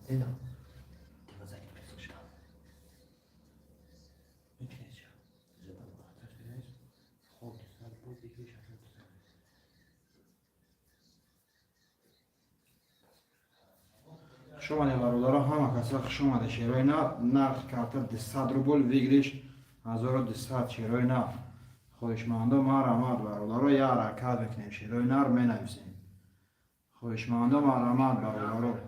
اینا دیگه زنگ بزنم. می‌کنیش. زبان وقتش بیاید. خود سال بود دیگه شده. شما برادرها همه کسا خوش اومده. شیرای نرخ کارت 200 روبل ویگریش 1200 شیرای نرخ خوشمانده ما رماد برادرها یا حرکت میکنیم. شیرای نرخ می نویسیم. خوشمانده ما رماد برادرها.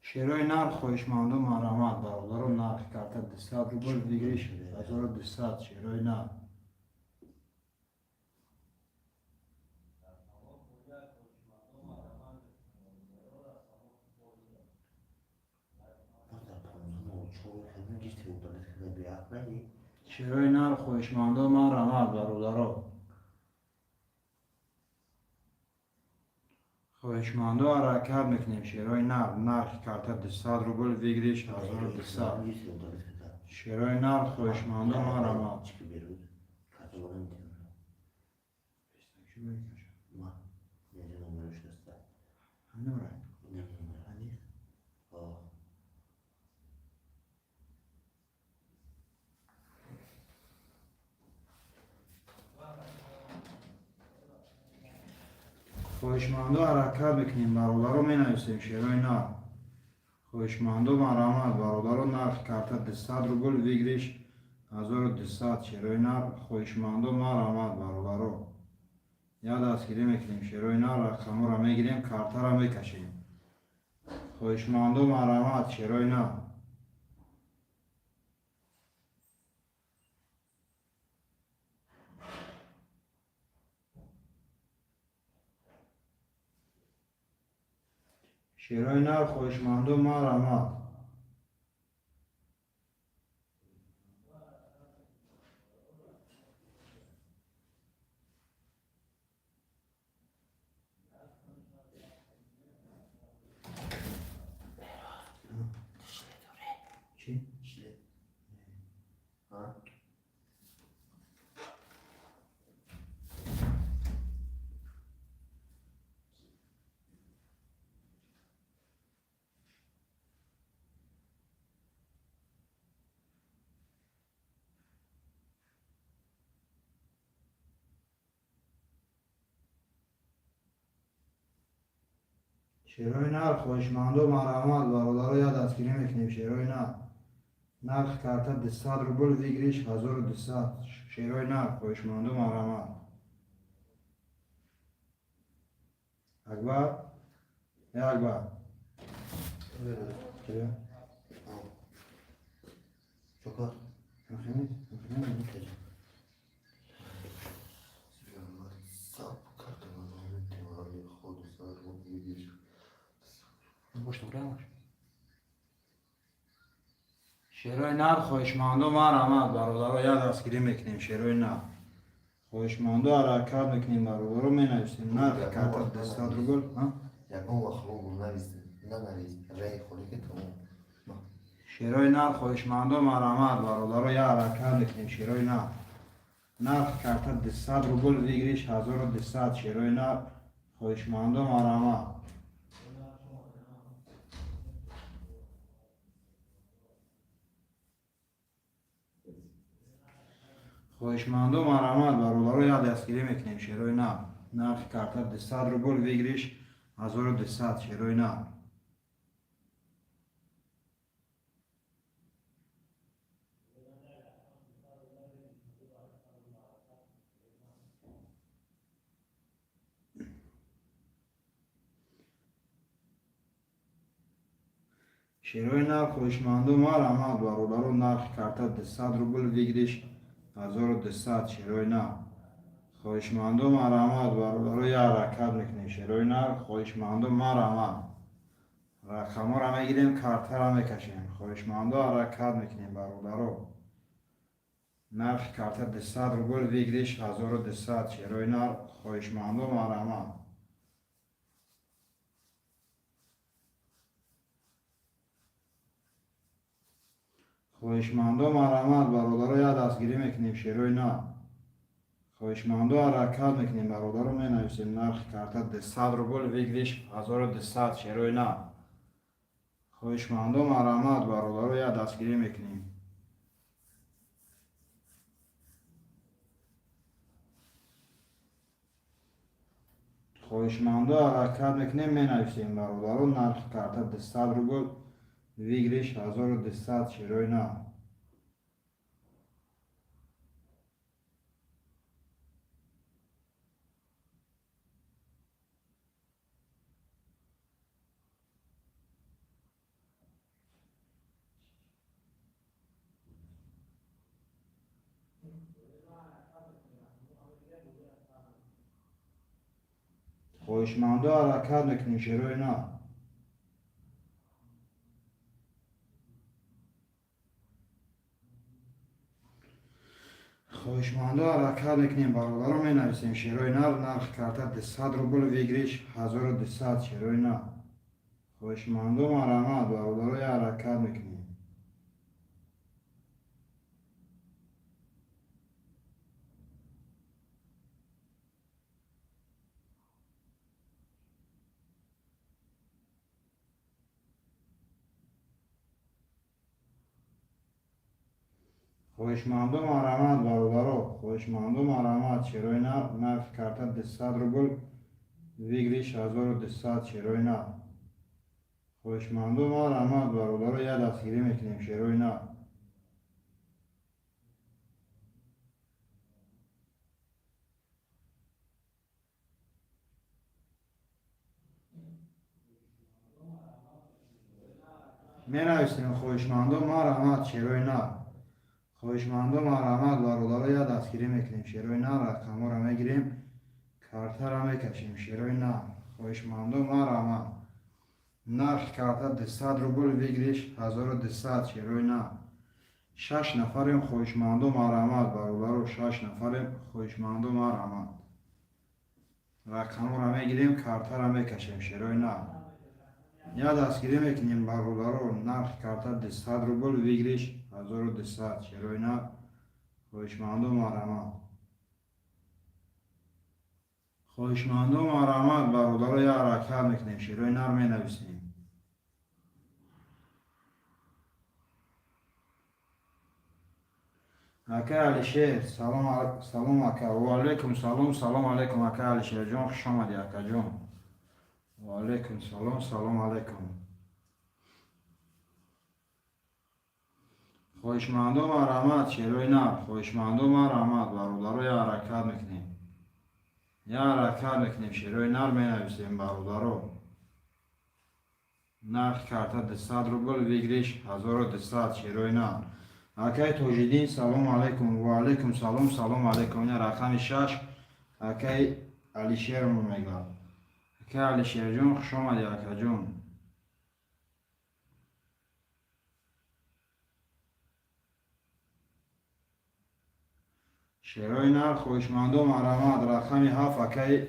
شیرای نرخ خوشمانده ما رماد برادرها. نرخ کارت 200 روبل ویگریش 1200 شیرای نرخ. شیرای نرخ خوشمانده ما رماد برادرها. خوشمانده حرکت میکنیم. شیرای نرخ کارت 200 روبل ویگریش 1200 شیرای نرخ خوشمانده ما رماد. خوشمانده حرکت میکنیم. برادرها می نویسیم. شیرای نرخ خوشمانده ما رماد برادرها. نرخ کارت 200 روبل ویگریش 1200 شیرای نرخ خوشمانده ما رماد برادرها. یا دستگیری میکنیم. شیرای نرخ رقم را میگیریم. کارت را میکشیم. خوشمانده ما رماد شیرای نرخ. شیرای نرخ خوشمانده ما رماد. چی؟ شیرای نرخ خوشمانده ما رماد برادرها. یا دستگیری میکنیم. شیرای نرخ کارت 200 روبل ویگریش 1200 شیرای نرخ خوشمانده ما رماد. اکبر یا اکبر چرا؟ شکر نخیمید؟ نخیمید؟ شیرای نرخ خوشمانده ما رماد برادرها. یا دستگیری میکنیم. شیرای نرخ خوشمانده حرکت میکنیم. برادرها می نویسیم. نرخ کارت 200 روبل شیرای نرخ خوشمانده ما رماد برادرها. یا حرکت میکنیم. شیرای نرخ کارت 200 روبل ویگریش 1200 شیرای نرخ خوشمانده ما رماد. خوشمانده ما رماد برادرها. یا دستگیری میکنیم. شیرای نرخ کارت 200 روبل ویگریش 1200 شیرای نرخ. شیرای نرخ خوشمانده ما رماد برادرها. نرخ کارت 200 روبل ویگریش 1200 شیرای نرخ خوشمانده ما رماد برادرها. یا حرکت میکنیم. شیرای نرخ خوشمانده ما رماد رقم را میگیریم. کارت را میکشیم. خوشمانده حرکت میکنیم. برادرها نرخ کارت 200 روبل ویگریش 1200 شیرای نرخ خوشمانده ما رماد. خواهشمندم مرحمت برادر یا دستگیری میکنیم شیروی نه. خواهشمندم حرکت میکنیم برادر رو می نویسیم نرخ کارت 200 روبل ویگریش 1200 شیروی نه. خواهشمندم مرحمت برادر رو یا دستگیری میکنیم. خواهشمندم حرکت میکنیم می نویسیم برادر رو نرخ کارت 200 روبل ویگریش 1200 شیروی نه. خواهشمندم حرکت میکنیم شیروی نه. خواهشمندم حرکت میکنیم برادر رو می نویسیم شیروی نه نرخ کارت 200 روبل ویگریش 1200 شیروی نه. خواهشمندم مرحمت برادر رو یا حرکت میکنیم. خواهشمندم مرحمت برادر خواهشمندم مرحمت شیروی نه نرخ کارت 200 روبل ویگریش 1200 شیروی نه. خواهشمندم مرحمت برادر رو یا دستگیری میکنیم شیروی نه. می نویسیم خواهشمندم مرحمت شیروی نه. خواهشمندم مرحمت برادر رو یا دستگیری میکنیم شیروی نه. رقم رو میگیریم کارت رو میکشیم شیروی نه. خواهشمندم مرحمت نرخ کارت 200 روبل ویگریش 1200 شیروی نه. 6 نفریم خواهشمندم مرحمت برادر رو 6 نفریم خواهشمندم مرحمت. رقم رو میگیریم کارت رو میکشیم شیروی نه. یا دستگیری میکنیم برادر رو نرخ کارت 200 روبل ویگریش 1200 شیروی نه. خواهشمندم مرحمت. خواهشمندم مرحمت برادر رو یا حرکت میکنیم شیروی نه می نویسیم. اکا علیشیر سلام اکا و علیکم سلام علیکم اکا علیشیر جان خوش آمدی اکا جان. و علیکم سلام علیکم. خواهشمندم مرحمت شیروی نه. خواهشمندم مرحمت برادر رو یا حرکت میکنیم. یا حرکت میکنیم شیروی نه می نویسیم برادر رو نرخ کارت 200 روبل ویگریش 1200 شیروی نه. اکای توجیدین سلام علیکم و علیکم سلام علیکم. این رقم 6 اکای علیشیر رو میگه. اکای علیشیر جان خوش آمدی اکا جان. شیروی نه خواهشمندم مرحمت رقم 7 اکای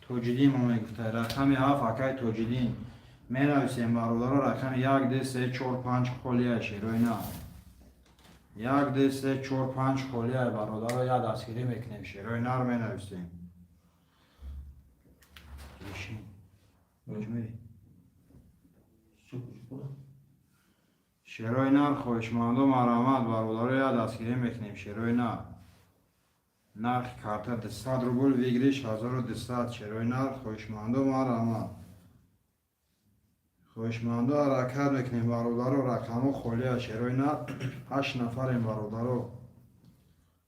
توجیدین رو میگفته. رقم 7 اکای توجیدین می نویسیم برادر رقم 1 2 3 4 5 خالیه شیروی نه. 1 2 3 4 5 خالیه برادر رو یا دستگیری میکنیم شیروی نه رو می نویسیم. شیروی نه خواهشمندم مرحمت برادر رو یا دستگیری میکنیم شیروی نه. نرخ کارت 200 روبل ویگریش 1200 شیروی نه. خواهشمندم مرحمت. خواهشمندم حرکت میکنیم برادر رو رقم خالی شیروی نه. 8 نفریم برادر رو.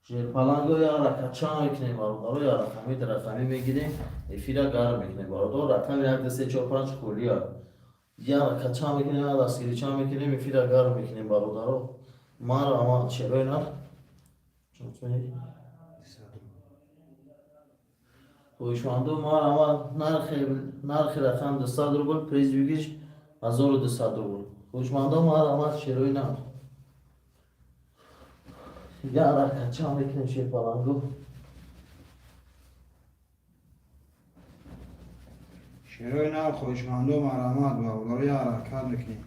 شیر پلنگو یا رقم چند میکنیم برادر یا رقمی میگیریم افیرا گرم میکنیم برادر رقم 1 2 3 4 5 خولیا یا رقم چند میکنیم یا دستگیری چند میکنیم افیرا گرم میکنیم برادر ما اما شیروی نه. خواهشمندم ما اما نرخ رقم 200 روبل پریز بگیش 1200 روبل. خواهشمندم ما اما شیروی نه. یا رقم چند میکنیم شیر پلنگو. شیروی نه خواهشمندم مرحمت برادر رو یا حرکت میکنیم.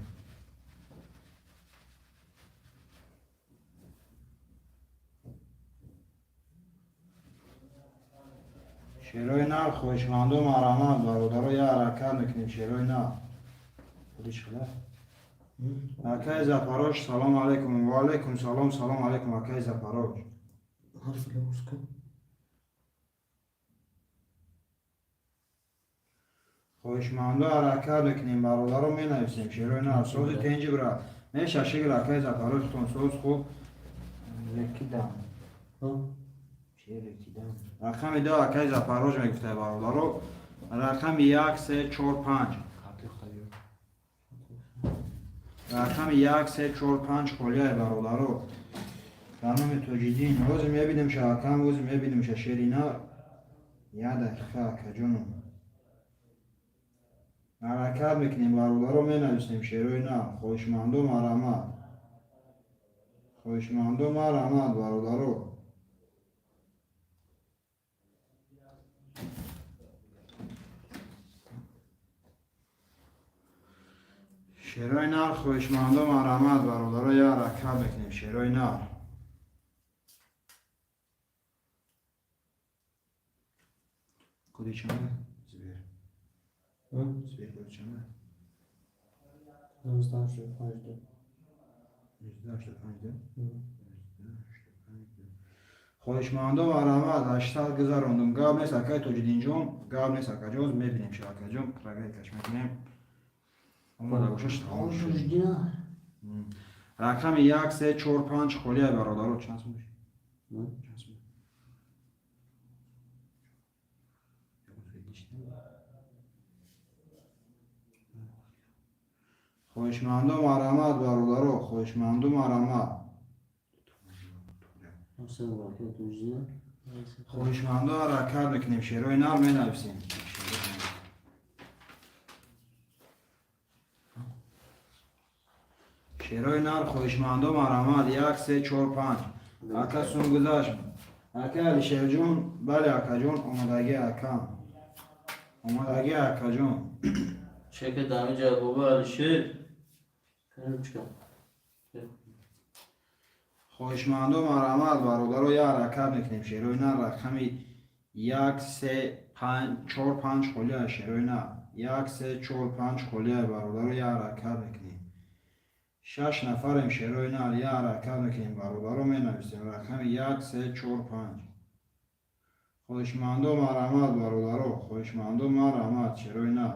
شیروی نر خوشمندم آرامد برادر یا حرکت میکنیم شیروی نر خودش خلا اکای زفراش سلام علیکم و علیکم سلام سلام علیکم اکای زفراش حرف لباس کن. خوشمندو حرکت میکنیم برادر رو می نویسیم شیروی نر سوز تنجی برا میشه شکل اکای زفراش تون سوز خوب یکی دم رقم دو اکای زفراش میگفته برادر رو رقم 1 3 4 5 رقم 1 3 4 5 کلیه برادر رو خانم توجیدین روز میبینیم شاکم روز میبینیم شیرینا یه دقیقه که جونم حرکت میکنیم برادر رو مینویسیم شیروی نه خوشمندو مرحمت خوشمندو مرحمت برادر رو شیروی نر خوشمندو مرحمت برادر رو یه حرکت میکنیم شیروی نر کدی چنده؟ زبیر کدی چنده؟ 1985 خوشمندو مرحمت 80 گذراندم گاب نیست اکای توجیدین جون گاب نیست اکا جون میبینیم شاکا جون رگه کش میکنیم اومده گوشش تمام شد رقم 1 3 4 5 خلیه برادر رو چند سمش؟ خوشمندو مرحمت برادر رو خوشمندو مرحمت خوشمندو حرکت میکنیم شیروی نر می نویسیم شیروی نر خوشمندو مرحمت 1 3 4 5 اکا سون گذاشت اکا علی شیر جون بله اکا جون اومدگی اکا اومدگی اکا جون چک دمی جوابه علی شیر کنیم چکم خوشمندو مرحمت برادر رو یه حرکت میکنیم شیروی نر رقمی 1 3 5 4 5 خلیه شیروی نر 1 3 4 5 خلیه برادر رو یه حرکت میکنیم 6 نفریم شیروی نر یه حرکت میکنیم برادر رو می نویسیم رقم 1 3 4 5 خوشمندو مرحمت برادر رو خوشمندو مرحمت شیروی نر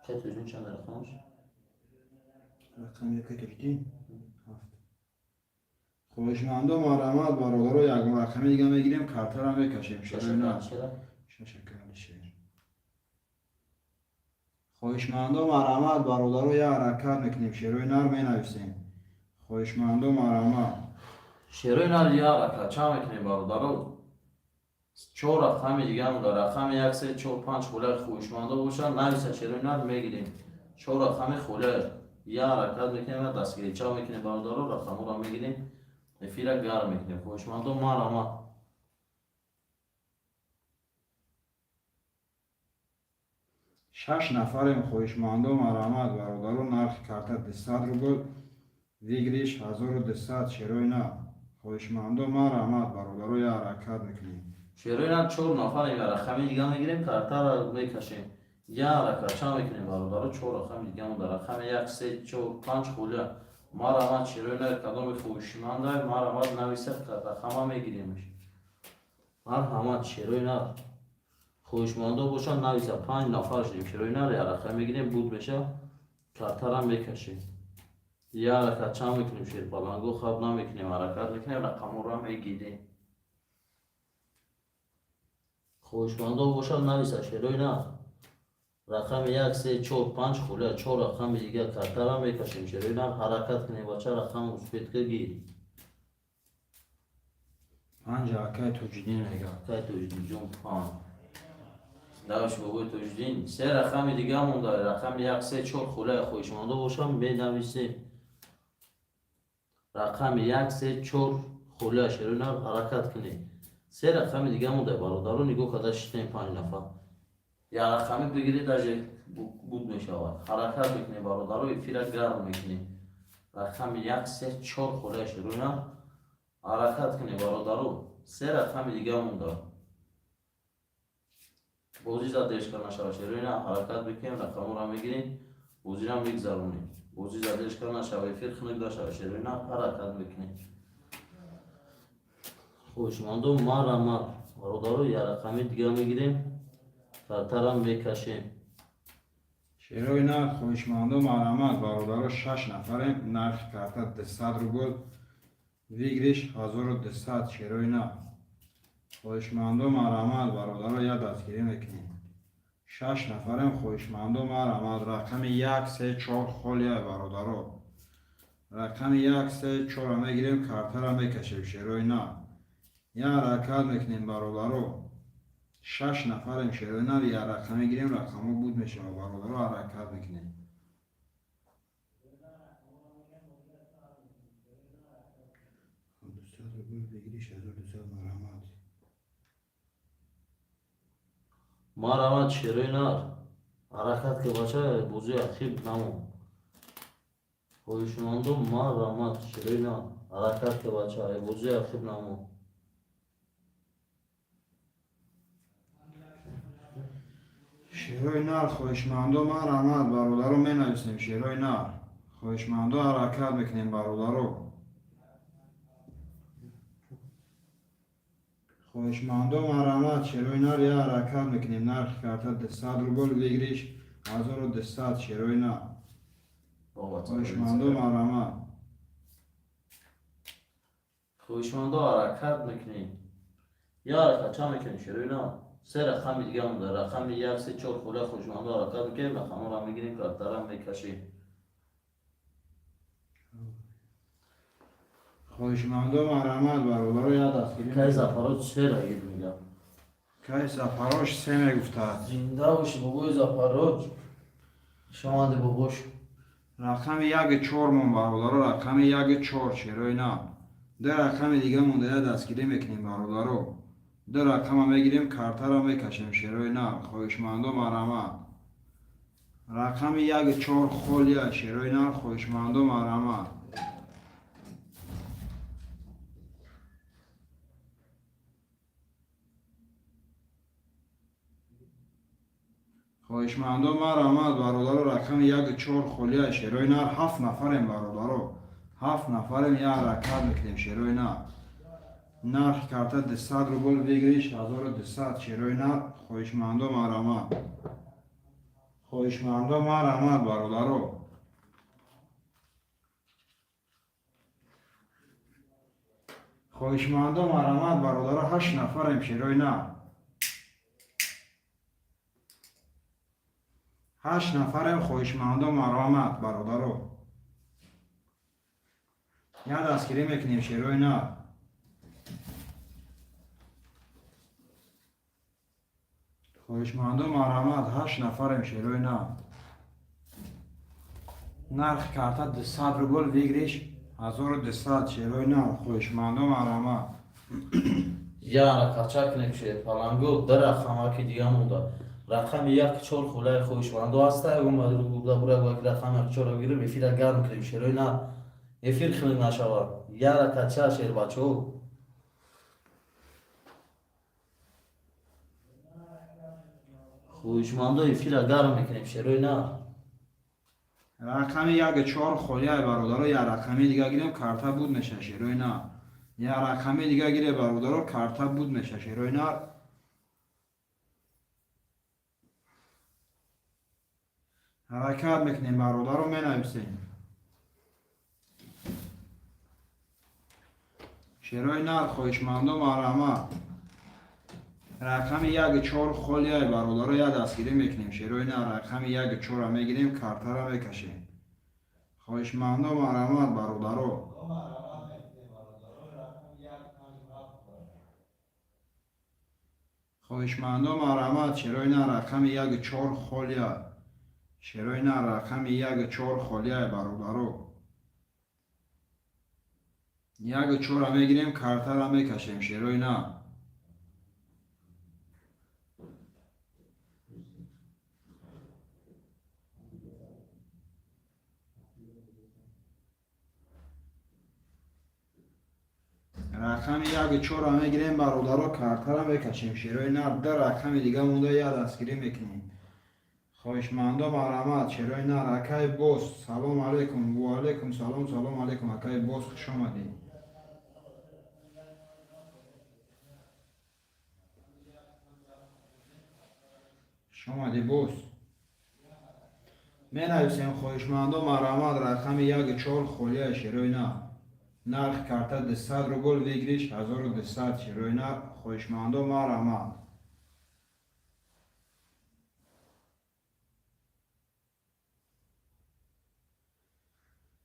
که توجین چند رقمش؟ رقم یکی کشتی خوشمندو مرحمت برادر رو یکم رقمی دیگه میگیریم کارتر هم بکشیم شیروی نر شکل شیر خوشمندو مرحمت برادر رو یه حرکت میکنیم شیروی نر می نویسیم خوشمندو مرحمت شیروی نر یه حرکت چند میکنیم برادر رو 4 رقم دیگه هم داره رقم 1 3 4 5 خوله خوشمنده باشن نویسه شیروی نر میگیریم 4 رقم خوله یه حرکت میکنیم دستگیری چا میکنیم برادر رو رقم رو میگیریم افیره گرم میکنیم خوشمندو مرحمت 6 نفریم خوشمندو مرحمت برادر رو نرخ کارت 200 روبل ویگریش 1200 شیروی نر خوشمندو مرحمت برادر رو یه حرکت میکنیم شیروی نر 4 نفر یه رقم دیگه میگیریم کارتا رو میکشیم یه حرکت چا میکنیم برادر رو 4 رقم دیگه هم داره رقم 1 3 4 5 خوله مرحمت شیروی نر کدام خوشمنده مرحمت نویسه رقم میگیریمش مرحمت شیروی نر خوشمنده باشن نویسه 5 نفر شدیم شیروی نر یه رقم میگیریم بود بشه کارتا رو میکشیم یه حرکت چا میکنیم شیر پلنگو خواب نمیکنیم حرکت میکنیم رقم رو میگیریم خوشمنده باشن نویسه شیروی نر رقم 1 3 4 5 خوله 4 رقم دیگه کارتا رو میکشیم شیروی نر حرکت کنیم با چه رقم مثبت که گیریم 5 اکای توجیدین میگه که توجدین جون 5 داش بابای توجدین 3 رقم دیگه همون داره رقم 1 3 4 خوله خوشمنده باشن بنویسیم رقم 1 3 4 خوله شیروی نر حرکت کنیم 3 رقم دیگه همون داره برادر رو نگاه کده شدیم 5 نفر یا رقمی بگیرید از بود میشود حرکت میکنیم برادر رو افیره گرم میکنیم رقم 1 3 4 خوله شیروی نر حرکت کنیم برادر رو سه رقم دیگه مونده. بازی زدش کنه شود شروع نه حرکت بکنیم رقم را میگیریم بازی را میگذرونیم. بازی زدش کنه شود فیر خنک داشته شروع نه حرکت بکنیم. خوشماندو مار برادرو یه رقم دیگه میگیریم کارتا را میکشیم. شیروی نر خویشمندو مرامد برادر 6 نفریم. نرخ کارتا 200 روبل ویگریش 1200. شیروی نر خویشمندو مرامد برادر یه دستگیری میکنیم. 6 نفریم. خویشمندو مرامد رقم 1 3 4 خالیه برادرو. رقم 1 3 4 را میگیریم کارتا را میکشیم. شیروی نر یه حرکت میکنیم برادرو. 6 نفریم. شیروی نر یه رقم میگیریم رقمو بود میشه برادرو حرکت میکنیم. مرامد شروع نه حرکت که باشه بازی اخیر نمون. خوشماندو مرامد شروع نه حرکت که باشه بازی اخیر نمون. شیروی نر خویشمندو مرامد برادرو می نویسیم. شیروی نر خویشمندو حرکت میکنیم برادرو. خویشمندو مرامد شیروی نر یه حرکت میکنیم. نرخ کارتا 200 روبل ویگریش 1200. شیروی نر خویشمندو مرامد خوشماندو حرکت میکنیم. یا حرکت چه میکنیم شروع نه سه رقم دیگه مونده. رقم 1 3 4 خوله خوشماندو حرکت میکنیم رقم را میگیریم کارتا را میکشیم. خویشمندو مرامد برادرو یه دستگیری که زفرات سه را گیر میگم. که سفراش 3 میگفتد. زنده باشی بابای زفرات شمانده باباش. رقم 1 4 مون برادرو. رقم 1 4. شیروی نر ده رقم دیگه مونده یه دستگیری میکنیم برادرو. ده رقم میگیریم کارتا را میکشیم. شیروی نر خویشمندو مرامد رقم 1 4 خالیه. شیروی نر خویشمندو مرامد خویشمندو مرامد برادرو رقم 1 4 خالیه. شیروی نر 7 نفریم برادرو. 7 نفریم یه حرکت میکنیم. شیروی نر نرخ کارتا 200 روبل ویگریش 1200. شیروی نر خویشمندو مرامد خویشمندو مرامد برادرو. خویشمندو مرامد برادرو 8 نفریم. شیروی نر 8 نفریم. خویشمندو مرامد برادرو یه دستگیری میکنیم. شیروی نر خویشمندو مرامد 8 نفریم. شیروی نر نرخ کارتا 200 روبل ویگریش 1200. شیروی نر خویشمندو مرامد یا حرکت چه کنیم شه پلنگو در رقم که دیگه مونده. رقم 1 4 خوله خوشماندو هسته اون بوده بوده باید رقم 1 4 رو گیریم افیر گرم کنیم. شیروی نه افیر خنک نشود. یا حرکت چه شیر بچه ها خوشماندو افیر گرم میکنیم. شیروی نه رقم 1 4 خالیه برادرو. یه رقمی دیگه گیریم کارتا بود میشه. شیروی نر یه رقمی دیگه گیره برادرو کارتا بود میشه. شیروی نر حرکت میکنیم برادرو می نویسیم. شیروی نر خویشمندو مرامد رقم 1 4 خالیه برادرو یه دستگیری میکنیم. شیروی نر رقم 1 4 را میگیریم کارتا را میکشیم. خویشمندو مرامد برادرو خویشمندو مرامد شیروی نر رقم 1 4 خالیه. شیروی نر رقم 1 4 خالیه برادرو 1 4 را میگیریم کارتا را میکشیم. شیروی نر رقم یک چهار هم میگیریم برادرها کارتر هم بکشیم شیروی نر در رقم دیگه مونده یا دستگیری میکنیم خواهشمندم مرحمت شیروی نر اکای بوس سلام علیکم و علیکم سلام سلام علیکم اکای بوس خوش آمدی خوش آمدی بوس می نویسیم خواهشمندم مرحمت رقم یک چهار خولیه شیروی نر نرخ کارت 200 روبل ویگریش 1200 شیروی نر خواهشمندم مرحمت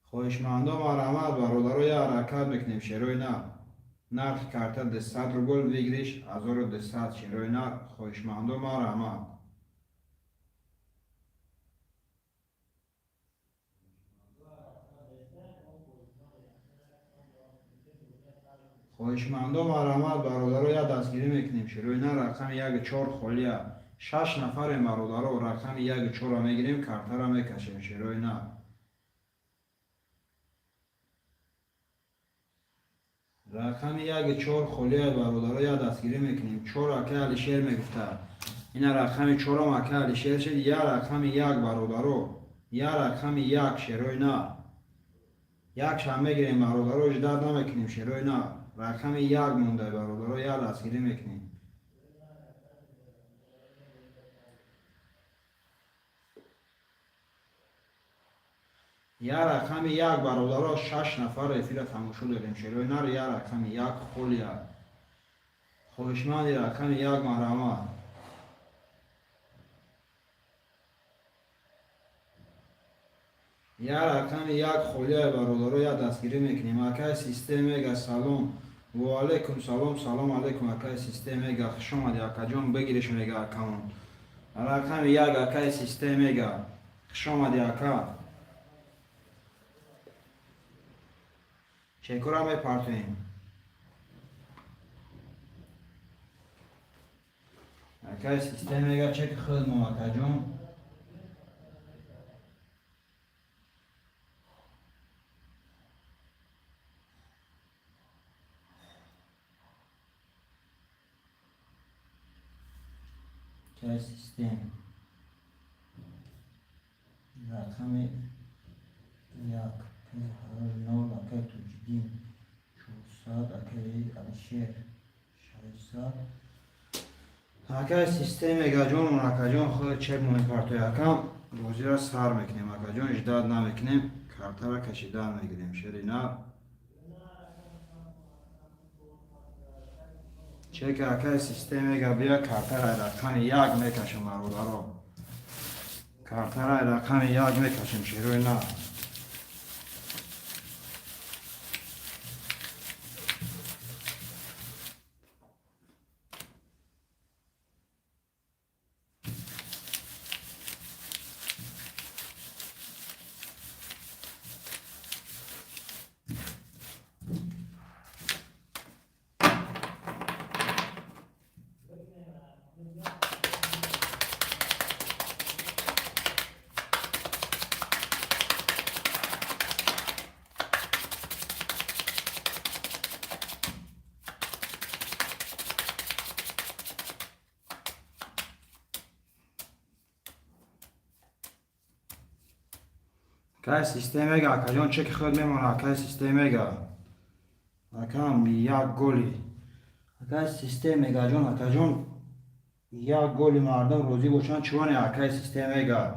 خواهشمندم مرحمت برادرها یک حرکت میکنیم شیروی نر نرخ کارت 200 روبل ویگریش 1200 شیروی نر خواهشمندم مرحمت خواهشمندم مرحمت برادرها یک دستگیری میکنیم شیروی نر رقم یک چهار خولیه 6 نفر برادرها و رقم یک چهار را میگیریم کارت را میکشیم شیروی نر رقم یک چهار خولیه برادرها یک دستگیری میکنیم چهار اکه علیشیر میگفته این رقم چهار هم اکه علیشیر شد یک رقم یک برادرها یک رقم یک شیروی نر یک شم میگیریم برادرها اجداد نمیکنیم شیروی نر رقم یک مونده برادرها یک دستگیری میکنیم یک رقم یک برادرها 6 نفر رفیق تماشا داریم شیروی نر یک رقم یک خولیه خواهشمند رقم یک مرحمت یک رقم یک خولیه برادرها یک دستگیری میکنیم اکای سیستم میگه سلام و علیکم سلام سلام علیکم اکای سیستم میگه خوش آمدی اکا جان بگیرش میگه اکاون رقم یک اکای سیستم میگه خوش آمدی اکا چکر هم میپرتویم اکای سیستم میگه چک خود مو اکا جان اکای سیستم رقم یک نول اکای توجدین 400 اکای علیشیر 600 اکای سیستم اگه جون اکا جون خود چک مو میپرتوی اکا روزی را سر میکنیم اکا جون اجداد نمیکنیم کارت را کشیدن میگیریم شیری نه چک اکای سیستم اگه بیا کارت را رقم یک میکشم برادرها کارت را رقم یک میکشیم شیروی نه اکای سیستم اگه اکا جون چک خود میمونه اکای سیستم اگه اکا یک گولی اکای سیستم اگه جون اکا جون یک گولی مردم روزی باشن چوانی اکای سیستم اگه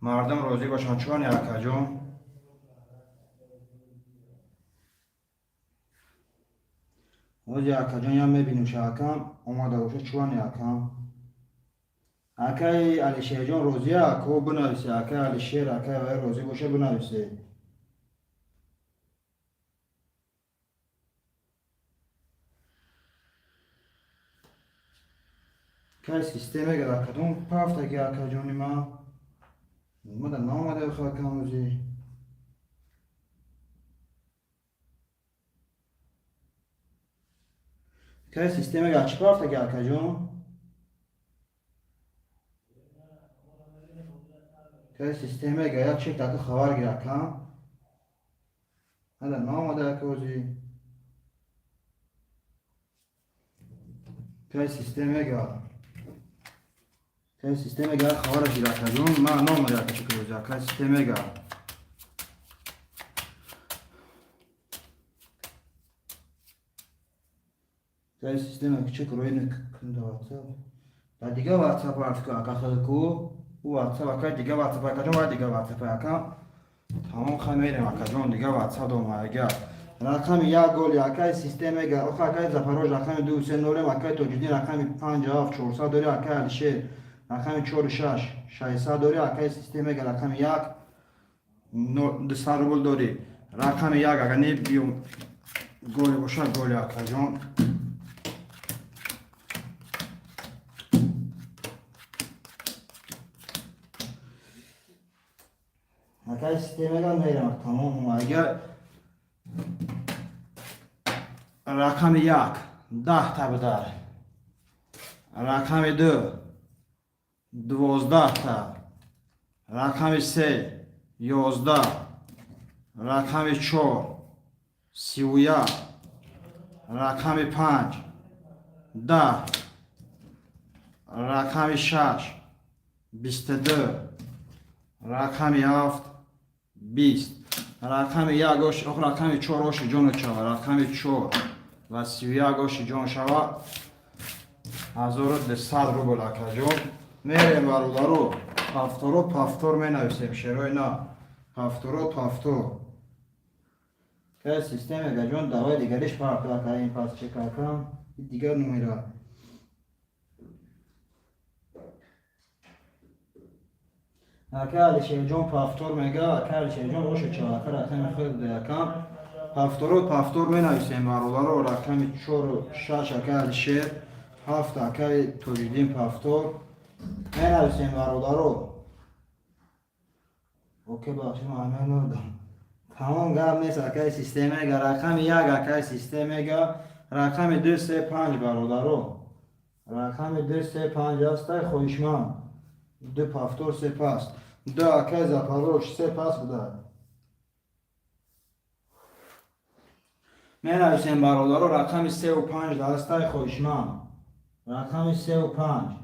مردم روزی باشن چوانی اکا جون روزی اکا جون یا میبینیم شه اکا اومده باشه چوانی اکا اکای علیشیر جون روزی اکا بنویسی اکای علیشیر اکای وی روزی باشه بنویسی اکای سیستم اگه اکا جون پافت اگه اکا جونی ما اومده نامده بخواه اکا روزی اکای سیستم اگه چی پافت اگه اکا جون که سیستم اگه یک چک خبر گیره کم هذا نام ده کوزی که سیستم گا خبرش راکجون ما نام را کشکل وجا که سیستم گا که سیستم küçük royunu kında WhatsApp da diga WhatsApp artık akakı ku bu WhatsApp akar diga WhatsApp akacağım var diga WhatsApp akam tamam kamerayı akacağım diga WhatsApp olmaya gel rakam ya gol ya kay sisteme gel o kay Zaporoj rakam 2 sen nolem akay tocidi rakam 5 af 400 dori akay şey rakam 4 şaş şaysa dori akay sisteme gel rakam yak no desarrol dori rakam yak aga ne diyorum gol boşa gol akacağım akay sisteme gel ne demek tamam mı eğer rakam yak 10 ta بدار rakam 2 12 ta rakam 3 11 rakam 4 31 rakam 5 10 rakam 6 22 rakam 7 20 rakam 1 gosh rakam 4 gosh جون چاوا rakam 4 و 31 gosh جون شوا 1200 روبل akacağım میریم برادرو پافتور می نویسیم شروع نه پافتور که سیستم گجون دوای دیگریش فرق کنیم پس چک کنم دیگر نمیره اکل شیجون پافتور میگه اکل شیجون روش چهار رقم خود یکم پافتور می نویسیم برادرو رقم 4 6 اکل شیر 7 اکل توجیدیم پافتور می نویسیم برادرو اوکی باشیم همه نردم تمام گرم نیست اکای سیستم اگر رقم 1 اکای سیستم اگر رقم 2 3 5 برادرو رقم 2 3 5 است خوشمان 2 پافتور سپاس 2 اکای زاپاروش سپاس بوده می نویسیم برادرو رقم 3 و 5 است خوشمان رقم 3 و 5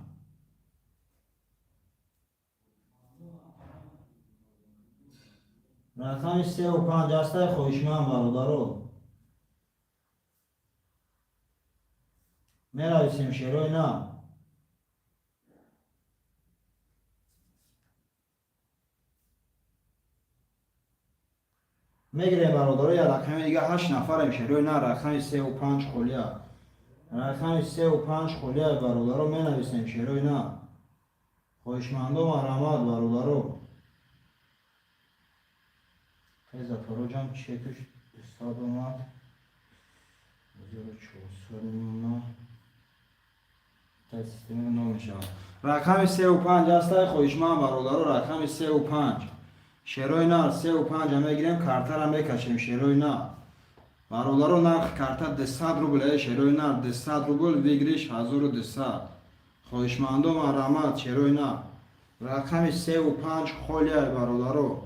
رقم 3 و 5 است خوشمان برادرو می نویسیم شروع نه میگیریم برادرو یا رقم دیگه 8 نفریم شروع نه رقم 3 و 5 خولیا رقم 3 و 5 خولیا برادرو می نویسیم شروع نه خوشمندم آرامات برادرو از پروژم چکش استاد اومد 1400 تا سیستم نمیشه رقم 3 و 5 است خوشمند برادرو رقم 3 و 5 شروع نه 3 و 5 هم میگیریم کارتر هم میکشیم شروع نه برادرو نرخ کارتر 200 روبل شروع نه 200 روبل ویگریش 1200 خوشمندم آرامات شروع نه رقم 3 و 5 خولیا برادرو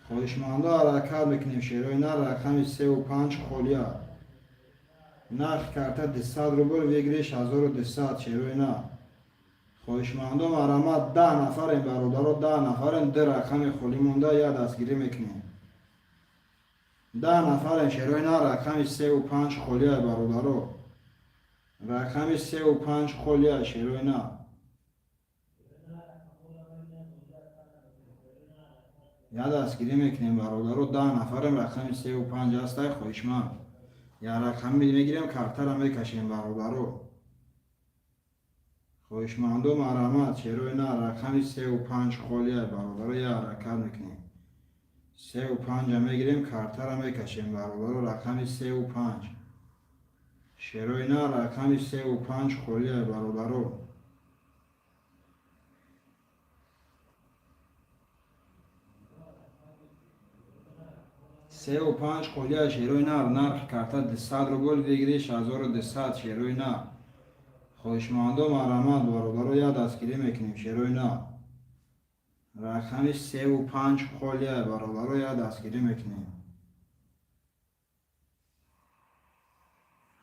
خوشمنده حرکت میکنیم شروع نه رقم 3 و 5 خولیا نرخ کرده 200 روبل ویگریش 1200 شروع نه خوشمنده مرامت 10 نفریم برادرو 10 نفریم 2 رقم خولی مونده یا دستگیری میکنیم 10 نفریم شروع نه رقم 3 و 5 خولیا برادرو رقم 3 و 5 خولیا شروع نه یا دستگیری میکنیم برادرو 10 نفرم رقم 3 و 5 است خوشمند یا رقم میگیریم کارتر هم میکشیم برادرو خوشمندو مرامت شروع نه رقم 3 و 5 خولیا برادرو یا حرکت میکنیم 3 و 5 هم میگیریم کارتر هم میکشیم برادرو رقم 3 و 5 شروع نه رقم 3 و 5 خولیا برادرو 3 و 5 خولیا شروع نه نرخ کارتا 200 روبل ویگریش 1200 شروع نه خوشمندم آرامت برادرو یا دستگیری میکنیم شروع نه رقمش 3 و 5 خولیا برادرو یا دستگیری میکنیم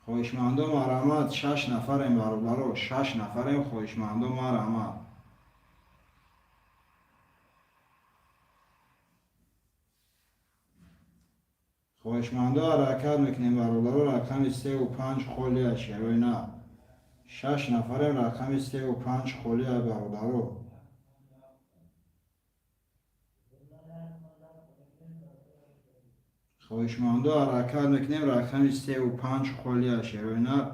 خواهشمندم مرحمت 6 نفریم برادرو 6 نفریم خواهشمندم مرحمت خواهشمندم حرکت میکنیم برادرو رقم 3 و 5 خالیه شیروی نه 6 نفریم رقم 3 و 5 خالیه برادرو خواهشمندم حرکت میکنیم رقم 3 و 5 خالیه شیروی نه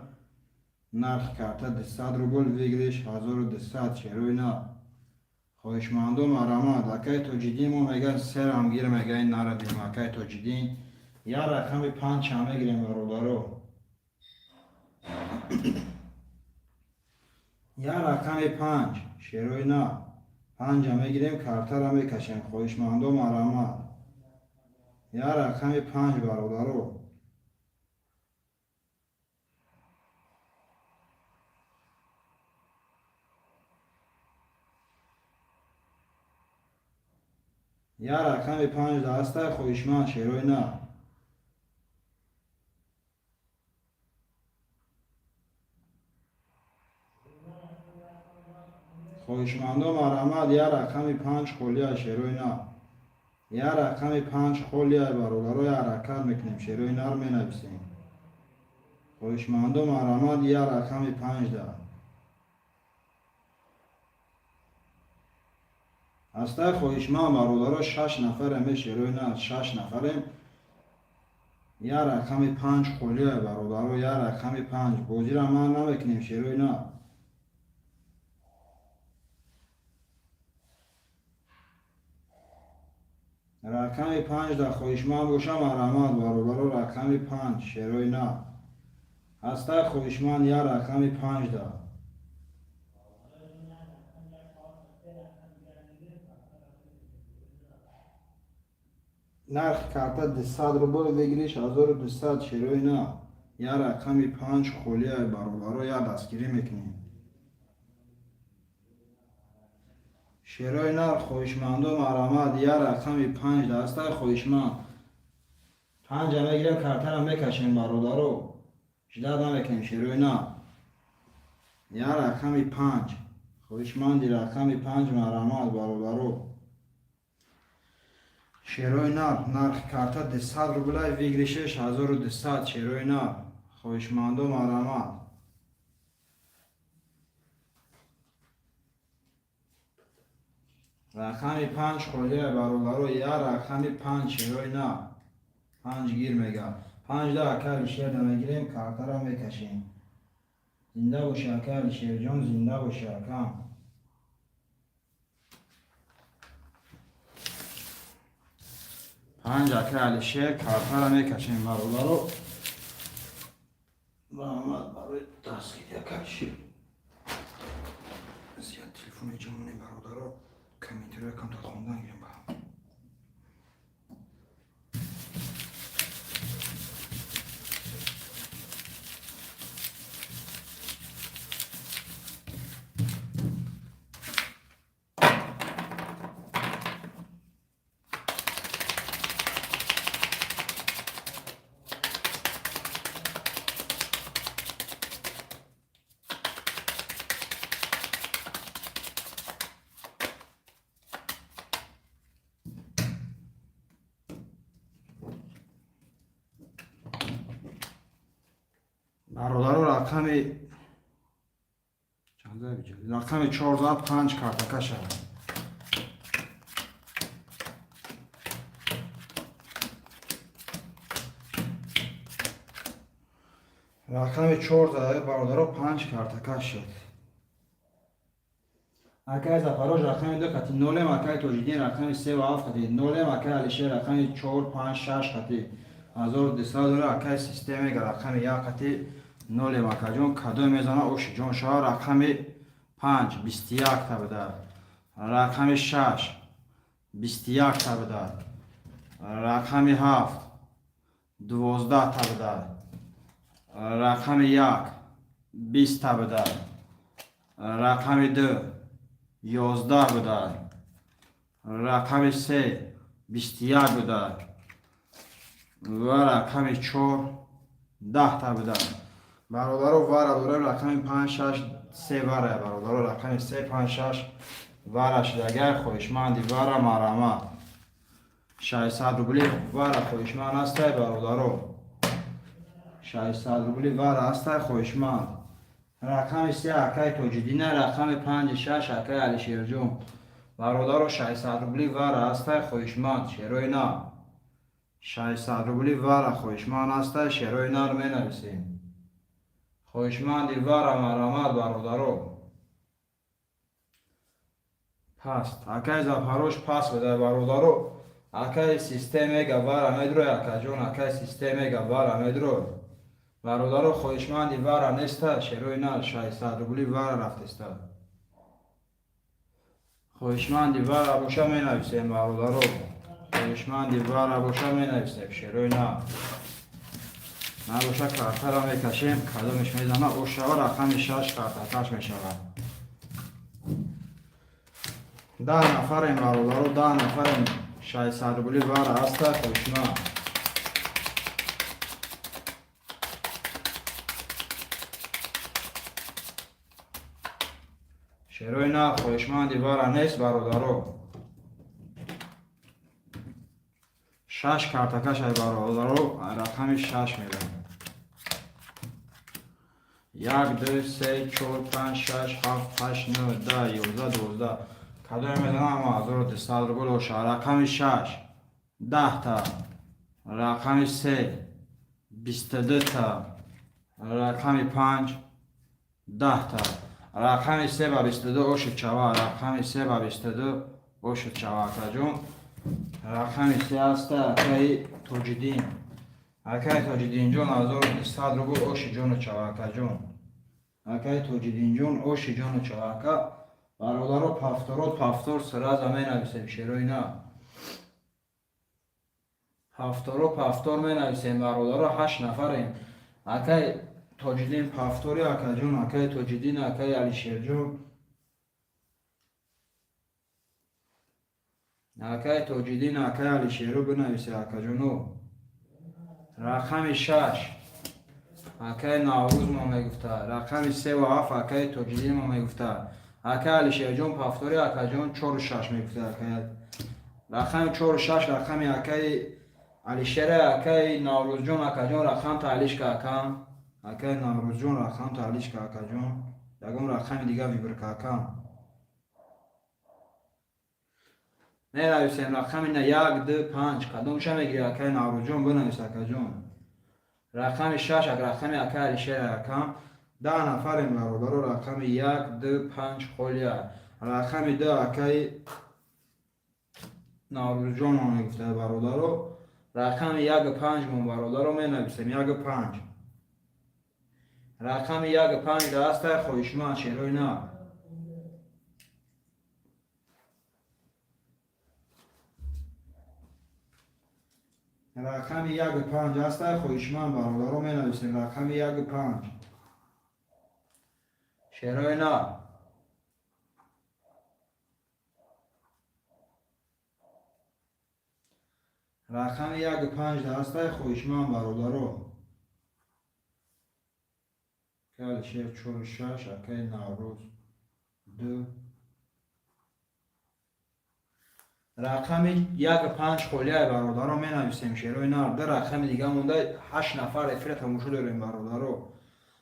نرخ کرده 200 روبل ویگریش 1200 شیروی نه خواهشمندم مرحمت اکی تاجیدین ما میگن سر هم گیر میگن نردیم اکی تاجیدین یا رقم 5 هم میگیریم برادرو یا رقم 5 شیروی نه 5 هم میگیریم کارتر هم میکشیم خواهشمندم مرحمت یا رقم 5 برادرو یا رقم 5 دسته خواهشمند شیروی نه خواهشمندم مرحمت یا رقم 5 خالیه شیروی نه یا رقم 5 خالیه برادرو یا حرکت میکنیم شیروی نه رو مینویسیم خواهشمندم مرحمت یا رقم 5 ده هسته خواهشمند برادرو 6 نفریم شیروی نه 6 نفریم یا رقم 5 خالیه برادرو یا رقم 5 بازی را من نمیکنیم شیروی نه رقم 5 در خواهشمند باشه مرحمت برادرو رقم 5 شیروی نه هسته خواهشمند یا رقم 5 در نرخ کرده 200 روبل بگیریش 1200 شیروی نه یا رقم 5 خالیه برادرو یا دستگیری میکنیم شیروی نه خواهشمندم مرحمت یا رقم 5 دسته خواهشمند 5 هم میگیریم کارتر هم میکشیم برادرو جداد هم میکنیم شیروی نه یا رقم 5 خواهشمندی رقم 5 مرحمت برادرو شیروی نرخ کرده 200 روبل ویگریشش 1200 شیروی نه خواهشمندم مرحمت رقم 5 خالیه برادرو یا رقم 5 شیروی نه 5 گیر میگه 5 ده اکل شیر ده میگیریم کارتر هم میکشیم زنده باشه اکل شیر جان زنده باشه اکم 5 اکل شیر کارتر هم میکشیم برادرو برامد برای دستگیری اکل شیر زیاد تلفون جمعونی برادرو کمیتر کم تا خوندن گیریم با برادرو رقم 405 کارتکه شد رقم 4 برادرو 5 کارتکه شد اکای زفراج رقم 2 کتی نولم اکای توجیدین رقم 3 و 7 کتی نولم اکای علیشه رقم 4 5 6 کتی 1200 دلار اکای سیستم رقم 1 کتی نولم اکای جون کدو میزنه اوش جون شما رقم 5 21 تا بده رقم 6 21 تا بده رقم 7 12 تا بده رقم 1 20 تا بده رقم 2 11 بده رقم 3 21 بده و رقم 4 10 تا بده برادر وار داره رقم 5 6 3 واره برادر رقم 3 5 6 وارش دیگر خویشمندی وار مرامت 600 روبلی وار خویشمند است برادر 600 روبلی وار است خویشمند رقم 3 اکای توجدین رقم 5 6 اکای علی شیرجون برادر 600 روبلی وار است خویشمند شیروی نه 600 روبلی وار خویشمند است شیروی نه می نویسیم خویشمندی وار مرامت برادرو پست اکای زفروش پس بده برادرو اکای سیستم گوار میدرو اکای جون اکای سیستم گوار میدرو برادرو خویشمندی وار نیست شیروی نه 600 روبلی وار رفت است خویشمندی وار باشه می نویسیم برادرو خویشمندی وار باشه می نویسیم شیروی نه نباشه کارتا را میکشیم کدومش میزنه او شوا رقم 6 کارتاکش میشود 10 نفریم برادرو 10 نفریم 600 روبلی وار است خویشمند شیروی نه خویشمندی وار نیست برادرو 6 کارتاکش ای برادرو رقم 6 میدم 1 2 3 4 5 6 7 8 9 10 11 12 کدوم میدونم اما 1200 روبل و رقم 6 10 تا رقم 3 22 تا رقم 5 10 تا رقم 3 و 22 اوش چوا رقم 3 و 22 اوش چوا جون رقم 3 است اکای توجدین اکای توجدین جون 1200 روبل اوش جون چوا جون اکای توجدین جون اوش جون چوا برادرو پفتور سر زمین نویسیم شیروی نه پفتور می نویسیم برادرو 8 نفریم اکای توجدین پفتوری اکای جون اکای توجدین اکای علی شیرجون اکای توجدین اکای علی شیرو بنویسیم اکای جونو رقم 6 اکای نوروز ما میگفته رقم 3 و 7 اکای توجدین ما میگفته اکای علی شیرجون پفتوری اکای جون 4 و 6 میگفته اکای رقم 4 و 6 رقم اکای علی شیر اکای نوروز جون اکای جون رقم تعلیش که اکام اکای نوروز جون رقم تعلیش که اکای جون یکم رقم دیگه ویبر که اکام می نویسیم رقم اینه 1 2 5 کدومش میگیری اکای نوروز جون بنویس اکای جون رقم 6 رقم اکای علی شیر اکام 10 نفریم برادرو رقم 1 2 5 خولیا رقم 2 اکای نوروز جون ما میگفته برادرو رقم 1 5 مون برادرو می نویسیم 1 5 رقم 1 5 دست خویشمند شیروی نه رقم 1 5 است خویشمند برادرو می نویسیم رقم 1 5 شیروی نه رقم 1 5 دست خویشمند برادرو که شیر 4 6 اکای نوروز 2 رقم 1 5 خولیه برادرو می نویسیم شیروی نه در رقم دیگه مونده 8 نفر افیر تموشو داریم برادرو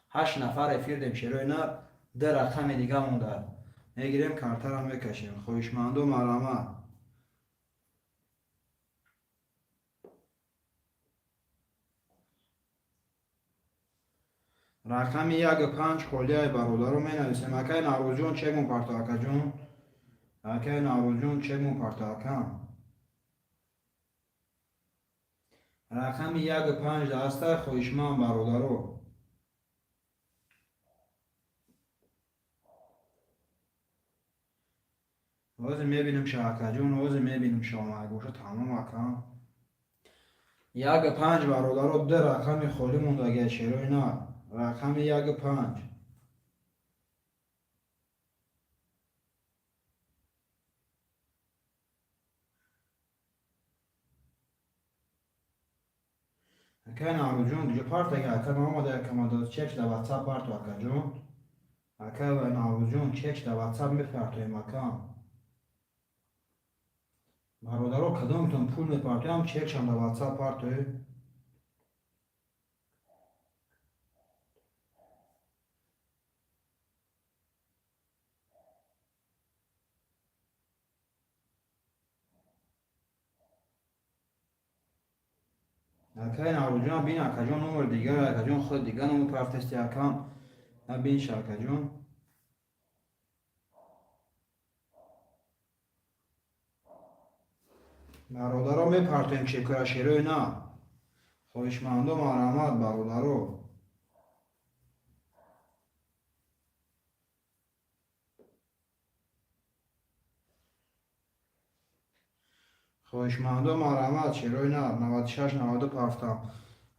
8 نفر افیر دیم شیروی نه در رقم دیگه مونده میگیریم کارتر هم میکشیم خویشمندو مرامت رقم 1 5 خولیه برادرو می نویسیم اکای نوروز جون چه مون پارتا اکا جون اکای نوروز جون چه مون پارتا اکا رقم 1 5 دسته خویشمند برادرو واسه میبینیم شاکا جون واسه میبینیم شما گوشه تمام اکا 1 5 برادرو در رقم خولی مونده گه شیروی نه رقم 1 5 اکای نارو جون دیگه پارت اگه اکا آماده اکا داد چک در واتساپ پارت اکا جون اکا و نارو جون چک در واتساپ میپارتوی مکان برادرها کدامتون پول میپارتوی هم چک شم در واتساپ پارتوی اکای نارو جون بین اکا جون نمبر دیگر اکا جون خود دیگر نمبر پارتستی اکام بین شاکا جون برادرها میپارتویم چکر شیروی نه خوشمندم آرامت برادرها خوشمندم آرامت شیروی نه 96 92 پارتم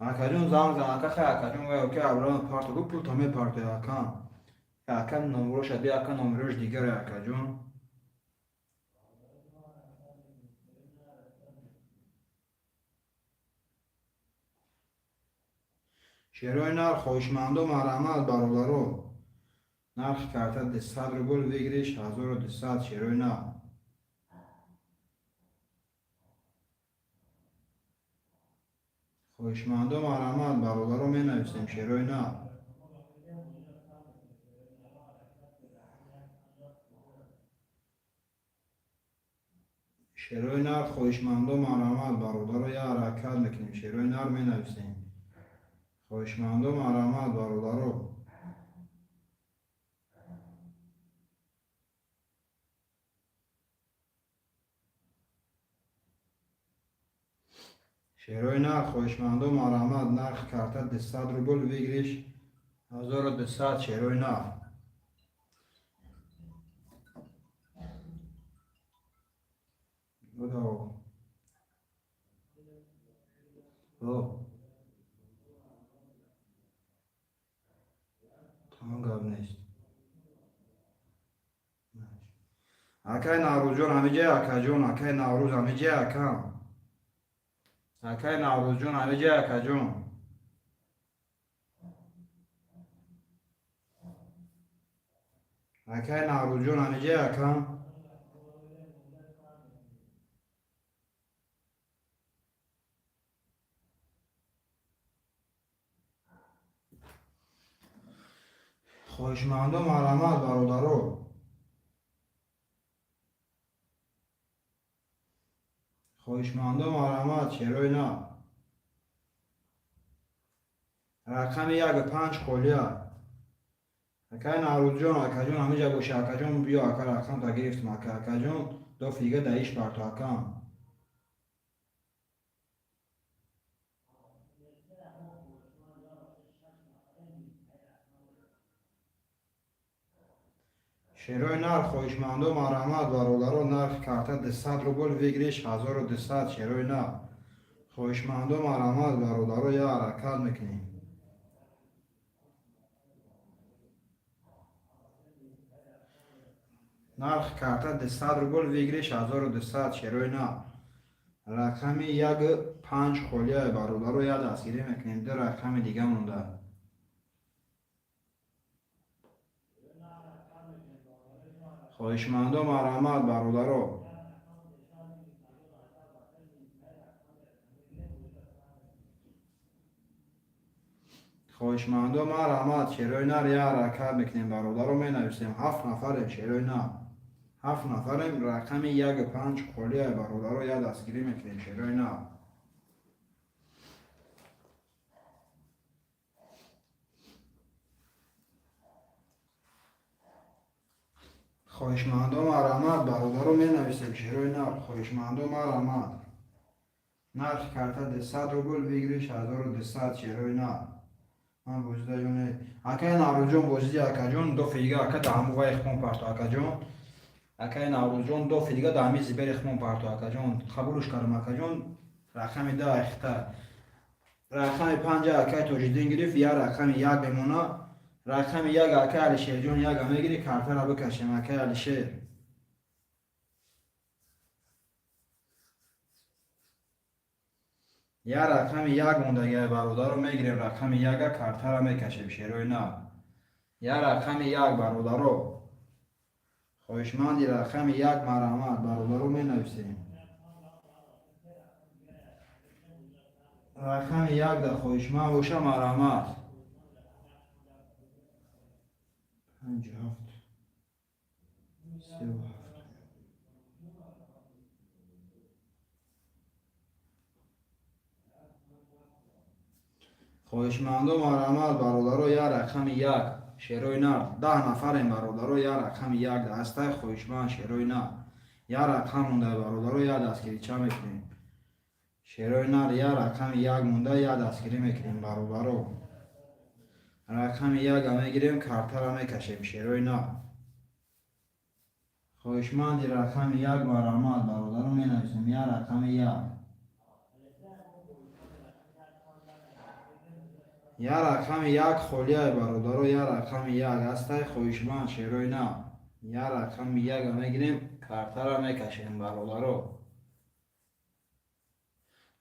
اکا جون زنگ زن اکا خیلی اکا جون گویا که اولان پارتو گو پول تا میپارتوی اکام اکا نمبرش بی اکا نمبرش دیگر اکا جون شیروی نر خوشمندم آرامت برادرها نرخ کارت 200 روبل بگیریش 1200 شیروی نه خوشمندم آرامت برادرها می نویسیم شیروی نه شیروی نر خوشمندم آرامت برادرها یه حرکت میکنیم شیروی نر می نویسیم خوشمندم آرامت برادرها شیروی نر خوشمندم آرامت نرخ کارت 200 روبل بگیریش 1200 شیروی نر بودو او تمام گاب نیست اکای نوروز جون همه جای اکا جون اکای نوروز همه جای اکا اکای نوروز جون همه جای اکا جون اکای نوروز جون همه جای اکا خوشمندم آرامت برادرها خوشمندم آرامت شیروی نه رقم 15 کلیه اکای نوروز جون اکا جون همه جا گوشه اکا جون بیا اکا رقم تا گرفتم اکا جون دو فیگه دهیش پارتو اکا شیروی نر خوشمندم آرامت برادرها نرخ کارت 200 روبل بگیریش 1200 شیروی نر خوشمندم آرامت برادرها یه حرکت میکنیم نرخ کارت 200 روبل بگیریش 1200 شیروی نر رقم 15 کلیه برادرها یه دستگیری میکنیم ده رقم دیگه مونده خوشمندم آرامت برادرها خوشمندم آرامت شیروی نر یه حرکت میکنیم برادرها می نویسیم 7 نفریم شیروی نر 7 نفریم رقم 15 کلیه برادرها یه دستگیری میکنیم شیروی نر خوشمندم آرامت برادرها می نویسیم شیروی نر خوشمندم آرامت نرخ کارت 200 روبل بگیریش 1200 شیروی نر من بوزده جونه اکای نوروز جون بوزدی اکا جون دو فیگه اکا دامو وای خمون پارتو اکا جون اکای نوروز جون دو فیگه دامی زیبری خمون پارتو اکا جون قبولش کردم اکا جون رقم ده اخته رقم 5 اکای توجیدین گرفت یا رقم 1 بمونه رقم 1 اکای علیشیر جون 1 میگیری کارت را بکشیم اکای علیشیر یا رقم یک موندگی برادر رو میگیریم، رقم یک کارتا رو میکشیم شیروی نه. یا رقم یک برادر رو خوشمندی رقم یک مرحمت برادر رو می نویسیم. رقم یک در خوشمند باشه مرحمت 57 37. خوشمندو مرحمت برادرو یا رقم یک شیروی نه 10 نفر این برادرو یا رقم یک دسته خوشمند شیروی نه یا رقم مونده برادرو یا دستگیری چه میکنیم شیروی نه یا رقم یک مونده یا دستگیری میکنیم برادرو رقم یک میگیریم کارتا رو میکشیم شیروی نه خوشمندی رقم یک مرحمت برادرو می نویسیم یا رقم یک یا رقم یک خولیه برادرو یا رقم یک هسته خویشمند شیروی نه یا رقم یک میگیریم کارتا را میکشیم برادرو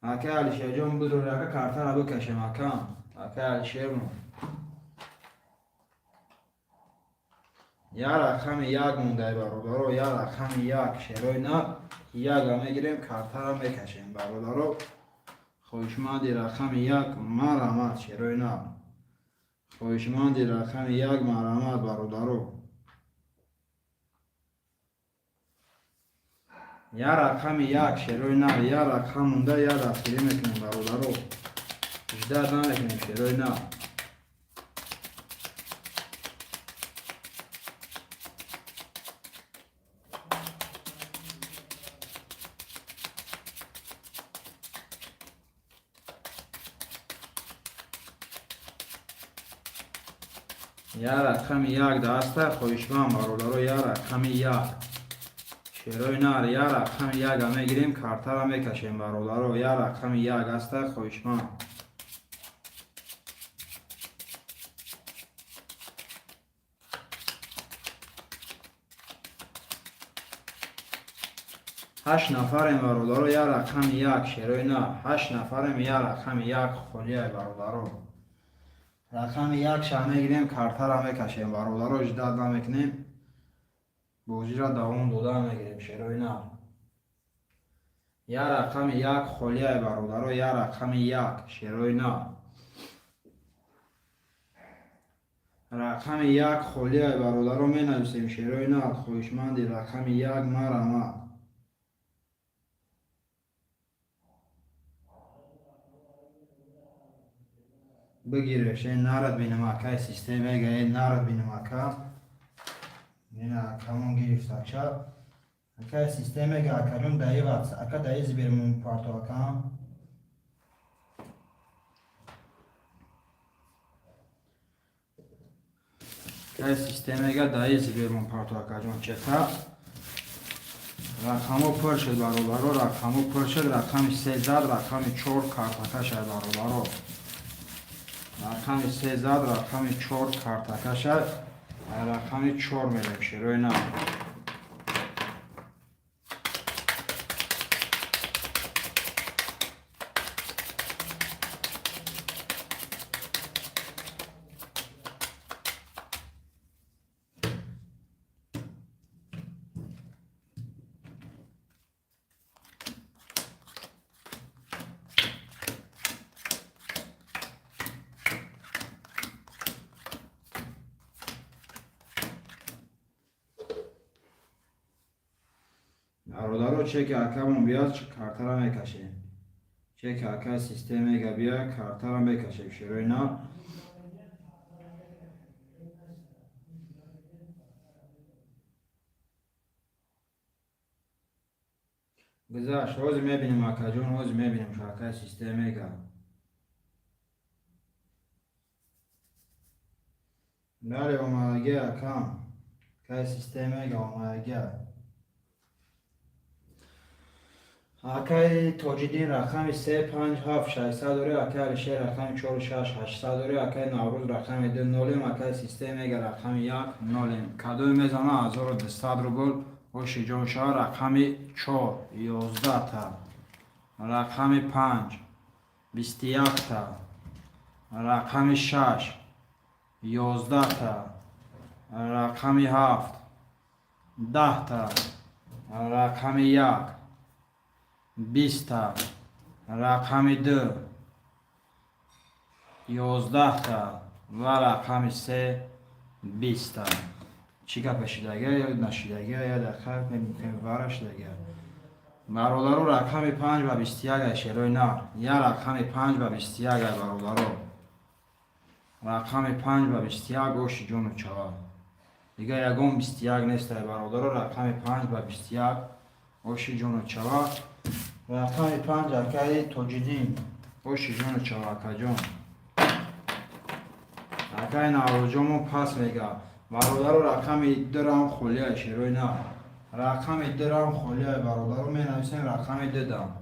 اکه علیشه جان بدو رقم کارتا را بکشیم اکه علیشه مون یا رقم یک مونده برادرو یا رقم یک شیروی نه یک میگیریم کارتا را میکشیم برادرو خوشمندی رقم یک مرحمت شیروی نه خوشمندی رقم یک مرحمت برادرو یا رقم یک شیروی نه یا رقم مونده یا دستگیری میکنیم برادرو اجداد نمیکنیم شیروی نه یا رقم یک دسته خویشمند برادرو یا رقم یک شیروی نه یا رقم یک میگیریم کارتا را میکشیم برادرو یا رقم یک دسته خویشمند هشت نفریم برادرو یا رقم یک شیروی نه 8 نفریم یا رقم یک خولیه برادرو رقم یک شا میگیریم کارتا را میکشیم برادرو اجداد نمیکنیم بوجی را دوام دوده میگیریم شیروی نه یا رقم یک خولیه برادرو یا رقم یک شیروی نه رقم یک خولیه برادرو می نویسیم شیروی نه خویشمندی رقم یک مرحمت بگیرش این نرد بینم اکای سیستم ایگه این نرد بینم اکا این اکامون گرفت اکشا اکای سیستم ایگه اکارون دایی واتس اکا دایی زبیرمون پارتو اکام اکای سیستم ایگه دایی زبیرمون پارتو اکا جون چکا رقمو پر شد برابرو رقمو پر شد رقم 13 رقم 4 کارتاکا شد برابرو رقم 13 رقم 4 کارتاکا شد رقم 4 میریم شیروی نه برادرو چک اکمون بیاد کارتا را میکشیم چک اکا سیستم ایگه بیاد کارتا را میکشیم شیروی نه گذشت روز میبینیم اکا جون روز میبینیم شاکه سیستم ایگه بله اومدگه اکام که سیستم ایگه اومدگه اکای توجیدین رقم 357 600 دوره اکای علیشه رقم 46 800 دوره اکای نوروز رقم 2 نولیم اکای سیستم ایگه رقم 1 نولیم کدو میزنه 1200 روبل و شجاع رقم 4 11 تا رقم 5 21 رقم 6 11 رقم 7 10 رقم 1 20 رقم 2 11 و رقم 3 20. چی گپ شدگه یا نشدگه یا دقیق نمیکنیم وارشدگه. برادرو رقم 5 و 21 شیروی نار یا رقم 5 و 21 برادرو رقم 5 و 21 گوش جون و چوار دیگه یکم 21 نیست برادرو رقم 5 و 21 گوش جون و چوار رقم 5 اکای توجیدین گوش جون و چوار کجون اکای ناروجومو پس میگه برادرو رقم 2 رام خولیه شیروی نار رقم 2 رام خولیه برادرو می نویسیم رقم 2 دام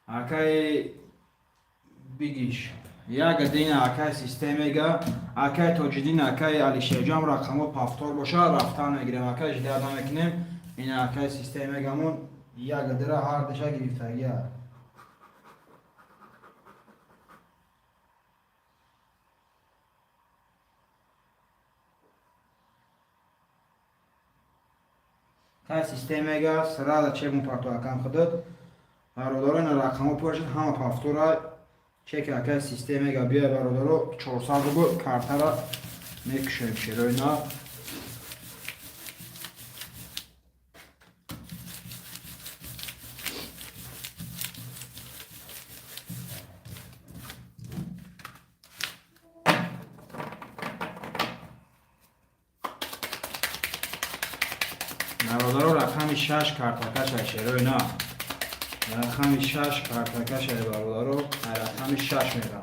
اکای بگیش یک دین اکای سیستمیگه اکای توجیدین اکای علی شیجام رقمو پافتور باشه رفتن میگیریم اکای جدی آدم میکنیم این اکای سیستمیگمون یک دره هر دشه گرفتگیه های سیستمیگه سرعه چه مپارتو اکم خودت برادران رقمو پاشد همه پافتور چک اکای سیستمیگه بیای برادرو 400 رو کارت را میکشیم شیروی نا برادرو رقم 6 کارتکش شیروی نا رقم 6 کارتکش برادرو رقم 6 میرم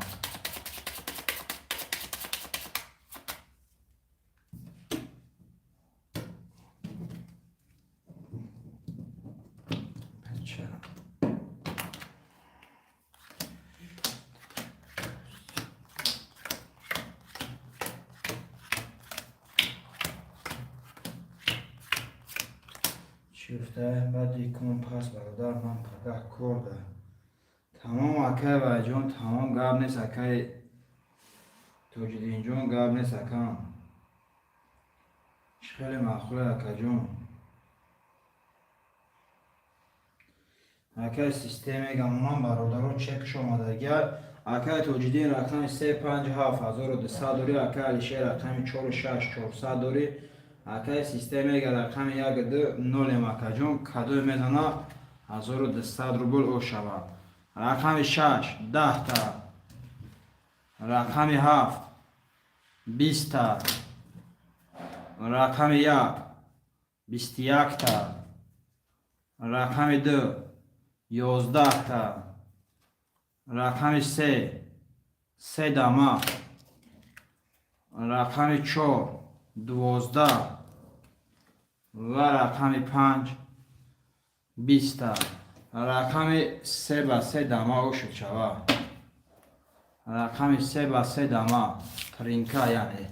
شفته بعد یکم پس برادر من پگه کرده تمام اکای و جون تمام گاب نیست اکای توجیدین جون گاب نیست اکام خیلی معقوله اکا جون اکای سیستمی گمونان برادرو چکش آمده گر اکای توجیدین رقم 357 1200 دوری اکای علیشه رقم 46 400 دوری اکای سیستمی گر رقم 12 اکا جون کدو میزنه 1200 روبل او شود رقم 6 10 تا رقم 7 20 تا رقم 1 21 تا رقم 2 11 تا رقم 3 دامه رقم 4 12 و رقم 5 20 تا رقم 3 و 3 دامه او شد شود رقم 3 و 3 دامه ترینکا یعنی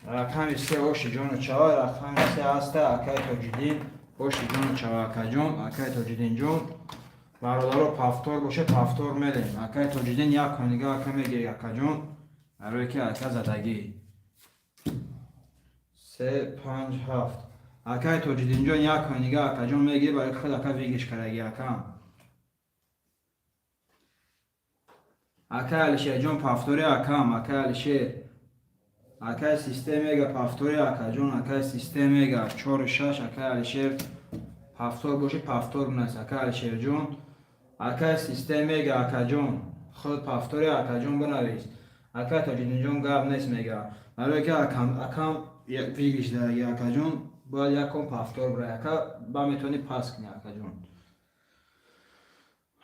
رقم 3 اوش جون چوای رقم 3 هست اکای توجیدین اوش جون چوای اکای جون اکای توجیدین جون برادرو پافتور باشه پافتور میدیم اکای توجیدین یک کنیگه اکای میگیری اکای جون روی که اکای زدگی 3 5 7 اکای توجیدین جون یک کنیگه اکای جون میگیری برای خود اکای ویگش کرگی اکای علیشه جون پافتوری اکام اکای علیشه اکای سیستمیگه پافتوری اکای جون اکای سیستمیگه 4 6 اکای علیشه پافتور باشه پافتور نیست اکای علیشه جون اکای سیستمیگه اکای جون خود پافتوری اکای جون بنویس اکای توجیدین جون گاب نیست میگه برای که اکام یک ویگش داره اکای جون باید یکم پافتور برای اکای با میتونی پاس کنی اکای جون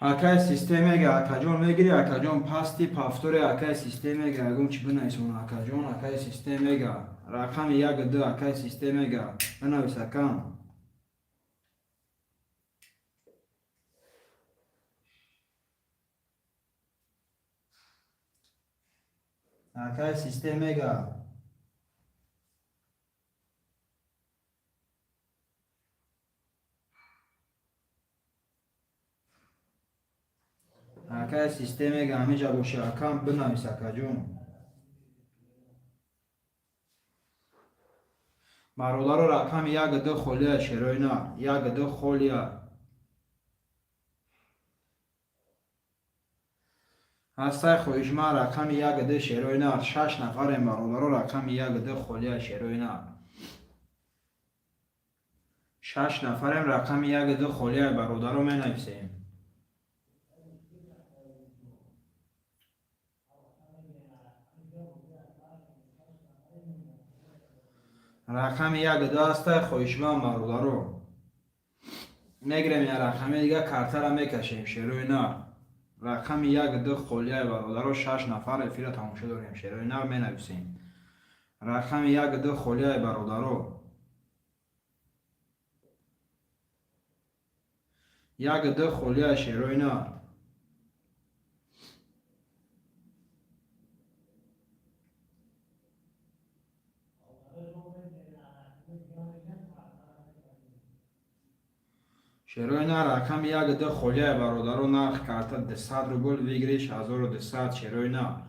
اکای سیستمیگه اکای جون میگیری اکای جون پاستی پافتوری اکای سیستمیگه اگم چی بنویسون اکای جون اکای سیستمیگه رقم 1 2 اکای سیستمیگه بنویس اکام اکای سیستمیگه اکا سیستم همه جا باشه اکام بنویس اکا جون. برادر رقم یک دو خولیا شیروینا یک دو خولیا هسته خویشما رقم یک دو شیروینا 6 نفر برادر رقم یک دو خولیا شیروینا 6 نفرم رقم یک دو خولیا برادر رو می نویسیم. رقم یک دو هسته خویشما برادر رو میگیریم. این رقم دیگه کارت را میکشیم شیروینا رقم یک دو خولیا برادر رو 6 نفر فیل تماشا داریم شیروینا می نویسیم. رقم یک دو خولیا برادر رو یک دو خولیا شیروینا شیروینا رقم یک دو خولیا برادر رو نرخ کارت 200 روبل ویگریش 1200 شیروینا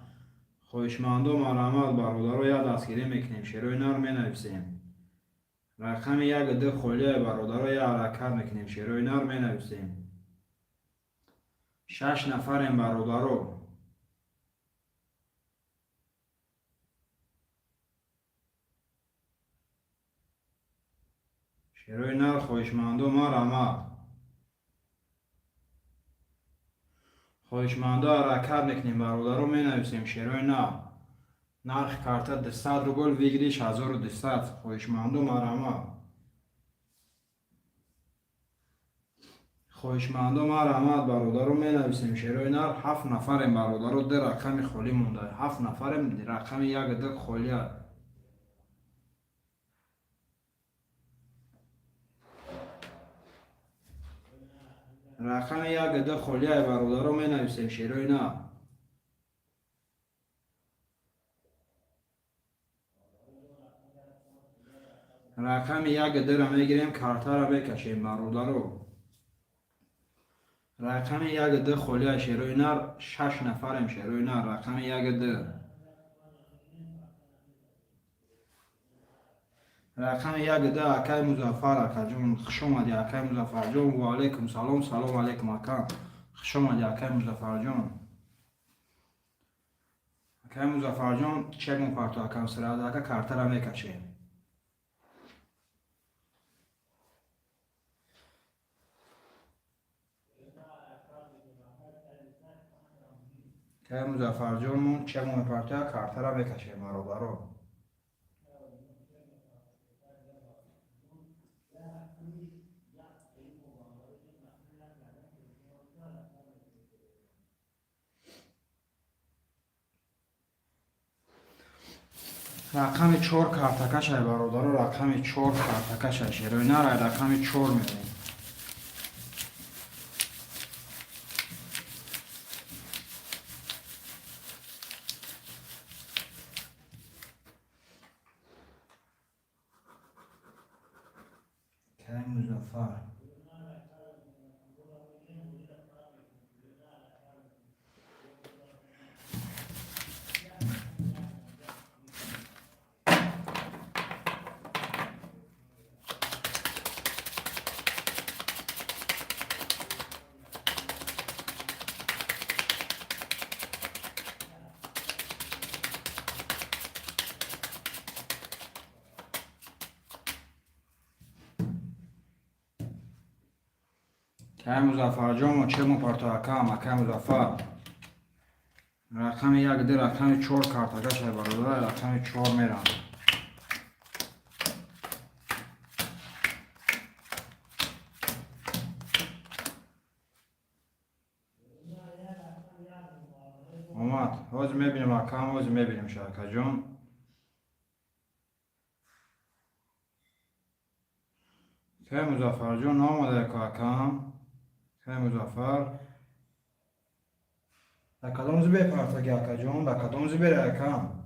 خویشمندو مرحمت برادر رو یاد دستگیری میکنیم شیروینا رو می نویسیم. رقم یک دو خولیا برادر رو یا حرکت میکنیم شیروینا رو می نویسیم. 6 نفریم برادر رو شیروینا خویشمندو مرحمت خویشمندو حرکت میکنیم برادر رو می نویسیم شیروینا نرخ کارت 200 روبل ویگریش 1200 خویشمندو مرحمت خویشمندو مرحمت برادر رو می نویسیم شیروینا 7 نفریم برادر رو در رقم خالی مونده 7 نفریم رقم یک دو خولیا رقم یک دو خولیا برادر رو می نویسیم شیروینا رقم یک دو را میگیریم کارت را بکشیم برادر رو رقم یک دو خولیا شیروینا 6 نفریم شیروینا رقم یک دو رقم یک دو اکای مظفر اکا جون خوش اومدی اکای مظفر جون و علیکم سلام سلام علیکم اکا خوش اومدی اکای مظفر جون اکای مظفر جون چه مون پارتو اکا سراد اکا کارت را میکشیم اکای مظفر جون چه مون پارتو کارت را میکشیم برو رقم 4 کارتکش های برادر رو رقم 4 کارتکش های شیروینا را رقم 4 میدیم که مظفر که مظفر جان و چه مو پارتو اکام که مظفر رقم یک دو رقم 4 کارتکش های برادر رقم 4 میرم اومد حوز میبینیم اکام حوز میبینیم شرکه جان که مظفر جان آمده که اکام که مظفر در کدام زبه پارتگی اکا جان در کدام زبه اکام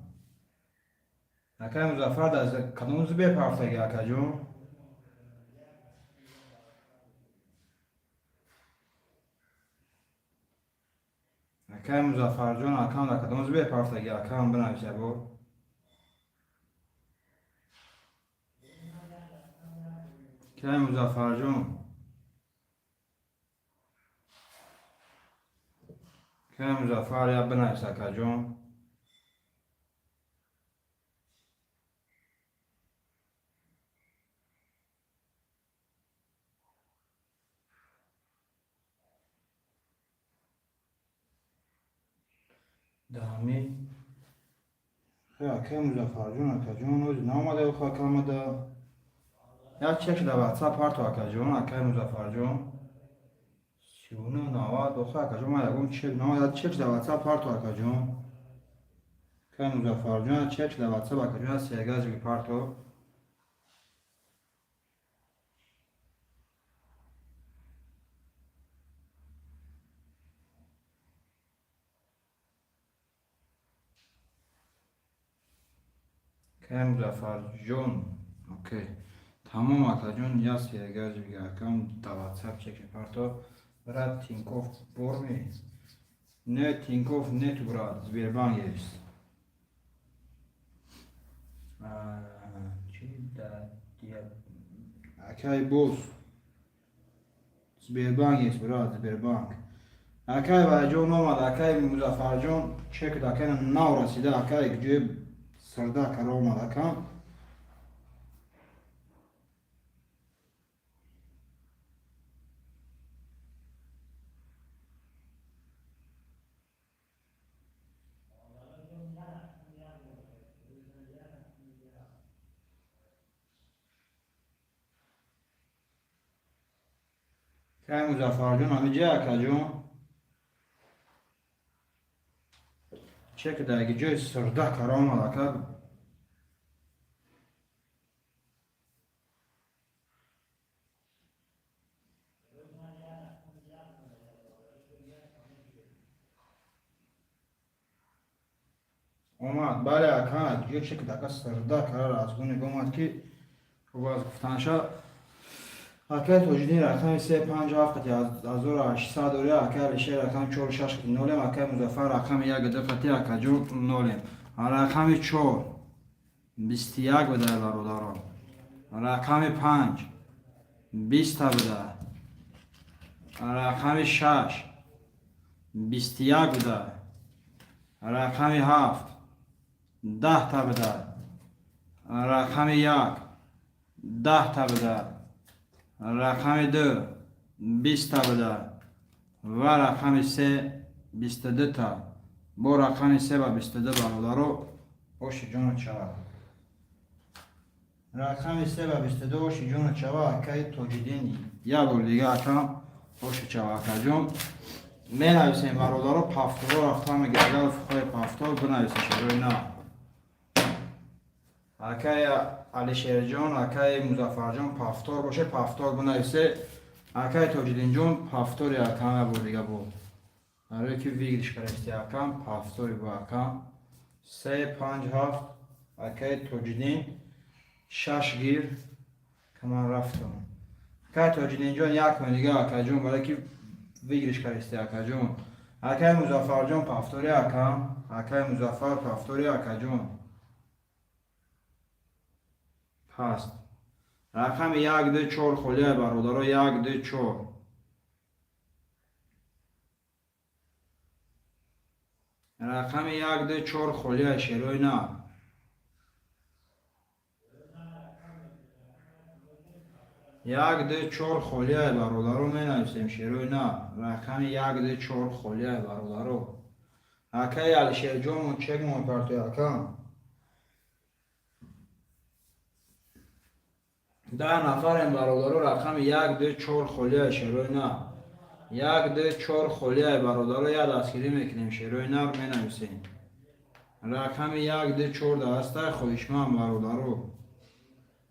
اکا مظفر در کدام زبه پارتگی اکا جان Akay Muzaffarjon akam da kadımız bir parftagi akam bınavise bu. Akay Muzaffarjon. Akay Muzaffar ya bınavise akajon. Dami. Akay Muzaffarjon akajon öz namade o akamada. Ya çek de WhatsApp parto akajon Akay Muzaffarjon. Şunu nava doxa akajon ma yagum çek nava ya çek de WhatsApp parto akajon. Akay Muzaffarjon çek de WhatsApp akajon sergaz bir parto. Akay Muzaffarjon. Okey. Tamam akajon ya sergaz bir akam da WhatsApp çek parto. Brat Tinkov bormi. Ne Tinkov ne tu brat Zbirban yeris. Çida diye. Akay boz. Zbirban yeris brat Zbirban. Akay vajon olmadı. Akay Muzaffarjon çek de akay navrasida akay gücü sırda kara olmadı akam. Akay Muzaffarjon amice akajon. Çek de gücü sırda kara olmadı akam. اومد بله اکان یک شکل دکا سرده قرار از گونه گمد که باز گفتنشا اکای توجدین رقم 357 از دور 800 دوری اکای لیشه رقم 46 نولیم اکای مظفر رقم 1 دقیقتی اکای جو نولیم رقم 4 21 بده برادران رقم 5 20 بده رقم 6 21 بده رقم 7 10 تا بده رقم 1 10 تا بده رقم 2 20 تا بده و رقم 3 22 تا با رقم 3 و 22 برادرو اوش جون چوا رقم 3 و 22 اوش جون چوا اکای توجیدین یا بول دیگه اکام اوش چوا اکا من نویسیم برادرو پافتور رفتم گرگل فقای پافتور بنویسه شروع نه اکای علیشیر جان اکای مظفر جان پافتور باشه پافتور بنویسه اکای توجیدین جان پافتوری اکام بود دیگه بود برای که ویگرش کرستی اکام پافتوری با اکام 3 5 7 اکای توجیدین 6 گیر که من رفتم اکای توجیدین جان یک من دیگه اکای جان برای که ویگرش کرستی اکای جان اکای مظفر جان پافتوری اکام اکای مظفر پافتوری اکای جان هست رقم 1 2 4 خلیه برادرها 1 2 4 رقم 1 2 4 خلیه شروع نه یک دو چهار خلیه برادرو می نویسیم شروع نه رقم 1 2 4 خلیه برادرو اکای علیشیر جان چک مون پرتوی اکام 10 نفر برادرو رقم 1 2 4 خلیه شروع نه 1 2 4 خلیه برادرو یا دستگیری میکنیم شروع نه می نویسیم رقم 1 2 4 دسته خویشمن برادرو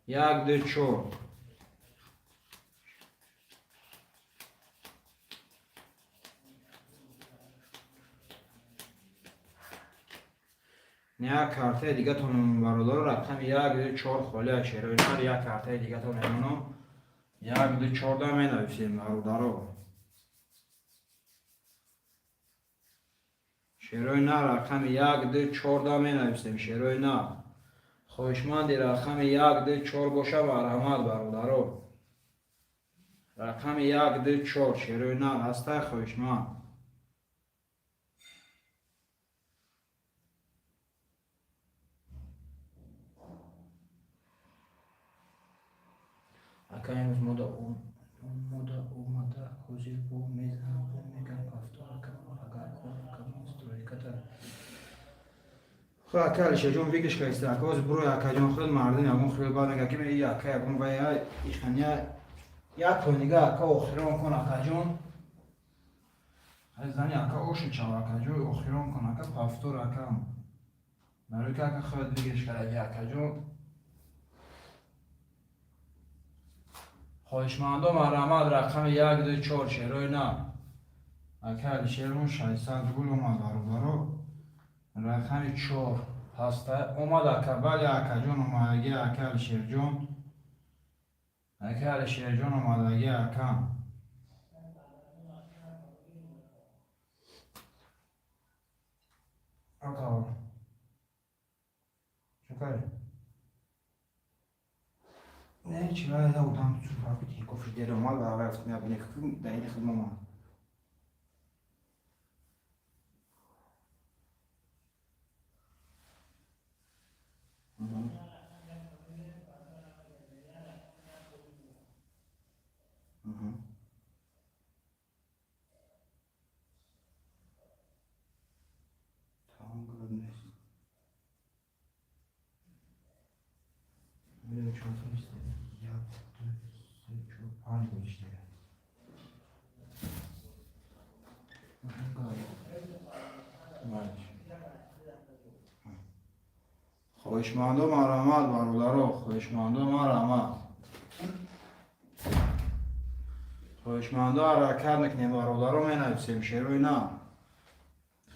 1 2 4 یک کارت دیگه تون برادر رقم 1 2 4 خلیه شروع نه یک کارت دیگه تون همونو 1 2 4 دا می نویسیم برادرو شیروی نه رقم 124 می نویسیم. شیروی نه خواهشمندی رقم 124 باشه مرحمت برادرو. رقم 124 شیروی نه هسته خواهشمند. اکا امروز ماده اومده خوزی بو میزنم بو میگم پفتار کنم اگر کنم استروی کتر. خب اکا علیشه جون ویگش که استراکه باز برو اکا جون خود مردین اگون خیلی بعد نگه کمی ای اکا اگون باید ایخانیه یک پوینگه اکا اخیران کن اکا جون. از زنی اکا اوشن چاو اکا جون اخیران کن اکا پفتار اکا نروی که اکا خود ویگش کرده اکا جون. خواهشمندم مرحمت رقم 124 شیروی نه اکل شیرون 600 گل اومد برو رقم 4 هسته اومد اکل بلی اکل جون اومدگی اکل شیر جون اکل شیر جون اومدگی اکل اکل چکاری؟ نه چی باید بودم تو فاکتی کفش دیر اومد و اول فتنی ابینه که دهیل خدمه اومد tamam gördünüz. Böyle çok işte yaptı, çok pahalı işte. خواهشمندم مرحمت برادرها خواهشمندم مرحمت خواهشمندم حرکت میکنیم برادرها می نویسیم شیروی نه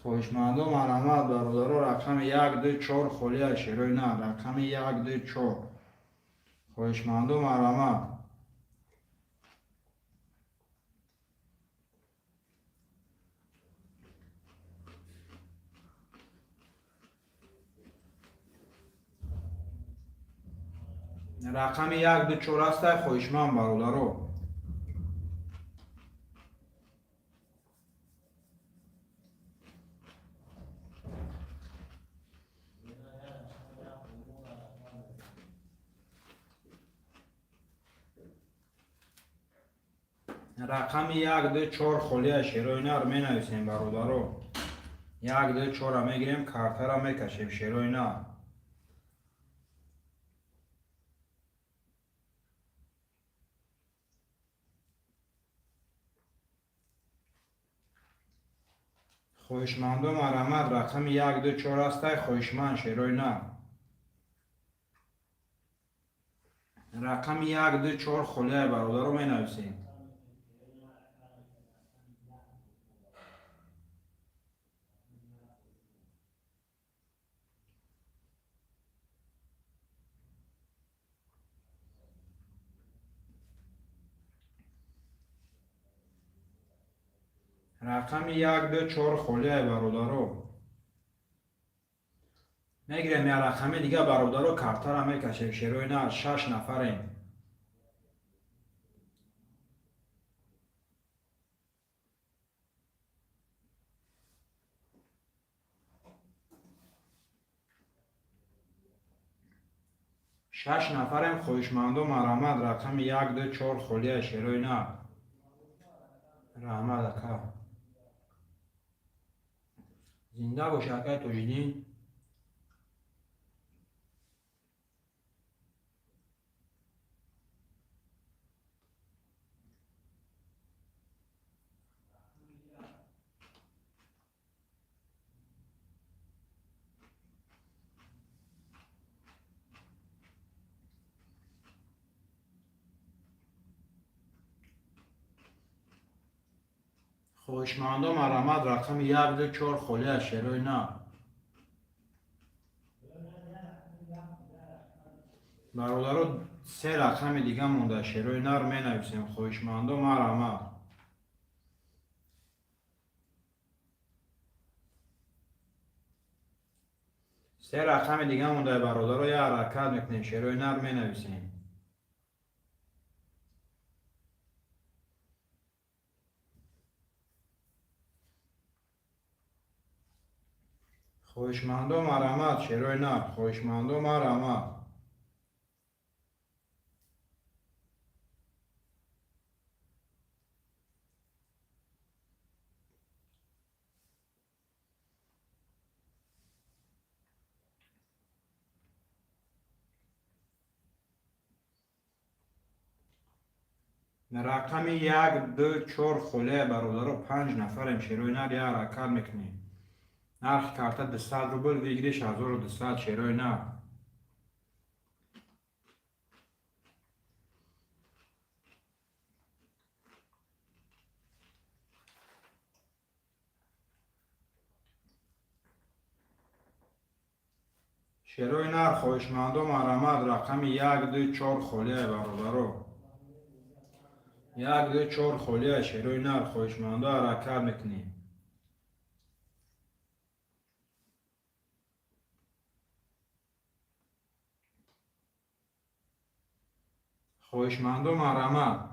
خواهشمندم مرحمت برادرها رقم 124 خلیه شیروی نه رقم 124 خواهشمندم مرحمت رقم 124 است خواهشمند برادرها رقم 124 خلیه شیروی نه رو می نویسیم برادرها 124 را میگیریم کارت را میکشیم شیروی نه خواهشمندم مرحمت رقم 124 است خواهشمند شیروی نه رقم 124 خلیه برادر رو می نویسیم رقم 124 خلیه برادرو میگیریم یا رقم دیگه برادرو کارت را میکشیم شیروی نه 6 نفریم 6 نفریم خواهشمندم مرحمت رقم 124 خلیه شیروی نه رحمت اکا زنده باشه اکای توجیدین خواهشمندم مرحمت رقم 124 خلیه شیروی نه برادرو 3 رقم دیگه مونده شیروی نه رو می نویسیم خواهشمندم مرحمت سه رقم دیگه مونده برادر رو یه حرکت میکنیم، شروع نر می نویسیم. خوشمند و مرحمت، شروع نر، خوشمند و مرحمت. رقم 1 2 4 خله برادر رو 5 نفریم، شروع نر یه حرکت میکنیم. نرخ کارت 200 روبل ویگریش 1200، شروع نر. شروع نر، خوشمند و مرحمت. رقم 1 2 4 خله برادر رو 1 2 4 خله، شروع نر، خوشمند و حرکت میکنیم. خوشمند و مرحمت.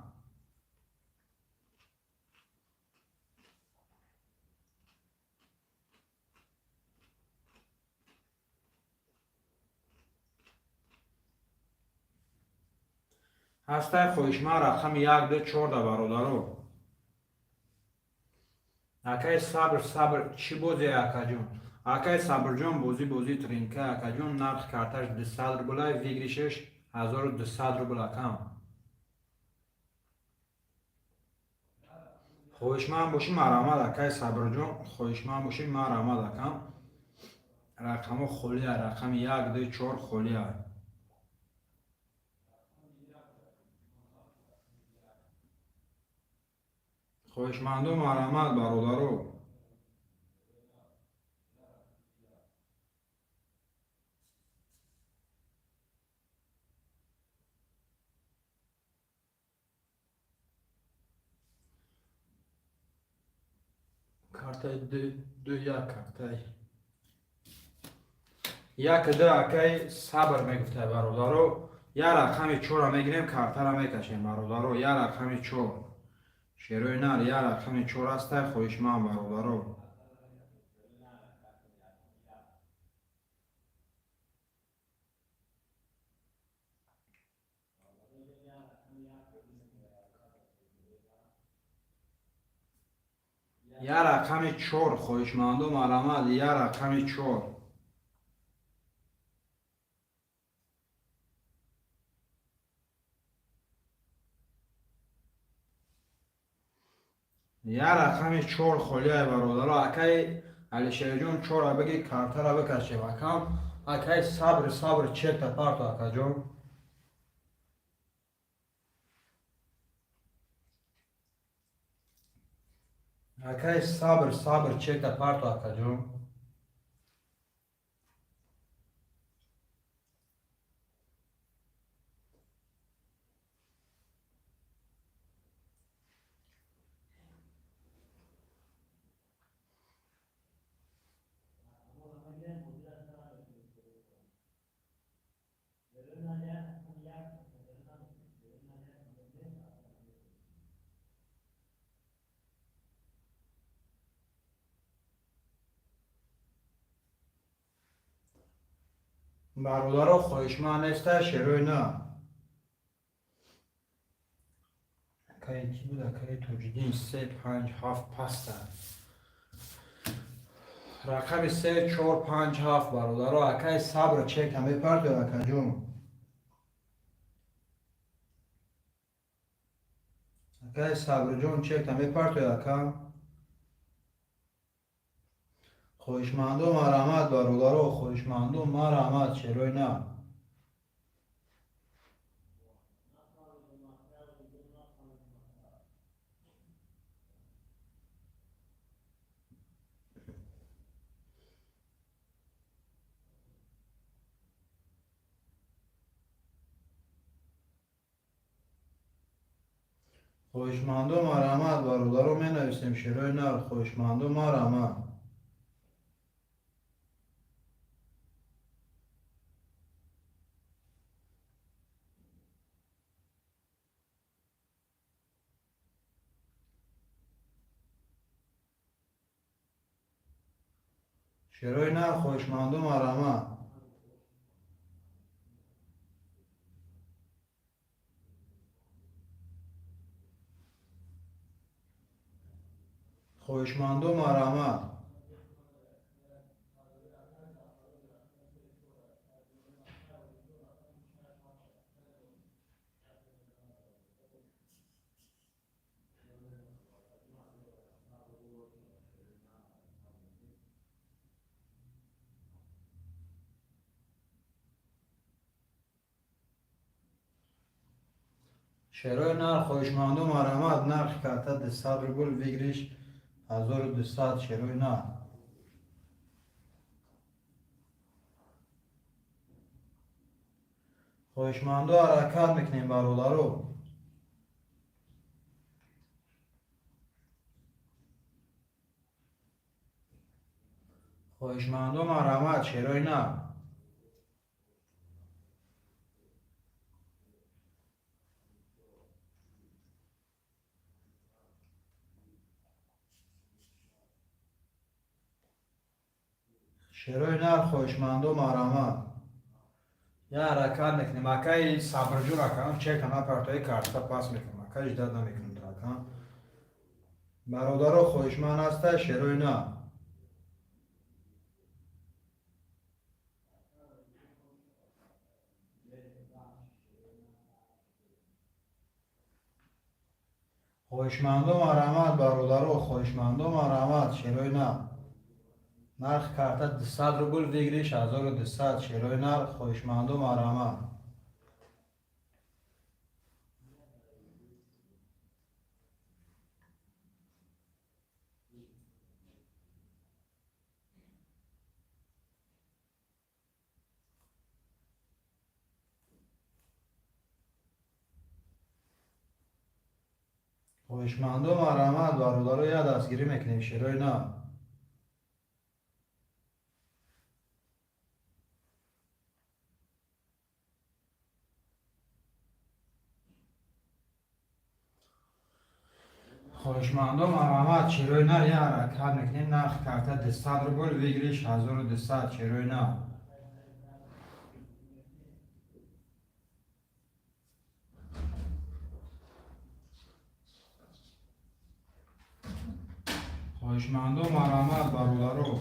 هسته خوشمند رقم 1 2 4 برادر رو اکای صبر چی بوزی اکا جون؟ اکای صبر جون بوزی ترینکه اکا جون. نرخ کارتش 200 روبلای ویگریشش 1200 روبل اکم. خوشمند باشی مرحمت اکای صبر جون، خوشمند باشی مرحمت اکم. رقم خلیه، رقم 1 2 4 خلیه. خوشمند و مرحمت برادرو. کارت دو یک کارتای یک دو اکای صبر میگفته برادرو. یه رقم 4 میگیریم، کارتا را میکشیم برادرو. یه رقم 4، شروع نر یه رقم 4 هسته خوشمند برادرو. یه رقم 4 خوشمند و مرحمت، یه رقم 4. یه رقم 4 خلیه برادرو. اکای علی شیر جون 4 را بگی کارتا را بکشیم اکم. اکای صبر چک تا پارتو اکا جون. اکای صبر چک تا پارتو اکا جون. برادرو خوشمند نیسته، شروع نه. اکای چی بود اکای توجدین 3 5 7 پسته. رقم 3 4 5 7 برادرو. اکای صبر چک همه پارتو اکا جون. اکای صبر جون چک همه پارتو اکا. خوشمند و مرحمت برادرو، خوشمند و مرحمت، شروع نه. خوشمند و مرحمت برادرو می نویسیم، شروع نه. خوشمند و مرحمت. شیروی نر خوشمندم آرامت. خوشمندم آرامت. شیروی نر خوشمندم آرامت. نرخ کارتا 200 روبل بگیریش 1200 شیروی نر. خوشمندو حرکت میکنیم برادرو. خوشمندم آرامت شیروی نر. شیروی نر خوشمندم آرامت. یا حرکت میکنیم اکای صبرجو رکن چه کنه پرتای کارتا پاس میکنم اکایش داد نمیکنم تاکن برادرو خوشمند هسته شیروی نر. خوشمندم آرامت برادرو خوشمندم آرامت شیروی نر. نرخ کارتا 200 روبل بگیریش 1200 شیروی نر خوشمندم آرامت. خوشمندم آرامت برادرو یا دستگیری میکنیم شیروی نر. خوشمندم آرامت شیروی نر یا حرکت میکنیم نرخ کارتا 200 روبل بگیریش 1200 شیروی نر. خوشمندم آرامت برادرو.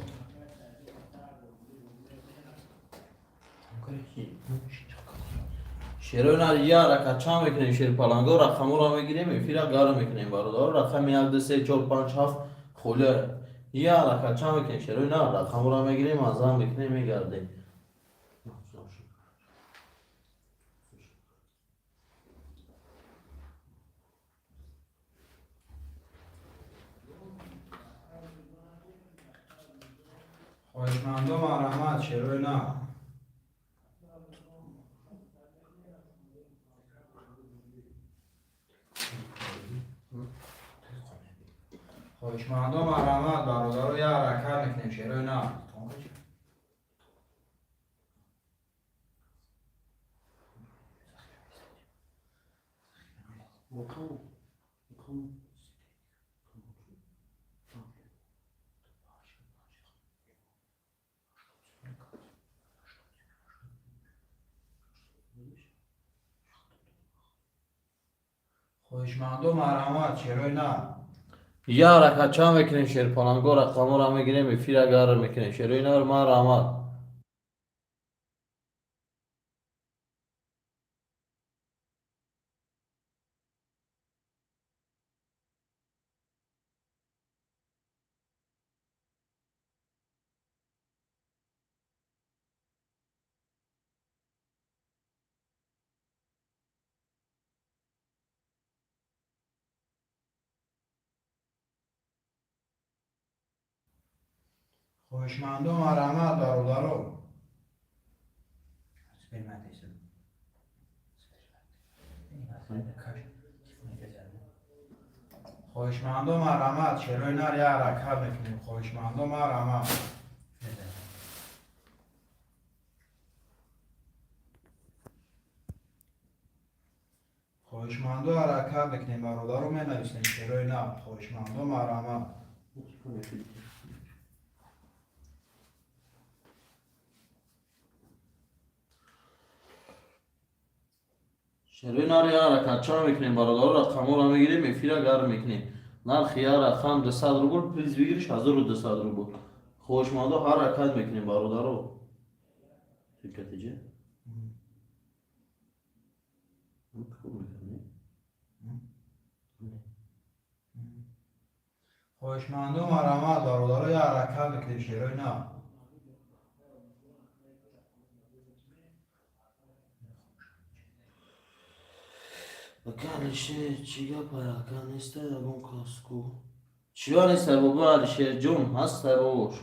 شیروی نر یه حرکت چند میکنیم شیر پلنگو رقم را میگیریم فیرا گارم میکنیم برادر رقم 1 2 3 4 5 7 خوله یه حرکت چند میکنیم شیروی نر رقم را میگیریم از هم میکنیم میگردیم. خوشمندم آرامت شیروی نر. خوشمندم آرامت برادرو یا حرکت میکنیم شیروی نر. خوشمندم آرامت شیروی نر. یه حرکت چند میکنیم شیر پلنگو رقم را میگیریم فیرا گارم میکنیم شیروی نر ما رحمت. خوشمندم آرامت برادرو. خوشمندم آرامت شیروی نر یا حرکت میکنیم خوشمندم آرامت. خوشمندو حرکت میکنیم برادرو مینویسیم شیروی نر خوشمندم آرامت. شروع نار یا رکعت چهار میکنیم برادر رقم را میگیریم افیرا گرم میکنیم نرخ یا رقم 200 روبل پلیز بگیرش 1200 روبل خوشمانده هر رکعت میکنیم برادر رو دقت ایجا خوشمندم مرحمت برادر یا حرکت میکنیم شیروی نه Alişe çiğya para kan ister abon kasko. Çiğya ister baba Alişe John hasta boş.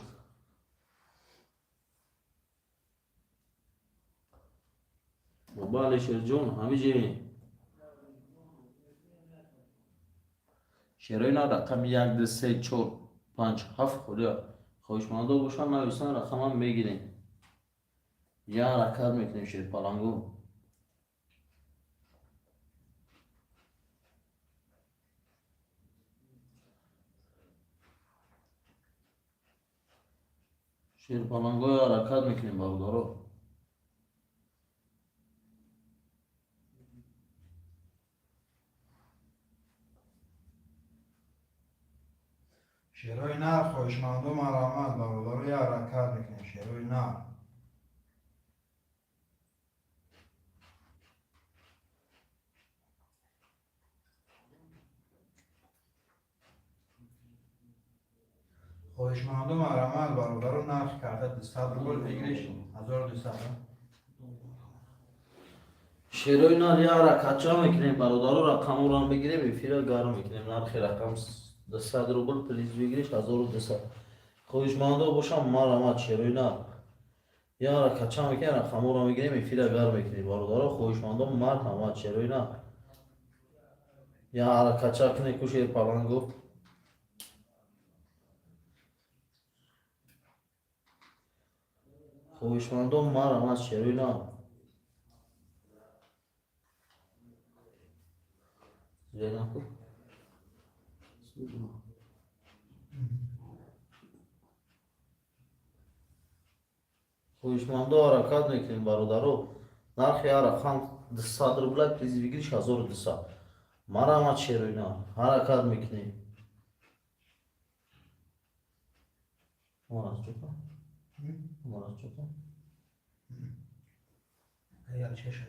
Baba Alişe John hamici. شروع رقم 1 2 3 4 5 7 خدا خوشمانده باشم نویسن رقم هم میگیریم یا رکعت میکنیم شیر پالانگو شیر پالانگو یا رکعت میکنیم برادرو شیروی نه خوشمندم مرحمت برادر یا حرکت میکنیم شیروی نه خوشمندم مرحمت برادر رو نرخ کرده 200 روبل بگیرش 1200 شروع نار یا رکعت چهار میکنیم برادرو رقم رو بگیریم افیرا گرم میکنیم نرخ رقم 200 روبل پلیز بگیرش 1200 خوشمانده باشم مرحمت شروع نار یا رکعت چهار میکنیم رقم رو میگیریم افیرا گرم میکنیم برادرو خوشمانده مرحمت شروع نار یا رکعت چهار کنه کشیر پالانگو خوشمندم مرحمت شروع نار زینا کو خوشمنده حرکت میکنیم برادرو نرخ یا رقم 200 روبل پلیز بگیرش 1200 مرحمت شروع نار حرکت میکنیم مراز چکا مراز چکا اگر چه شد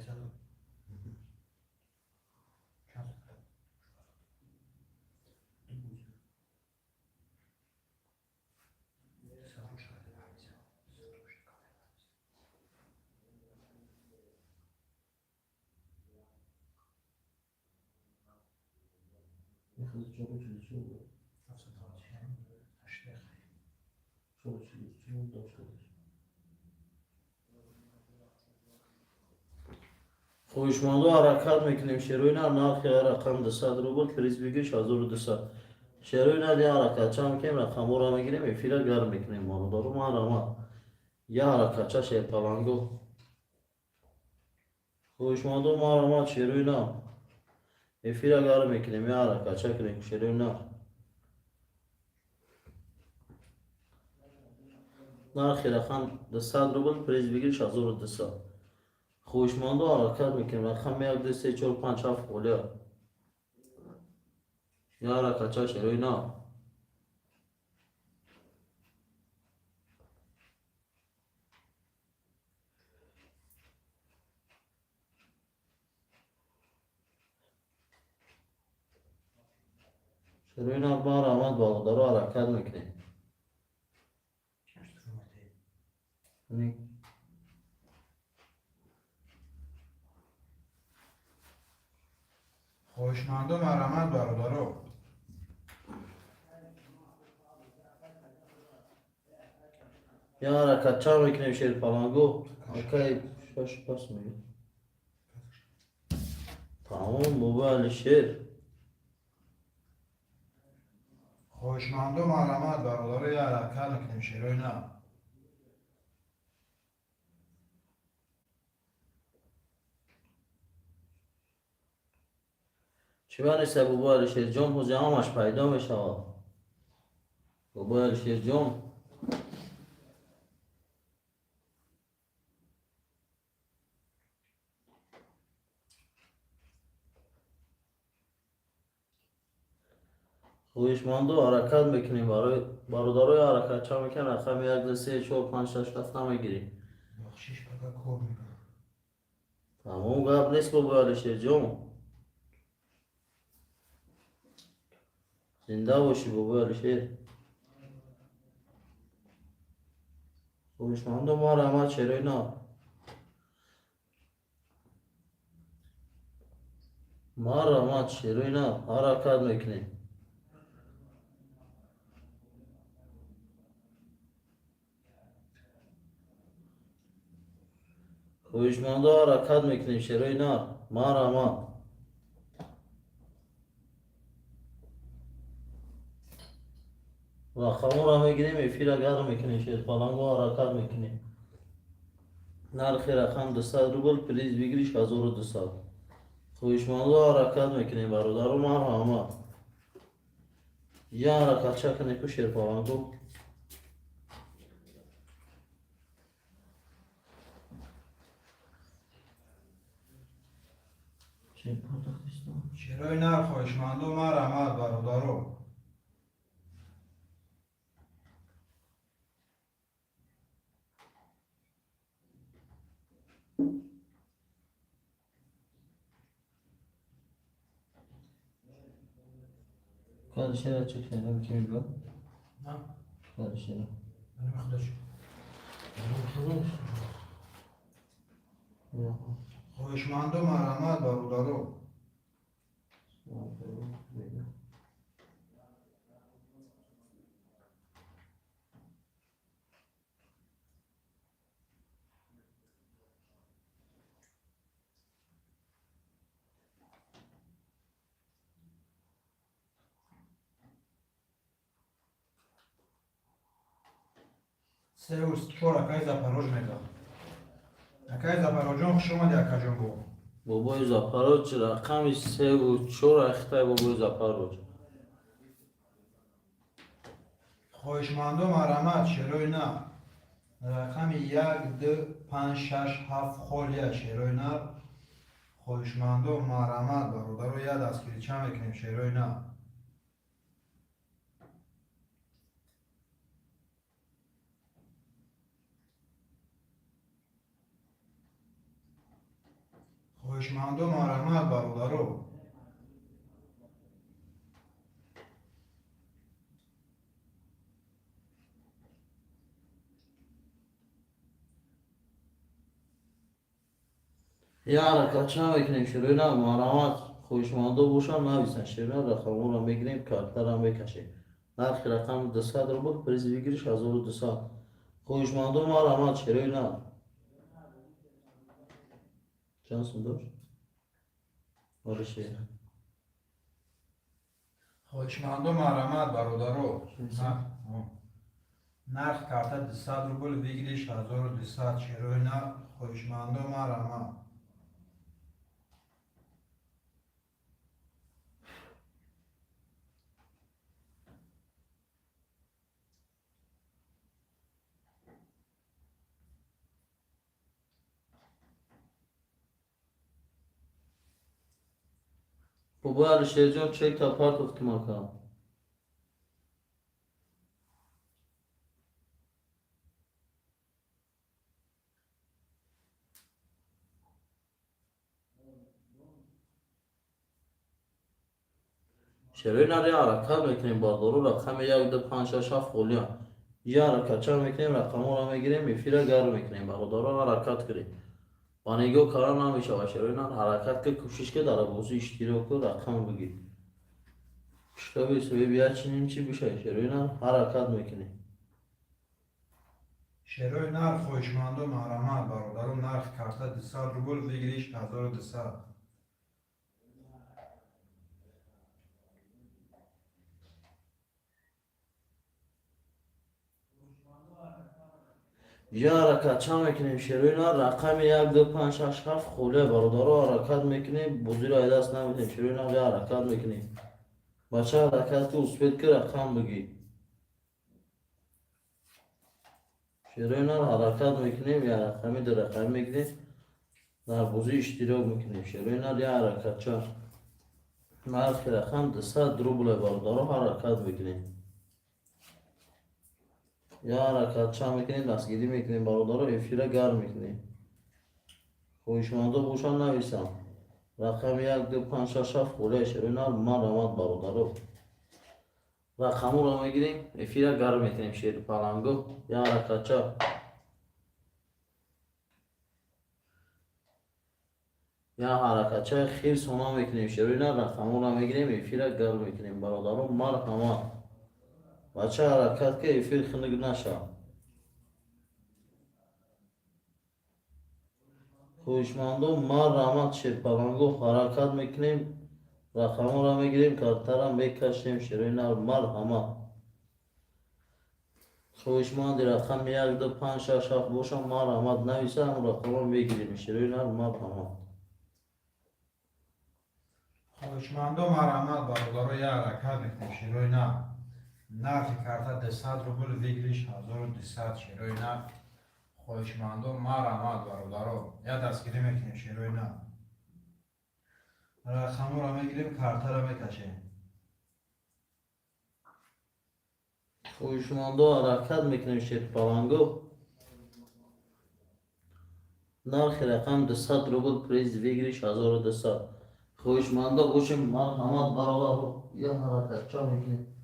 میخواد چرا چیزی شو چرا چیزی داشته خوشمانده حرکت میکنیم شروع نار نرخ یا رقم 200 روبل پلیز بگیرش 1200 شروع نار یا حرکت چه میکنیم رقم رو میگیریم افیرا گرم میکنیم مانو مرحمت یا حرکت چه شیر پالانگو خوشمانده مرحمت شروع نار افیرا گرم میکنیم یا حرکت چه کنیم شروع نار نرخ رقم 200 روبل پلیز بگیرش 1200 خوشمانده حرکت میکنیم رقم 1 2 3 4 5 7 خولیا یا حرکت چه شروع نار شروع نار مرحمت برادرو حرکت میکنیم خوشمندم مرحمت برادرو یا حرکت چه میکنیم شیر پالانگو اوکی شش پاس میگه تمام بابا شیر خوشمندم مرحمت برادر یا حرکت میکنیم شیروی نه چی بانیسته بابا شیر جون حوزه همش پیدا میشه بابا شیر جون هوشمند و حرکت میکنیم برادرای حرکت چه میکنه رقم یک دو سه چهار پنج شش هفت نمیگیری بخشش بگه کار میکنه. تمام گپ نیست بابا علیشیر جان زنده باشی بابا علیشیر هوشمند و ما رحمت چرا نه ما رحمت چرا نه حرکت میکنیم هوشمند و حرکت میکنیم چرا نه ما رحمت رقم را میگیریم افیر اگر میکنیم شیر پلنگ و حرکت میکنیم نرخ رقم 200 روبل پلیز بگیریش 1200 هوشمند و حرکت میکنیم برادر و مرحمت یا حرکت چه کنی که شیر پلنگو شیر پلنگ شیروی نر خوشمند و مرحمت برادرو. کار شیر چه کنیم که میگم نه کار شیر من خودش خوشمند و مرحمت برادرو. سه و چهار اکای زپروژ میدم. اکای زپروژان خوش اومدی اکا جان گو. بابای زپاروج رقم 3 و 4 اختای بابای زپاروج خوشمند و مرحمت شیروی نه. رقم 1 2 5 6 7 خالیه شیروی نه. خوشمند و مرحمت برادرو یه دستگیری چه میکنیم شیروی نه. خوشمند و مرحمت برادرو. یا حرکت چه میکنیم شروع نه مرحمت خوشمنده باشم نویسن شروع رقم را میگیریم کارتر را میکشیم نرخ رقم 200 روبل پریز بگیریش 1200 خوشمنده مرحمت شروع نه چند سندور؟ آره شیر خوشمند و مرحمت برادرو. نرخ کارت 200 روبل بگیریش 1200 شیروی نه. خوشمند و مرحمت. بابا علی شیر جان چک تا پارت افت مکان شروع نه یا حرکت میکنیم باردارو رقم 1 2 5 6 7 خولیا یا حرکت چه میکنیم رقم را میگیریم میفیره گر میکنیم باردارو حرکت کنیم پانیگو کارا نمیشه و شروع نه حرکت که کوشش که در بازی اشتراک و رقم بگیر شتابی سوی بیا چینیم چی بشه شروع نه حرکت میکنیم شیروی نرخ خوشمند و مرحمت برادرو. نرخ کارت 200 روبل بگیریش 1200. یا حرکت چه میکنیم شروع نه رقم 1 2 5 6 7 خوله باردارو حرکت میکنیم بازی را دست نمیدیم شروع نه یا حرکت میکنیم بچه حرکت که اسپید که رقم بگی شروع نه حرکت میکنیم یا رقمی در رقم میگیریم در بازی اشتراک میکنیم شروع نه یا حرکت چه نرخ رقم 200 روبل برادر حرکت میکنیم. یا حرکت چه میکنیم دستگیری میکنیم برادر افیره گرم میکنیم. خویشمانده بوشان نویسم رقم 1 2 5 6 7 خوله شروع من رامد برادر رقم رو میگیریم افیره گرم میکنیم شیر پلنگو یا حرکت چه یا حرکت چه خیر سونا میکنیم شروع رقم رو میگیریم افیره گرم میکنیم برادر مرحمت بچه حرکت که افیر خنگ نشه. خویشمندو ما رحمت شیرپلنگو حرکت میکنیم رقم را میگیریم کارترم بکشیم شروع مرحمت خویشمند رقم 1 2 5 6 7 باشم مرحمت نویسم رقم را میگیریم شروع مرحمت خوشمندو مرحمت برادر یا حرکت میکنیم شیروی نه نرخ کارت 200 روبل ویگلیش 1200 شیروی نه خوشمندو مرحمت برادر یا دستگیری میکنیم شیروی نه رقم رو میگیریم کارت رو میکشیم. خویشمندو حرکت میکنیم شیرپلنگو نرخ رقم 200 روبل پریز ویگلیش 1200 خویشمندو باشیم مرحمت برادر یا حرکت چه میکنیم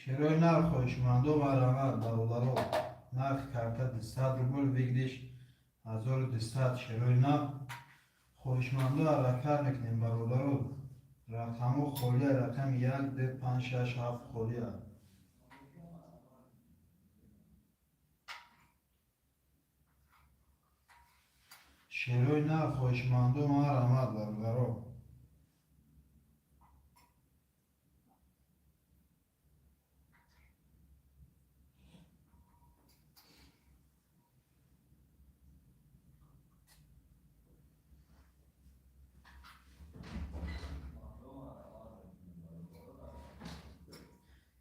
شیروی نرخ خوشمندو مرحمت برادر نرخ کارت 200 روبل ویگلیش 1200 شیروی نه خوشمندو حرکت میکنیم برادر رقم خولی رقم 1 2 5 6 7 خولی شیروی نه خوشمندو مرحمت برادر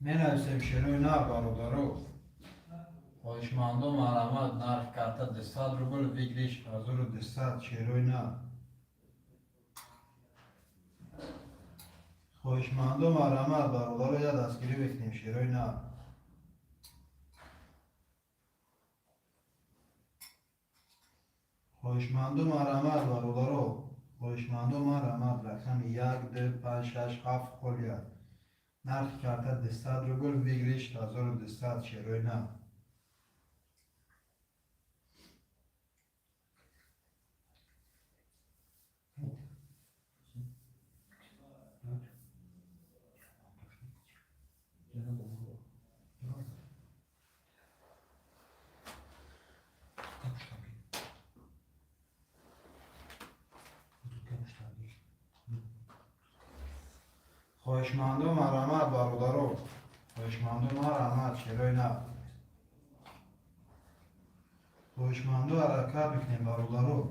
می نویسیم شیروی نه برادر خوشمندو مرحمت نرخ کارت 200 روبل ویگلیش 1200 شیروی نه خوشمندو مرحمت برادر یا دستگیری بکنیم شیروی نه خوشمندو مرحمت برادر خوشمندو مرحمت رقم 1 2 5 6 7 خولیا نرخ کارت 200 روبل ویگلیش 1200 شیروی نه خوشمندو مرحمت برادر خوشمندو مرحمت شیروی نه خوشمندو حرکت میکنیم برادر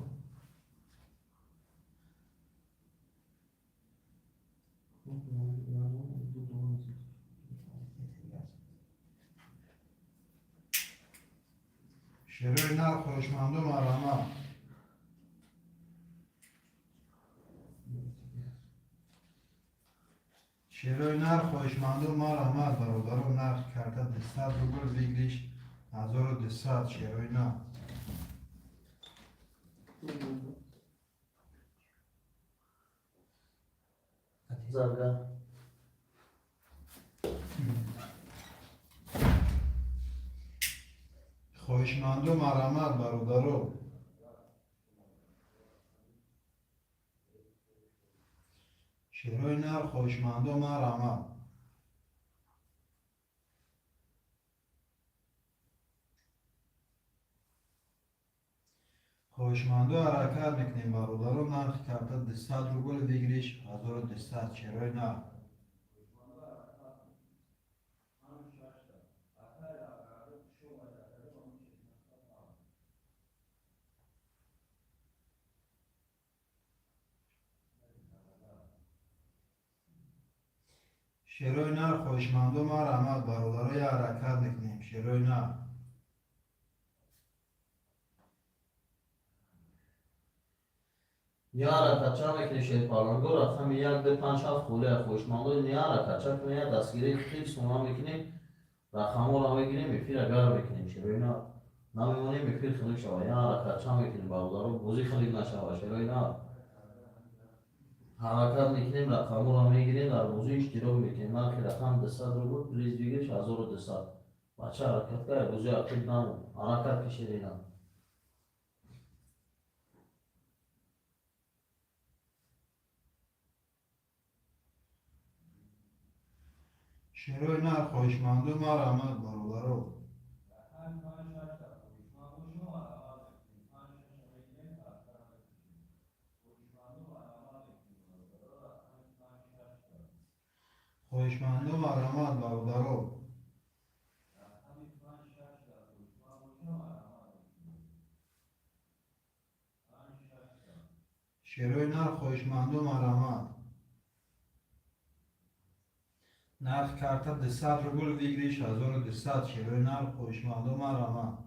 شیروی نه خوشمندو مرحمت شیروی نر خوشمندو مرحمت برادر نرخ کرده 200 روبل ویگلیش 1200 شیروی نه زرگه خوشمندو مرحمت برادر شیروی نر خوشمندو مرحمت خوشمندو حرکت میکنیم برادر نرخ کرده 200 روبل ویگلیش 1200 شیروی نه شیروی نر خوشمندم رحمت برادر یا حرکت میکنیم شیروی نر Yara kaçak ekli şey falan gör atam yak de pançaf khule khoşmando niyara kaçak ne ya dasgiri khil sona mekini rakamol ave gine mefir agar mekini şeroyna namimoni mefir khili şava yara kaçak mekini bağları bozi khili naşava şeroyna harakat mekini rakamol ave gine dar bozi iştiro mekini narki rakam desad rubu priz bigir şazoro desad bacha harakat ka bozi akil nam harakat ki şerina شیروی نر خوشمندم رحمت برادر خوشمندم رحمت برادر شیروی نر خوشمندم رحمت نرخ کارتا 200 روبل ویگریش 1200 شیروی نر خوشمندم رحمت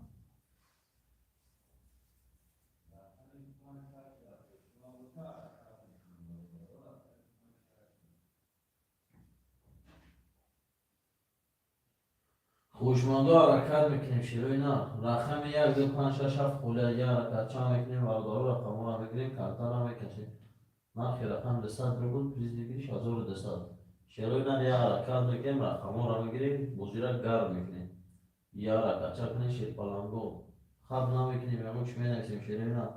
خوشمندو حرکت میکنیم شیروی نه رقم یک دو پنج شش هفت خوله یک حرکت چند میکنیم وردارو رقم را میگیریم کارتا را میکشیم نرخ رقم 200 رو بود پریز بگیریش 1200 شیروی نه یک حرکت میکنیم رقم را میگیریم بوزی را گرم میکنیم یک حرکت چه کنیم شیر پلنگو خب نمیکنیم یا موچ مینکسیم شیروی نه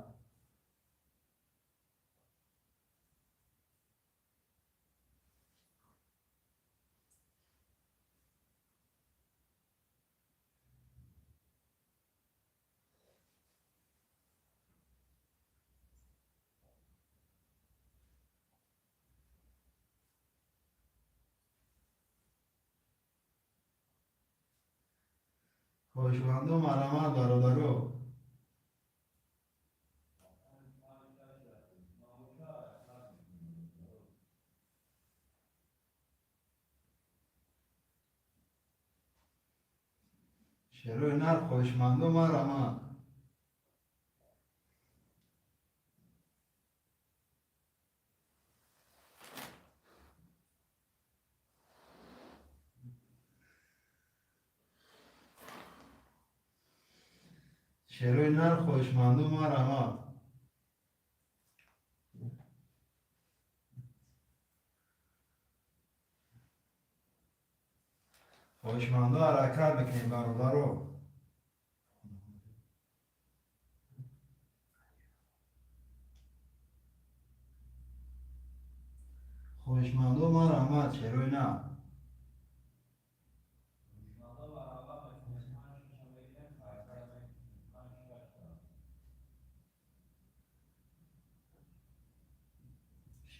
خوشمندم رحمت برادر شیروی نر خوشمندم رحمت شیروی نر خوشمندم رحمت خوشمندو حرکت میکنیم برادر خوشمندم رحمت شیروی نر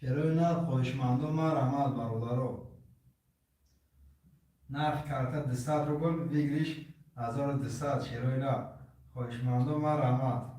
شیروی نر خوشمندم رحمت برادر نرخ کارتا 200 روبل ویگریش 1200 شیروی نر خوشمندم رحمت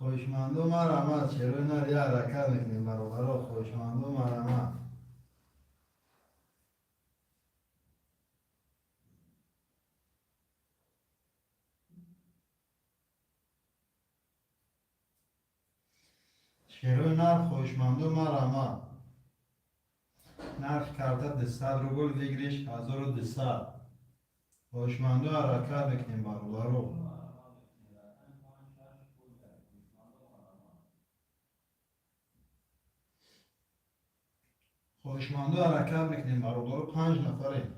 خوشمندم رحمت شیروی نر یه حرکت میکنیم برادر خوشمندم رحمت شیروی نر خوشمندم رحمت نرخ کارتا 200 روبل ویگریش 1200 خوشمندو حرکت میکنیم برادر خوشمندو حرکت میکنیم برادر 5 نفره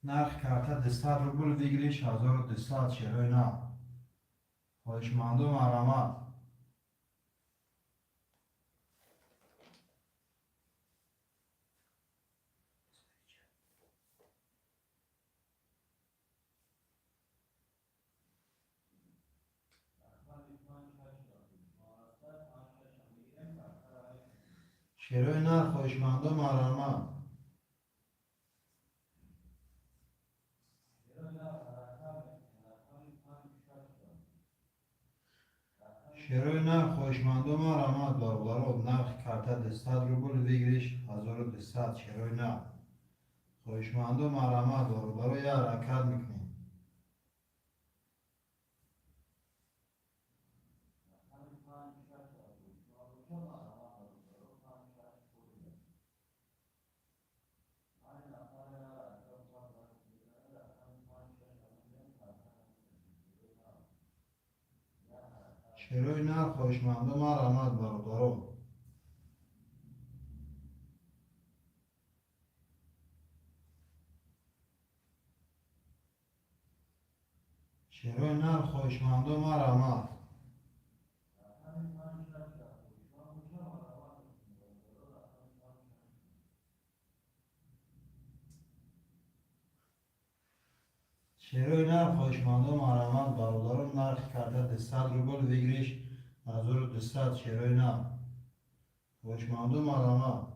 نرخ کارتا 200 روبل ویگریش 1200 شیروی نر خوشمندو رحمت شیروی نر خوشمندم آرامد. شیروی نر خوشمندم آرامد بارولارو نرخ کارت 100 روبل ویگریش 1200 شیروی نر خوشمندم آرامد بارولارو یا حرکت میکنیم. شیروی نر خوشمندم آرامد بارولارو شیروی نر خوشمندم آرامد. شیروی نر خوشمندم آرامد بارولارو نرخ کارت 100 روبل ویگریش 1200 شیروی نر خوشمندم آرامد.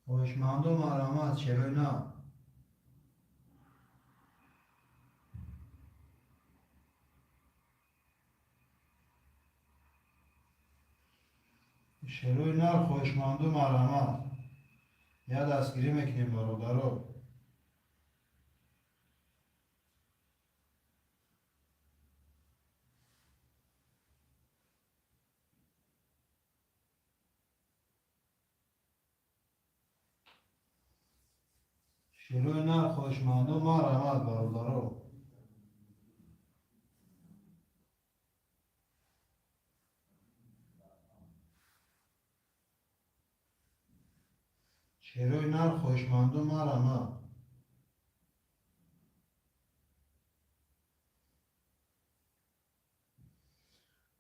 خوشمندم آرامد شیروی نر شیروی نر خوشمندم آرامد. یا دستگیری میکنیم بارولارو شیروی نر خوشمندم آرامد بارولارو شیروی نر خوشمندم آرامد.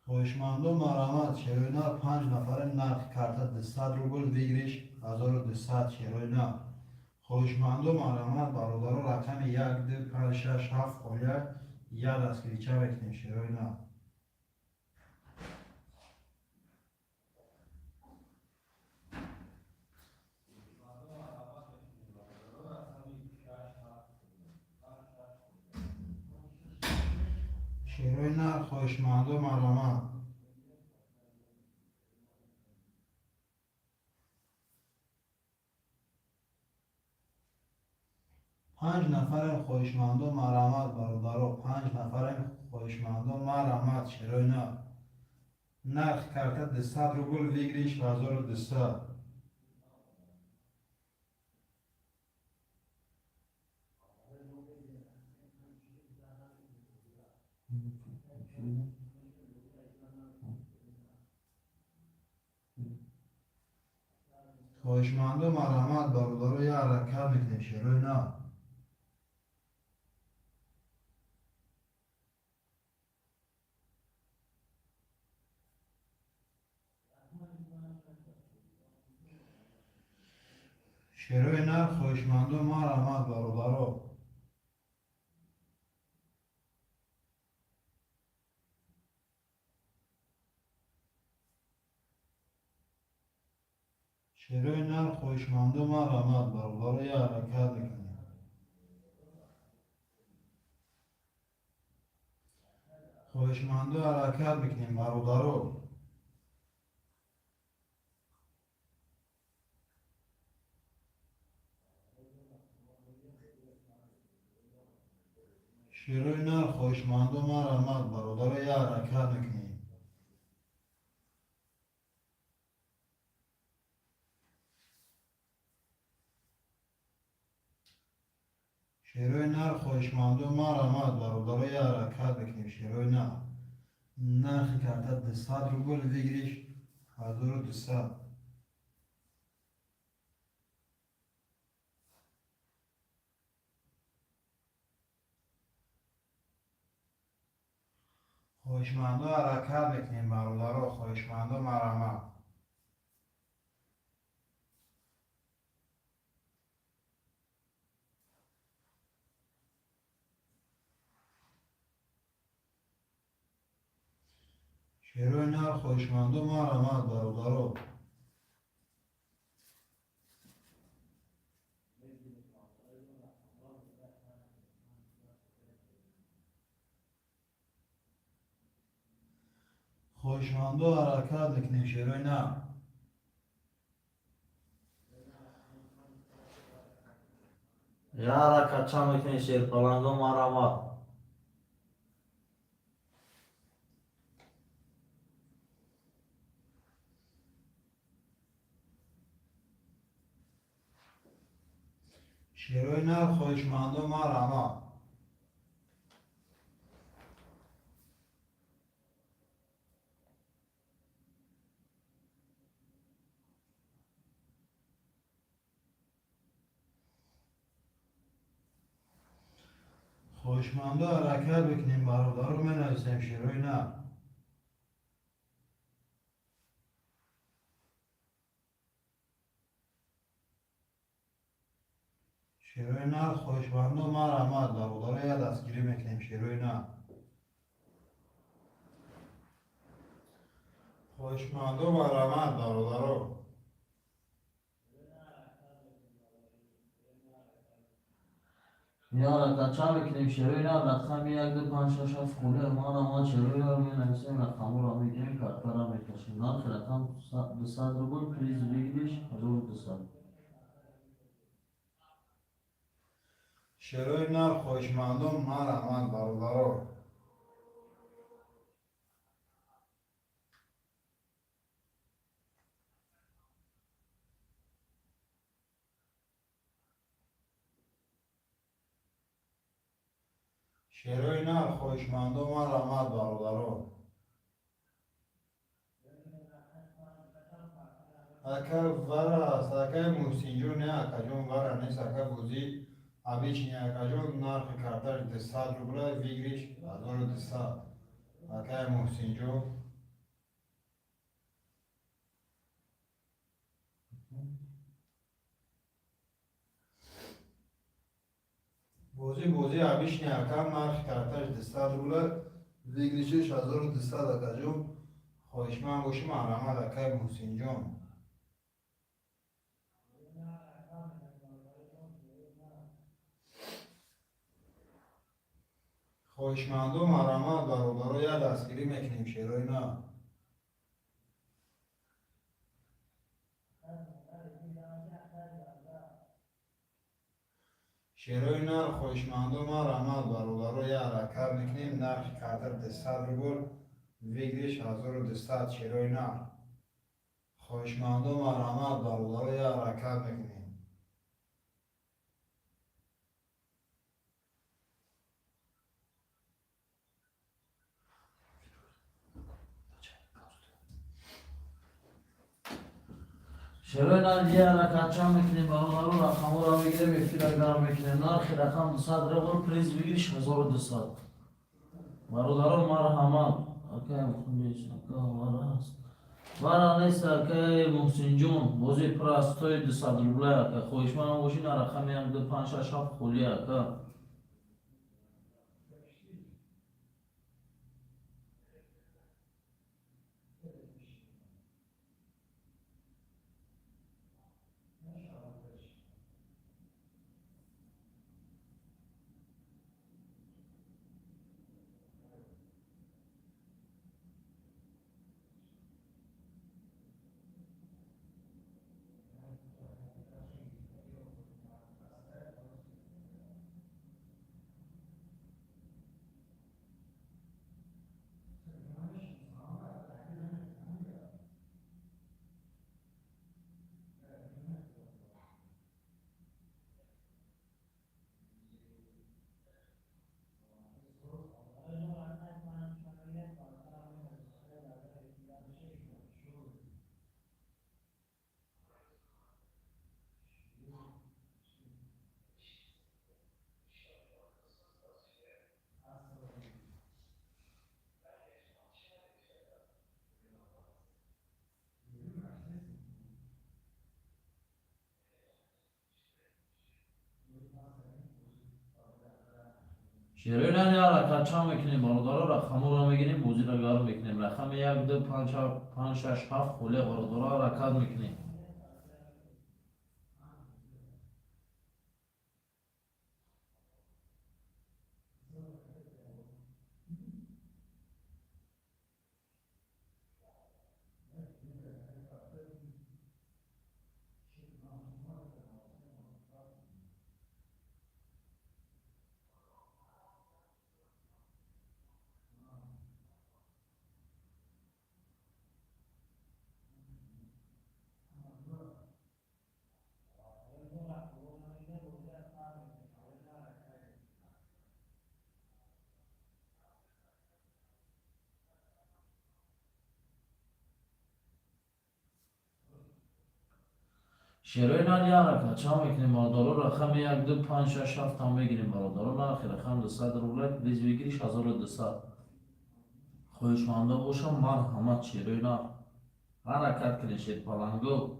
خوشمندم آرامد شیروی نر 5 نفر نرخ کارت 100 روبل ویگریش 1200 شیروی نر خوشمندم آرامد بارولارو رقم 1 2 5 6 7 خولیا یا دستگیری چه بکنیم شیروی نر شیروی نر خوشمندم آرامد. 5 نفر خوشمندم آرامد بارولارو 5 نفر خوشمندم آرامد شیروی نر نرخ کارت 100 روبل ویگریش 1200 خوشمندم آرامد بارولارو یا حرکت میکنیم شیروی نر شیروی نر خوشمندم آرامد بارولارو شیروی نر خوشمندم آرامد بارولارو یا حرکت میکنیم. خوشمندم حرکت میکنیم بارولارو شیروی نر خوشمندم آرامد بارولارو یا حرکت میکنیم. شیروی نر خوشمندم آرامد بارولارو یا حرکت میکنیم شیروی نر نرخ کارت 100 روبل ویگریش 1200 خوشمندم خواهشمندو حرکت میکنیم برادرها. خواهشمندو مرحمت. شیروی نر خواهشمندو مرحمت برادرها. خواهشمندو حرکت میکنیم شیروی نر. یا حرکت چا میکنی شیر پلنگو مرحمت. شیروی نر خواهشمندو مرحمت. خواهشمندو حرکت بکنیم برادرها. می نویسیم شیروی نر. شیروی نر خواهشمندو مرحمت برادرها. یه دستگیری میکنیم شیروی نر. خواهشمندو مرحمت برادرها. یا حرکت چا میکنیم شیروی نر. رقم 1 2 5 6 7 خوله مرحمت. شیروی نر مینویسیم رقم را میگیم کارت را میکشیم. نرخ رقم 200 روبل پلیز بگیریش 1200. شیروی نر خواهشمندو مرحمت برادرها. شیروی نر خواهشمندو مرحمت برادرها. اکر ورا است اکر موسینجو نه اکر جون ورا نیست اکر بوزی ابیچ نه اکر جون نرخ کارتر 200 روبل ویگریش 1200 اکر موسینجو. بوزی ابیش نه اکر نرخ کارتر 200 روبل ویگریشش 1200 اکر جون. خواهشمند باشی مرحمت اکر موسینجو. خواهشمندو مرحمت برادرها. یه دستگیری میکنیم شیروی نر. شیروی نر خواهشمندو مرحمت برادرها. یه حرکت میکنیم نرخ کارتر 200 روبل ویگریش 1200 شیروی نر. خواهشمندو مرحمت برادرها. یه حرکت میکنیم. شیروی نر یه حرکت چا میکنیم برادرها. رقم را میگیریم افتیرا گرم میکنیم. نرخ رقم 200 روبل پلیز بگیریش 1200. برادرها مرحمت. اکه مخمیش اکه ورا است. ورا نیست اکه محسن جون بوزی پراستوی 200 روبل اکه خواهشمند باشین رقم 1 2 5 6 7 خولی اکه. شیروی نه یا رکات چند میکنیم باردارا رقم رو میگیریم بوزی را گار میکنیم رقم یک دو پنج شش هفت خوله باردارا رکات میکنیم. شیروی نه یا رکات چند میکنیم باردارا رقم یک دو پنج شش هفت هم بگیریم باردارا نه آخر رقم 200 روبلک لیز بگیریش 1200 خویشمانده باشم مرحمت شیروی نه حرکت کنی شیر پلنگو.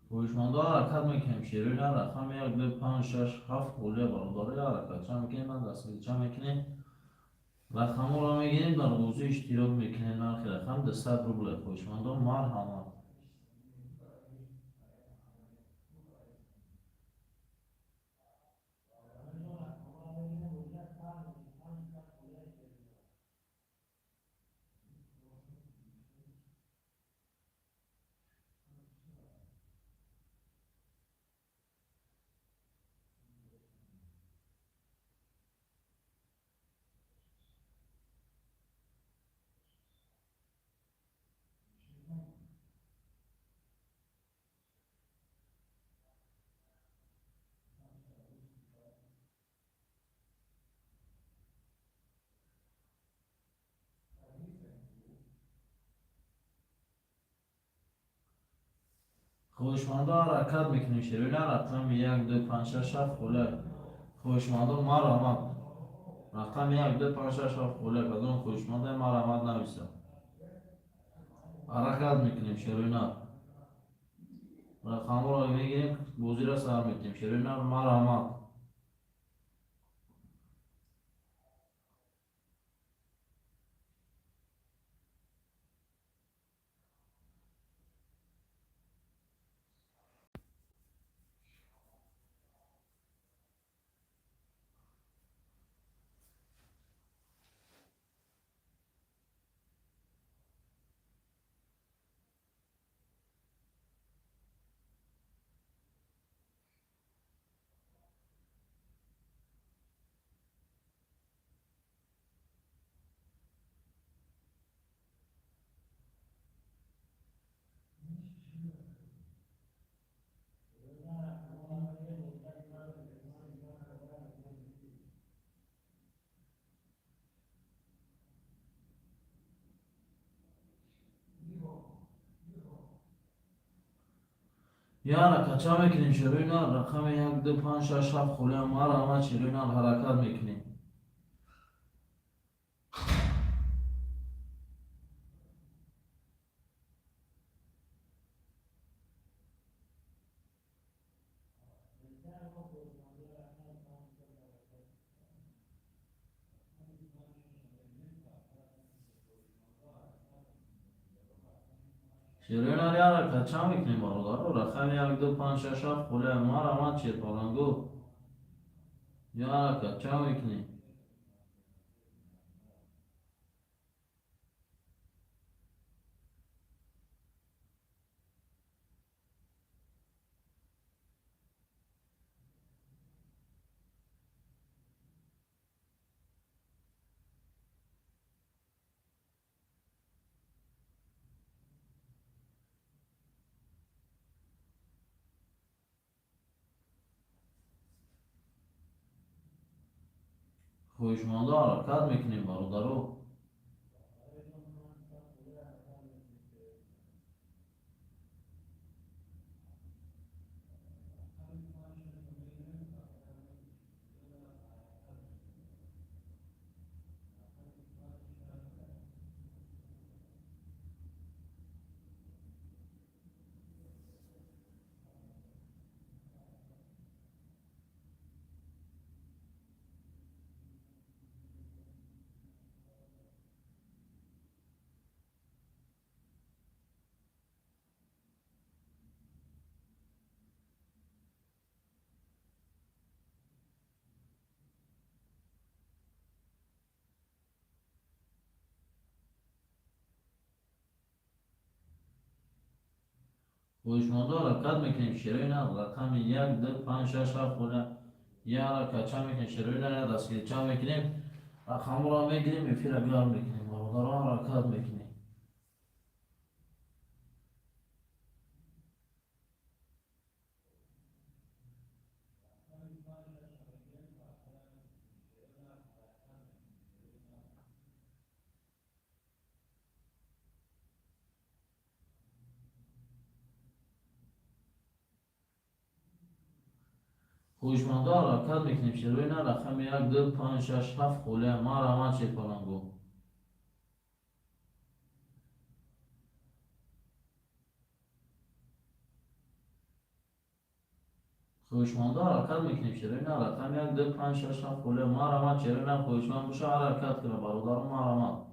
خویشمنده حرکت میکنیم شیروی نه رقم یک دو پنج شش هفت خوله بارداره یا حرکت چند میکنیم من دستگیری چند میکنیم رقم رو میگیریم در حوزه اشتراک میکنیم نرخ رقم 200 روبل خویشمنده مرحمت. خویشمنده حرکت میکنیم شیروی نه رقم یک دو پنج شش هفت خوله خویشمنده مرحمت رقم یک دو پنج شش هفت خوله بدون خویشمنده مرحمت نویسم حرکت میکنیم شیروی نه رقم رو میگیریم بوزی را سر میکنیم شیروی نه مرحمت. یا حرکت چند میکنیم شیروی نه رقم یک دو پنج شش هفت خوله مرحمت شیروی نه حرکت میکنیم. شیروی نه یا حرکت چند میکنیم باردارا رقم یک دو پنج شش هفت خوله مرحمت شیر پلنگو یا حرکت چند میکنیم. خواهشمندانه حرکت میکنیم برادرو. خواهشمندانه حرکت میکنیم شیرای نه رقم 1 2 5 6 7 خونه یه حرکت چه میکنیم شیرای نه دستگیری چه میکنیم رقم را میگیریم افیر گار میکنیم برادران حرکت میکنیم. خواهشمندانه حرکت میکنیم شیرای نه رقم 1 2 5 6 7 خونه ما را ما چه پلنگو. خواهشمندانه حرکت میکنیم شیرای نه رقم 1 2 5 6 7 خونه ما را ما چه نه خواهشمند بشه حرکت کنه برادران ما را ما.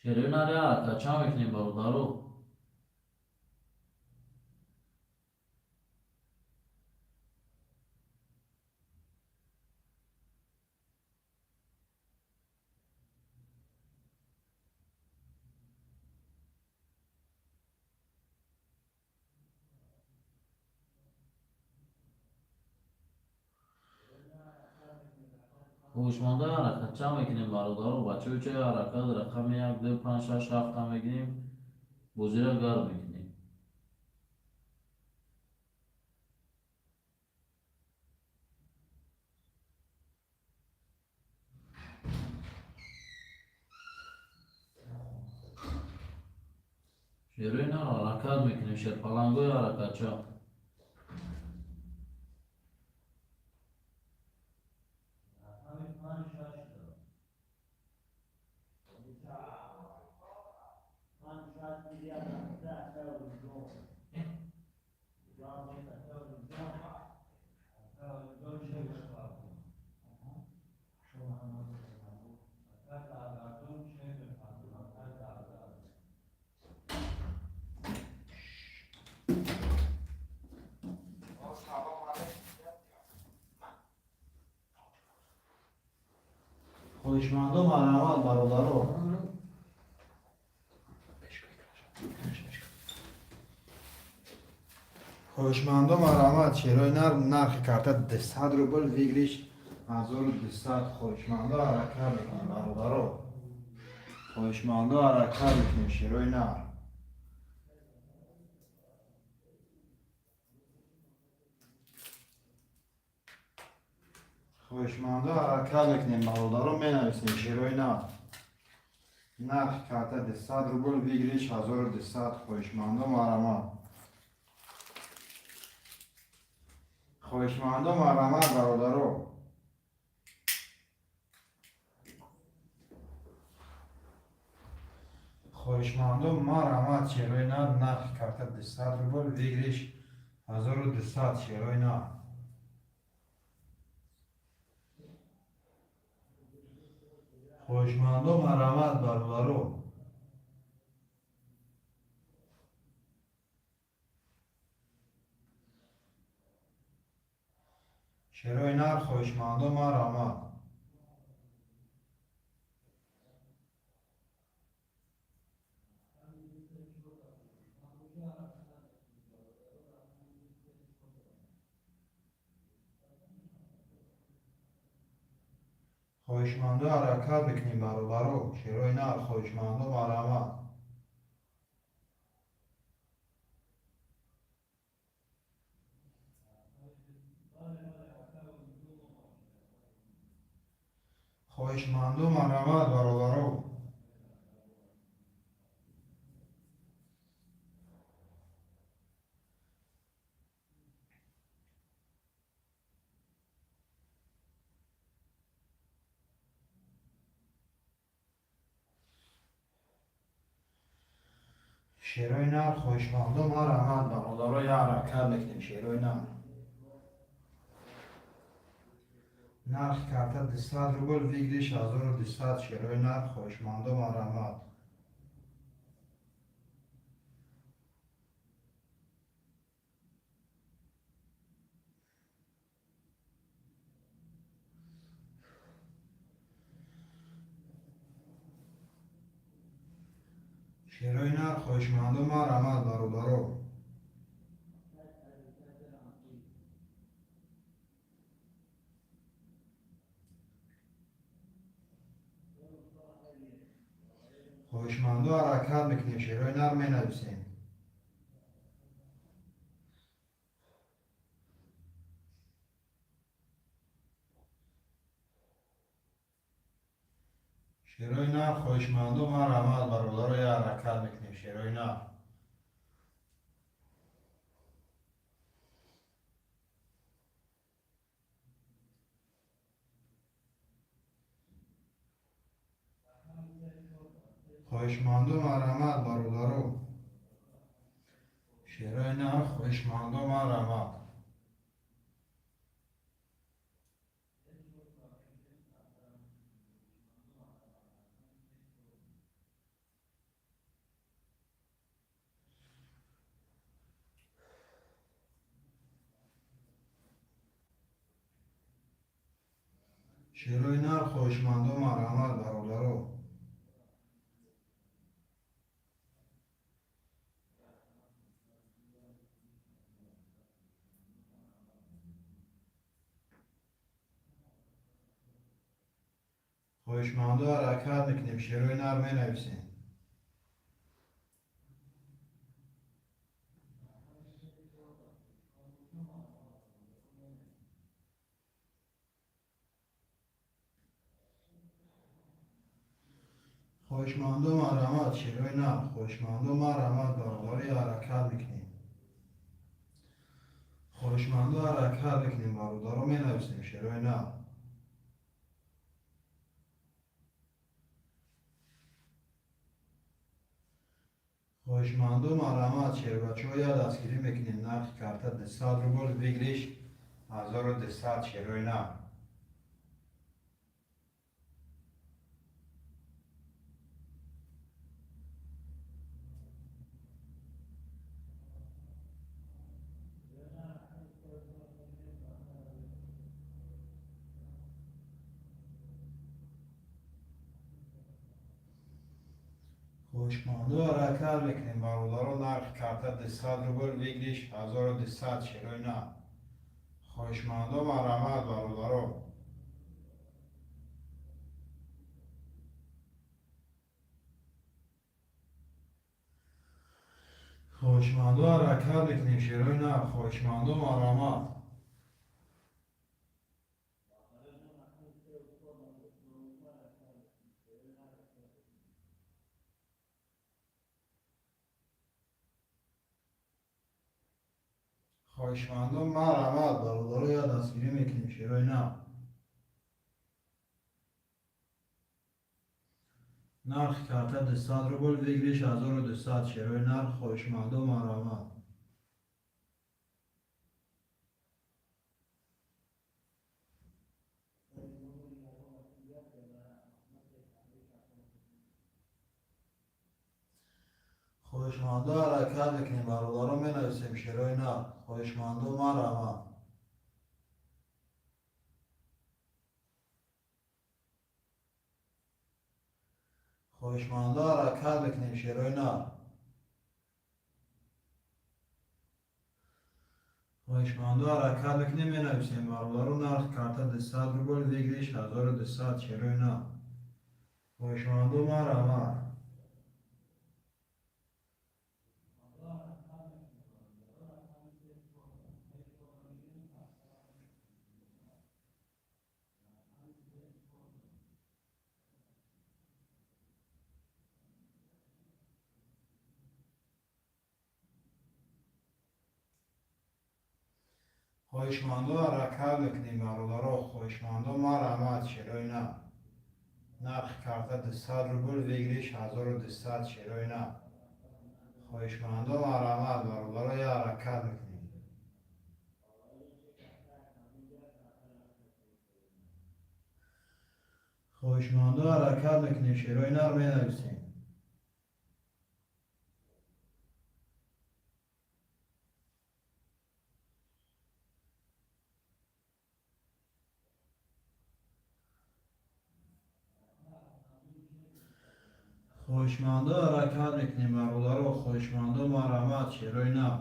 شیرای نه حرکت چه میکنیم برادرو. خواهشمندانه حرکت چه میکنیم برادرو بچه چه حرکت رقم 1 2 5 6 7 میگیریم بوزی را گار میکنیم. شیرای نه حرکت میکنیم شیر پلنگوی حرکت چه. خواهشمندان مرحمت برادرو. خواهشمندان مرحمت شیرای نرخ کارت 200 روبل ویگریش 1200 خواهشمندان حرکت میکنیم برادرو. خواهشمندان حرکت میکنیم شیرای نر. خواهشمندان حرکت میکنیم برادرو مینویسیم شیرای نر. نرخ کارت 200 روبل ویگریش 1200 خواهشمندان مرحمت. خواهشمندان مرحمت برادرو. خواهشمندم ما رحمت شیروی نه نرخ کارت 200 روبل ویگریش 1200 شیروی نه خواهشمندم رحمت برولارو شیروی نر خواهشمندم رحمت خواهشمندم حرکت بکنیم برولارو شیروی نر خواهشمندم رحمت خواهشمندم رحمت برولارو شیروی نر خواهشمندم رحمت برولارو یا حرکت بکنیم شیروی نر نرخ کارت 200 روبل ویگریش 1200 شیروی نر خواهشمندم رحمت شیروی نر خواهشمندم رحمت برولارو خواهشمندم حرکت میکنیم شیروی نر می نویسیم شیروی نر خواهشمندم رحمت برولارو یا حرکت میکنیم شیروی نر خواهشمندم رحمت برولارو شیروی نر خواهشمندم رحمت شیروی نر خواهشمندم رحمت برولارو خواهشمندم حرکت میکنیم شیروی نر می نویسیم خواهشمندم رحمت شیروی نر خواهشمندم رحمت برولارو یا حرکت میکنیم خواهشمندم حرکت میکنیم برولارو می نویسیم شیروی نر خواهشمندم رحمت شیر بچه ها یا دستگیری میکنیم نرخ کارت 200 روبل ویگریش 1200 شیروی نر خواهشمندم حرکت میکنیم برولارو نرخ کارت 200 روبل ویگریش 1200 شیروی نر خواهشمندم رحمت برولارو خواهشمندم حرکت میکنیم شیروی نر خواهشمندم رحمت خواهشمندم رحمت برولارو یا دستگیری میکنیم شیروی نر نرخ کارت 200 روبل بگیریش 1200 شیروی نرخ خوشمندم آرامد. خوشمنده حرکت بکنیم برادران می نویسیم شیروی نرخ خوشمندم آرامد. خوشمنده حرکت بکنیم شیروی نرخ خوشمنده حرکت بکنیم می نویسیم برادران نرخ کارت 200 روبل بگیریش 1200 شیروی نرخ خوشمندم آرامد. خوشمنده حرکت بکنیم برادران خوشمندم آرامد شیروی نرخ نرخ کارت 200 روبل بگیریش 1200 شیروی نرخ خوشمندم آرامد برادران یه حرکت بکنیم. خوشمنده حرکت بکنیم شیروی نرخ می نویسیم. خوشمنده حرکت بکنیم برادران خوشمندم آرامد شیروی نرخ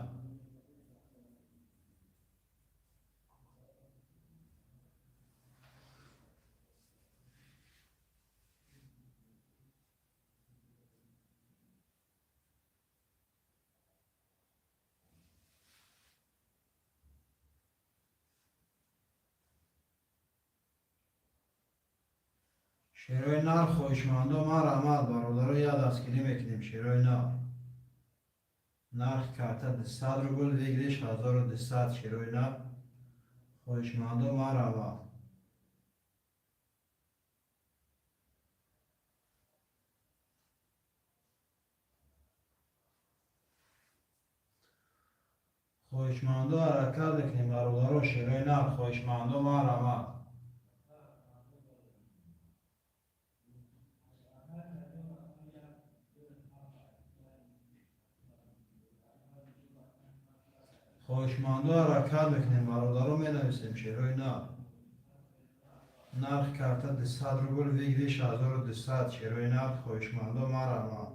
شیروی نرخ خوشمندم آرامد برادران یه دستگیری میکنیم شیروی نرخ نرخ کارت 200 روبل بگیریش 1200 شیروی نرخ خوشمندم آرامد. خوشمنده حرکت بکنیم برادران شیروی نرخ خوشمندم آرامد. خوشمنده حرکت بکنیم برادران می نویسیم شیروی نرخ نرخ کارت 200 روبل بگیریش 1200 شیروی نرخ خوشمندم آرامد.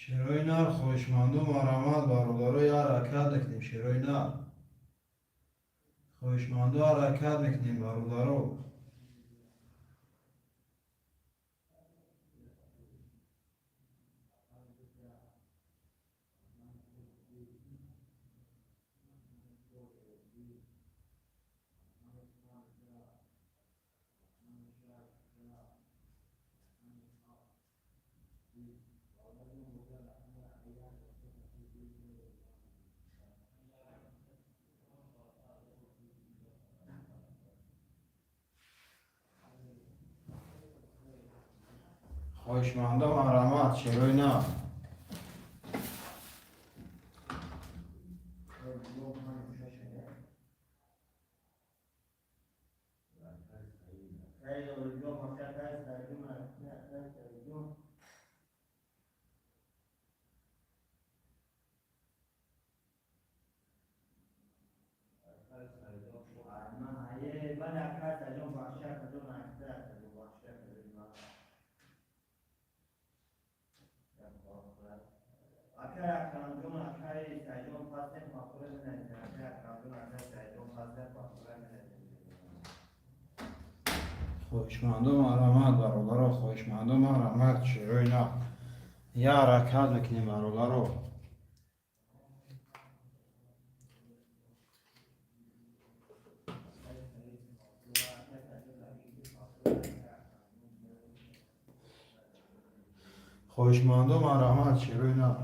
شیروی نرخ خوشمندم آرامد برادران یه حرکت بکنیم شیروی نرخ خوشمنده حرکت بکنیم برادران. خوشمندم آرامد شیروی نرخ خوشمندم آرامد برادران خوشمندم آرامد شیروی نرخ یه حرکت بکنیم برادران. خواهشمندم مرحمت شیروی نر.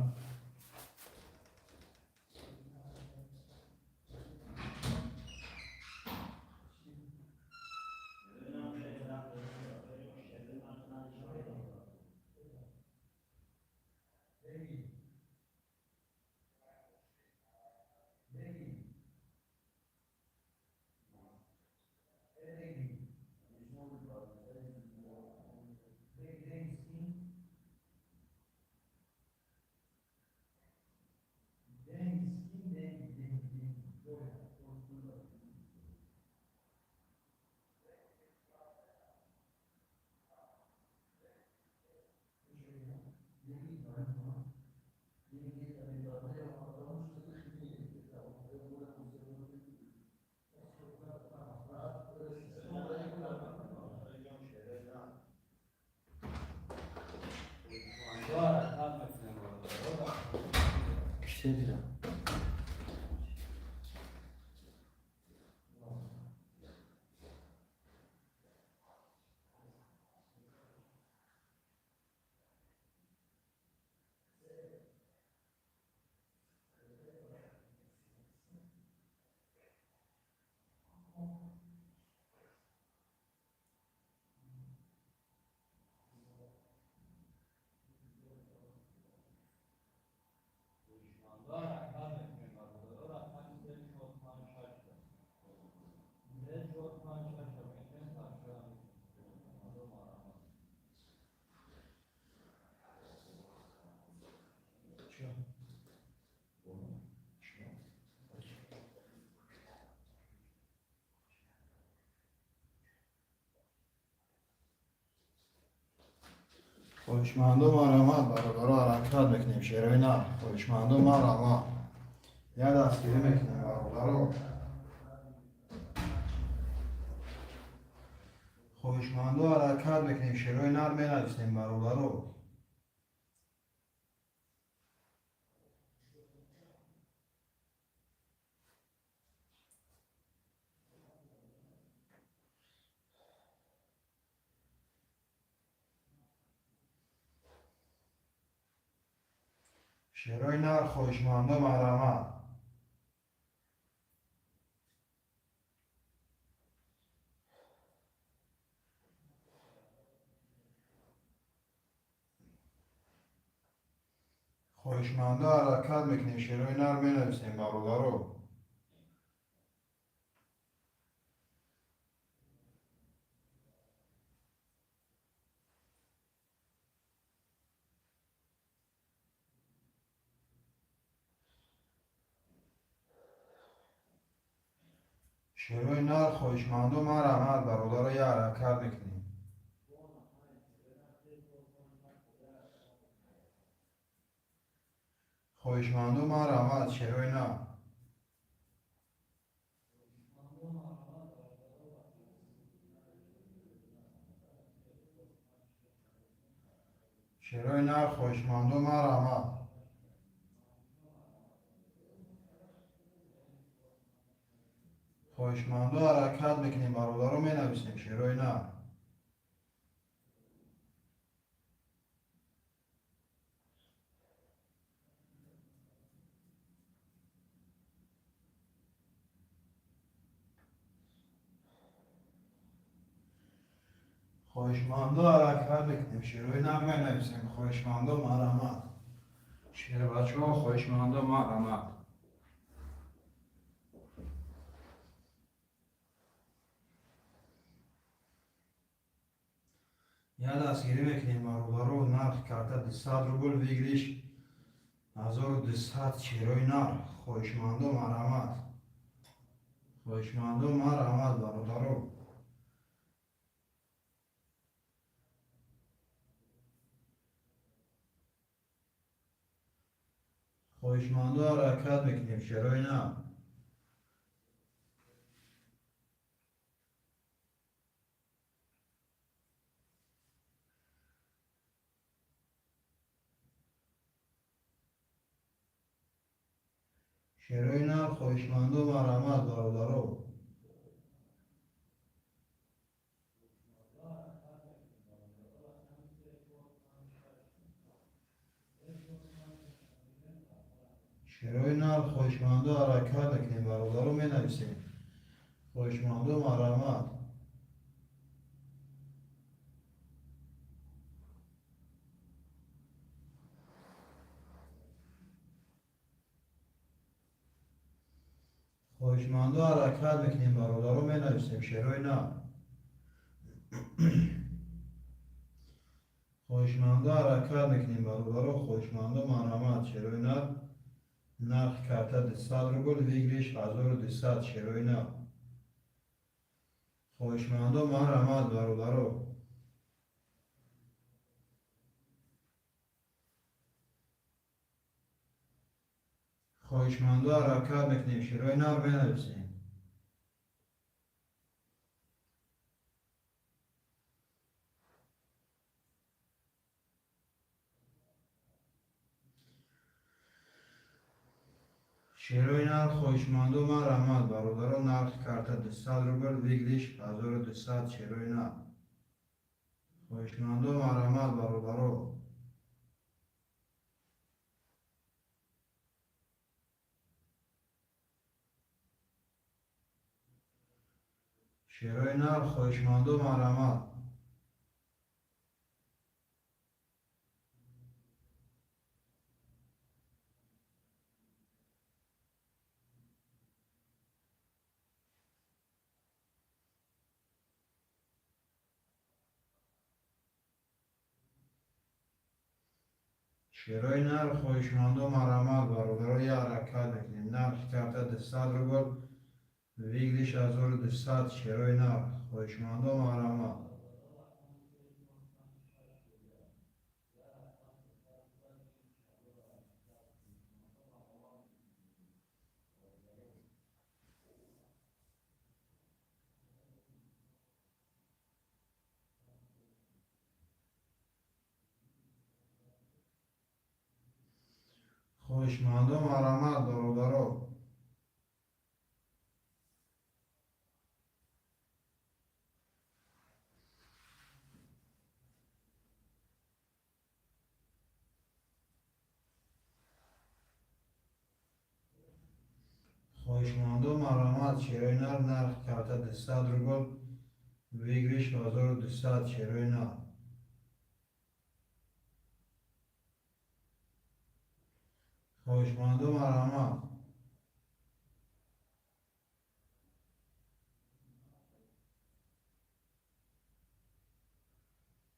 İşte bir خواهشمندم مرحمت برادر حرکت بکنیم شیروی نر. خواهشمندم مرحمت. یه دستگیری میکنیم برادر. خواهشمندم حرکت بکنیم شیروی نر می نویسیم برادر. شیروی نر خواهشمندم مرحمت. خواهشمندم حرکت میکنیم شیروی نر می نویسیم برادر. شیروی نر خواهشمندم مرحمت برادر یه حرکت میکنیم. خواهشمندم مرحمت شیروی نر. شیروی نر خواهشمندم مرحمت. خواهشمندم حرکت میکنیم برادر رو می نویسیم شیروی نر. خواهشمندم حرکت میکنیم شیروی نر می نویسیم. خواهشمندم مرحمت. شیر بچه ها خواهشمندم مرحمت. یه دستگیری میکنیم برادر رو. نرخ کرده 200 روبل ویگریش 1200 شیروی نر. خواهشمندم مرحمت. خواهشمندم مرحمت برادر رو. خواهشمندم حرکت میکنیم شیروی نر. شیروی نر خواهشمندم مرحمت برادر رو. شروع نال خوشمند و حرکت میکنیم برادر رو می نویسیم. خوشمند و مرامت. خوشمند و حرکت میکنیم برادر رو می نویسیم. شروع نال خوشمند و حرکت میکنیم برادر رو خوشمند و مرامت. شروع نال نرخ karta دستاد رو گل ویگریش 1200. شروع نال خوشمند و مرامت برادر رو. خوشمند و حرکت میکنیم. شروع نال بنویسیم. شروع نال خوشمند و مرامت برادر رو نرخ karta دستاد رو گل ویگریش 1200. شروع نال خوشمند و مرامت برادر رو. شروع نال خوشمند و مرامت. شروع نال خوشمند و مرامت برادر رو یه حرکت میکنیم. نرخ karta دستاد رو گل ویگریش 1200. شروع نال خوشمند و مرامت. خوشمند و مرامت برادر رو. خوشمند و مرامت. شروع نال نرخ karta دستاد رو گل ویگریش 1200. شروع نال خوشمند و مرامت.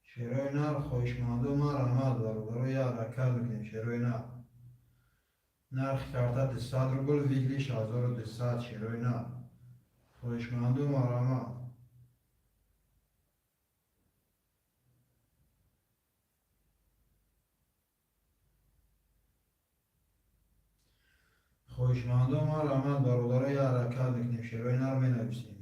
شروع نال خوشمند و مرامت برادر رو یه حرکت میکنیم. شروع نال نرخ karta دستاد رو گل ویگریش 1200. شروع نال خوشمند و مرامت. خوشمند و مرامت برادر رو یه حرکت میکنیم. شروع نال می نویسیم.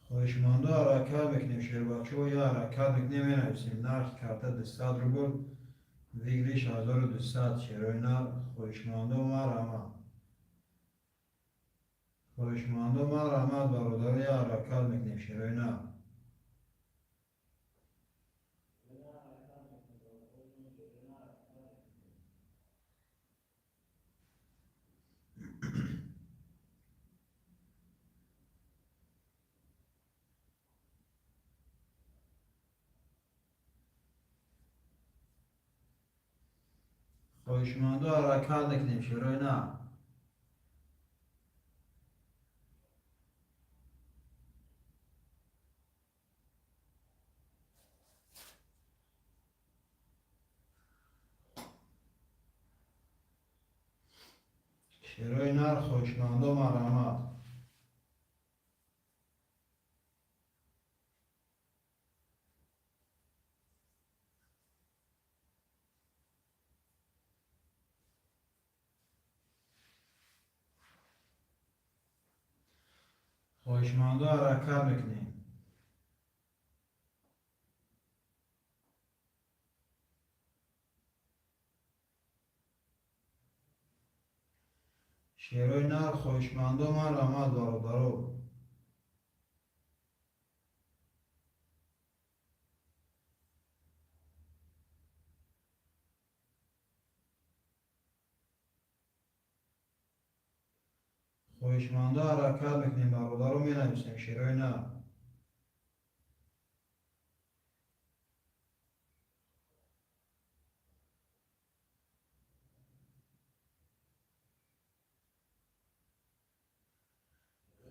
خوشمند و حرکت میکنیم. شیر بچه و یه حرکت میکنیم می نویسیم. نرخ karta دستاد رو گل ویگریش 1200. شروع نال خوشمند و مرامت. خوشمند و مرامت برادر رو یه حرکت میکنیم. شروع نال خوشمند و حرکت میکنیم. شروع نال شروع نال خوشمند و مرامت. خوشمند و حرکت میکنیم. شیروی نر خوشمندو مرحمت برادرو. خوشمندو حرکت میکنیم برادرو، می نویسیم شیروی نر.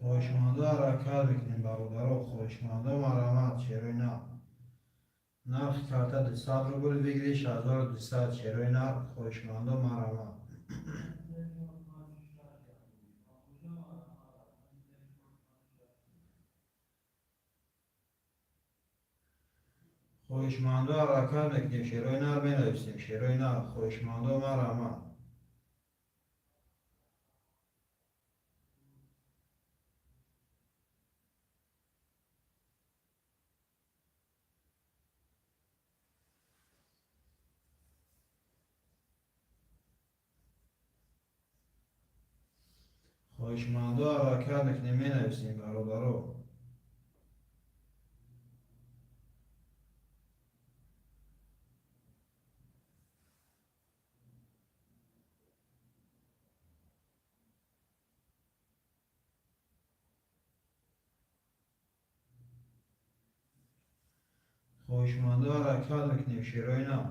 خوشمندو حرکت میکنیم برادرو، خوشمندو مرحمت شیروی نر. نرخ کارت 200 روبل بگیری 6200 شیروی نر خوشمندو مرحمت. خوشمندو حرکت میکنیم شیروی نر، می نویسیم شیروی نر خوشمندو مرحمت. خوشمندو حرکت میکنیم می نویسیم برادرو. خوشمندو حرکت میکنیم شیروی نر.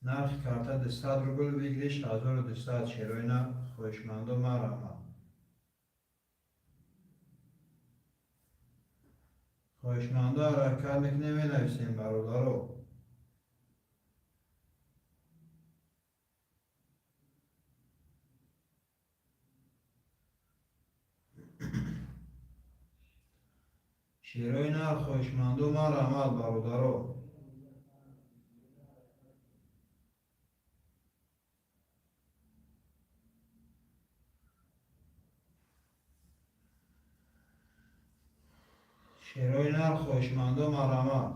نرخ کارت 200 روبل بگیری 6200 شیروی نر خوشمندو مرحمت. خوشمندو حرکت میکنیم می نویسیم برادرو. شیروی نر خوشمندو مرحمت برادرو. شیروی نر خوشمندو مرحمت.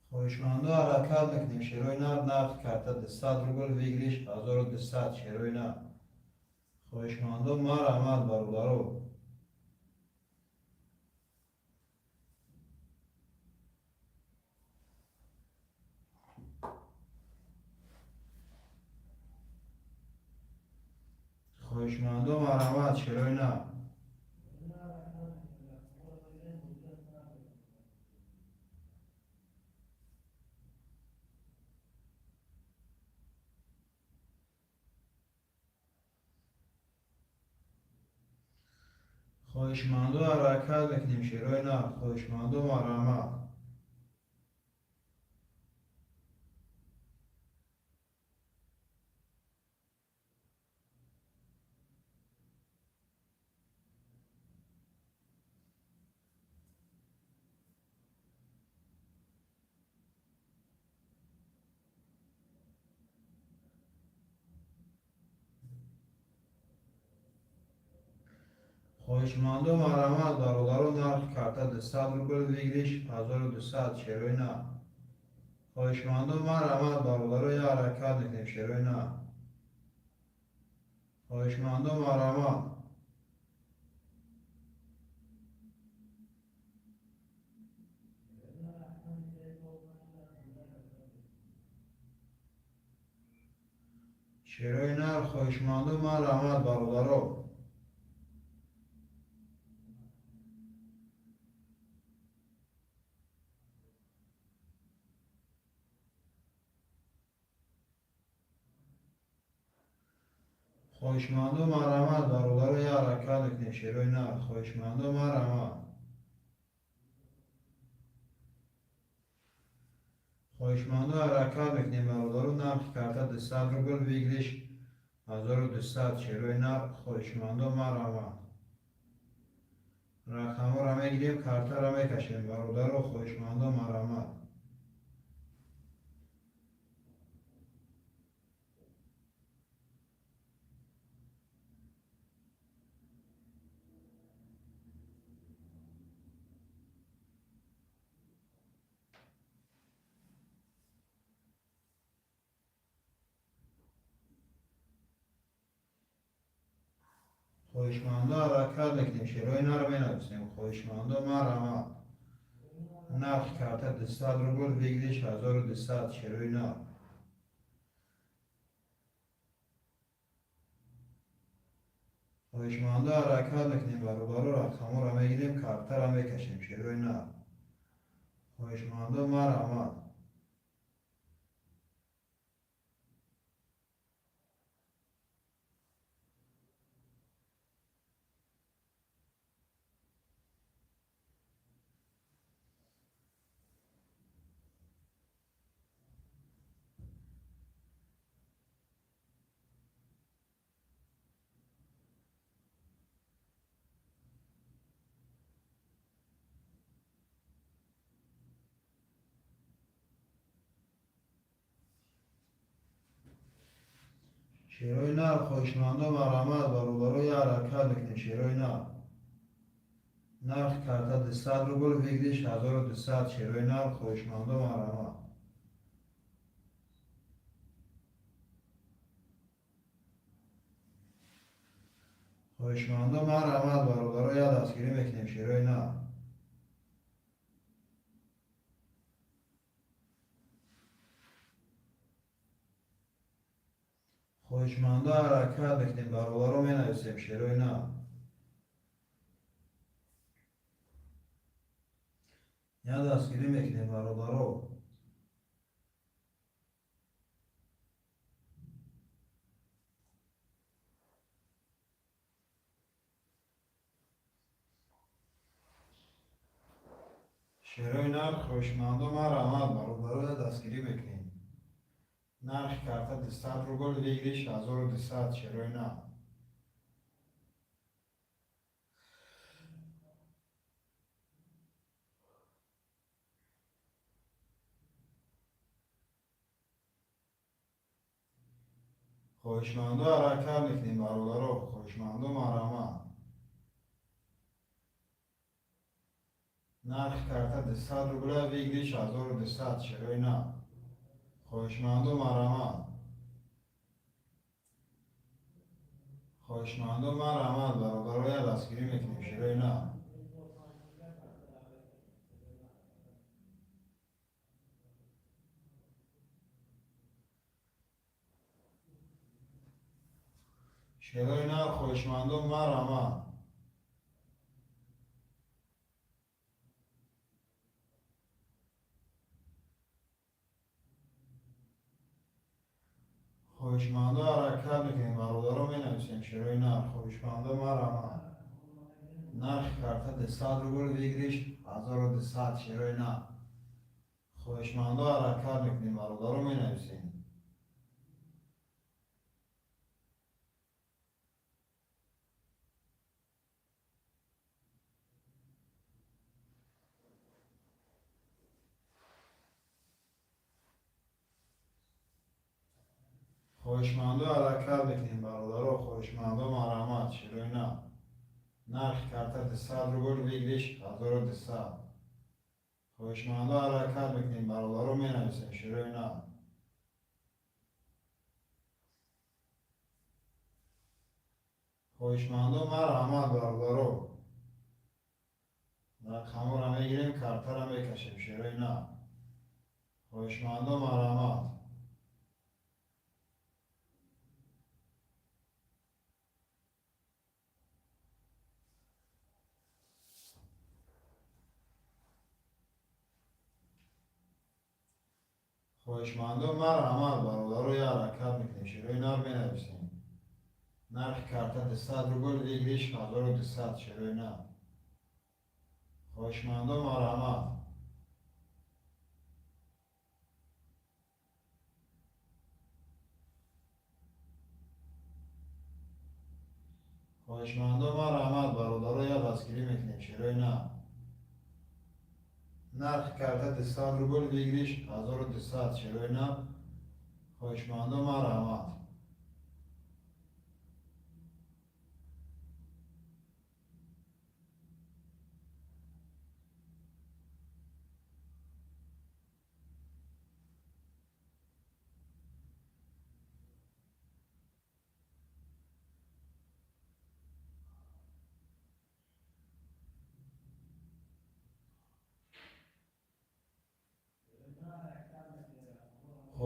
خوشمندو حرکت میکنیم شیروی نر. نرخ کارت 200 روبل بگیری 1200 شیروی نر خوشمندو مرحمت برادرو. خوشمندو مرحمت شیروی نر. خوشمندو حرکت میکنیم شیروی نر خوشمندو مرحمت. خوشمندو مرحمت برادرو. نرخ کارت 200 روبل بگیری 1200 شیروی نر خوشمندو مرحمت برادرو. یه حرکت میکنیم شیروی نر خوشمندو مرحمت. شیروی نر خوشمندو مرحمت برادرو. خوشمندو مرحمت برادرو. یه حرکت میکنیم شیروی نر خوشمندو مرحمت. خوشمندو حرکت میکنیم برادرو. نرخ کارت 200 روبل بگیری 1200 شیروی نر خوشمندو مرحمت. رقم را میگیریم کارت را میکشیم برادرو خوشمندو مرحمت. خواهشمندو حرکت میکنیم شیروی اینا رو بنویسیم خواهشمندو مرحمت نرخ کرده 200 روبل بگیریش 1200 شیروی اینا خواهشمندو حرکت میکنیم برابر رقم رو میگیریم کارتر رو میکشیم شیروی اینا خواهشمندو مرحمت شیروی اینا خواهشمندو مرحمت برابر حرکت میکنیم شیروی اینا نرخ کرده 200 روبل بگیریش 1200 شیروی اینا خواهشمندو مرحمت خواهشمندو مرحمت برابر یا دستگیری میکنیم شیروی اینا خواهشمندو حرکت میکنیم برابر رو مینویسیم شیروی اینا یا دستگیری میکنیم برابر رو شیروی اینا خواهشمندو مرحمت برابر رو دستگیری میکنیم نرخ کرده 200 روبل بگیریش 1200 شیروی اینا خواهشمندو حرکت میکنیم برابر رو خواهشمندو مرحمت نرخ کرده 200 روبل بگیریش 1200 شیروی اینا خواهشمندو مرحمت خواهشمندو مرحمت برابر رو دستگیری میکنیم شیروی اینا شیروی اینا خواهشمندو مرحمت خواهشمندو حرکت میکنیم برابر رو مینویسیم شیروی اینا خواهشمندو مرحمت نرخ کرده 200 روبل بگیریش 1200 شیروی اینا خواهشمندو حرکت میکنیم برابر رو مینویسیم خواهشمندو حرکت میکنیم برابر رو خواهشمندو مرحمت شیروی اینا نرخ کرده 200 روبل بگیریش 1200 خواهشمندو حرکت میکنیم برابر رو مینویسیم شیروی اینا خواهشمندو مرحمت برابر رو رقم رو میگیریم کارتر رو میکشیم شیروی اینا خواهشمندو مرحمت خواهشمندو مرحمت برابر رو حرکت میکنیم شیروی اینا رو مینویسیم نرخ کرده 200 روبل بگیریش 1200 شیروی اینا خواهشمندو مرحمت خواهشمندو مرحمت برابر رو دستگیری میکنیم شیروی اینا نرخ کرده 200 روبل بگیریش 1200 شیروی اینا خواهشمندو مرحمت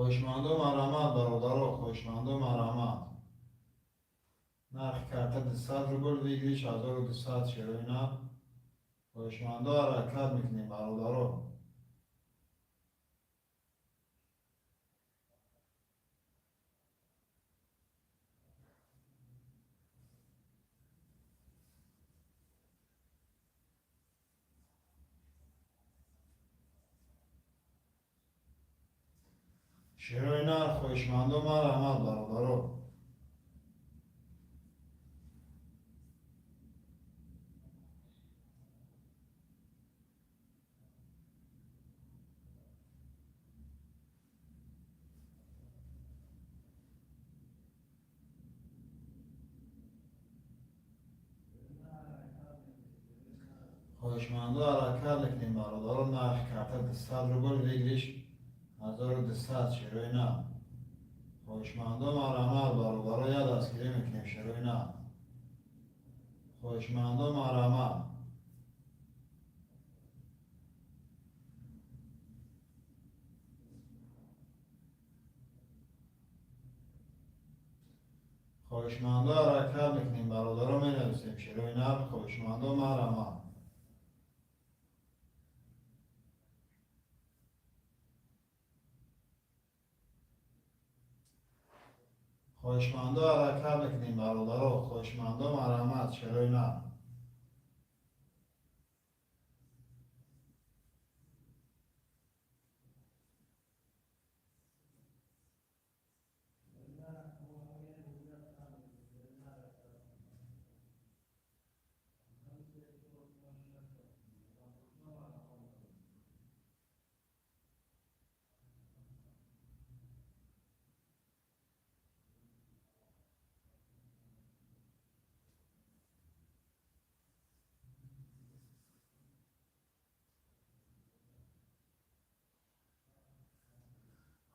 خواهشمندم آرامد برادرها، خواهشمندم آرامد. نرخ کارت 200 روبل بگیریش 1200 شروع. خواهشمندا حرکت میکنیم برادرها. شروع نرخ خواهشمندم آرامد برادرها. خواهشمندا حرکت میکنیم برادرها. نرخ کارت 200 روبل بگیریش 1200 شروع. خواهشمندم آرامد برادرها. یا دستگیری میکنیم شروع. خواهشمندم آرامد. خواهشمندا حرکت میکنیم برادرها. می نویسیم شروع. خواهشمندم آرامد. خواهشمندا حرکت میکنیم برادرها. خواهشمندم آرامد شروع.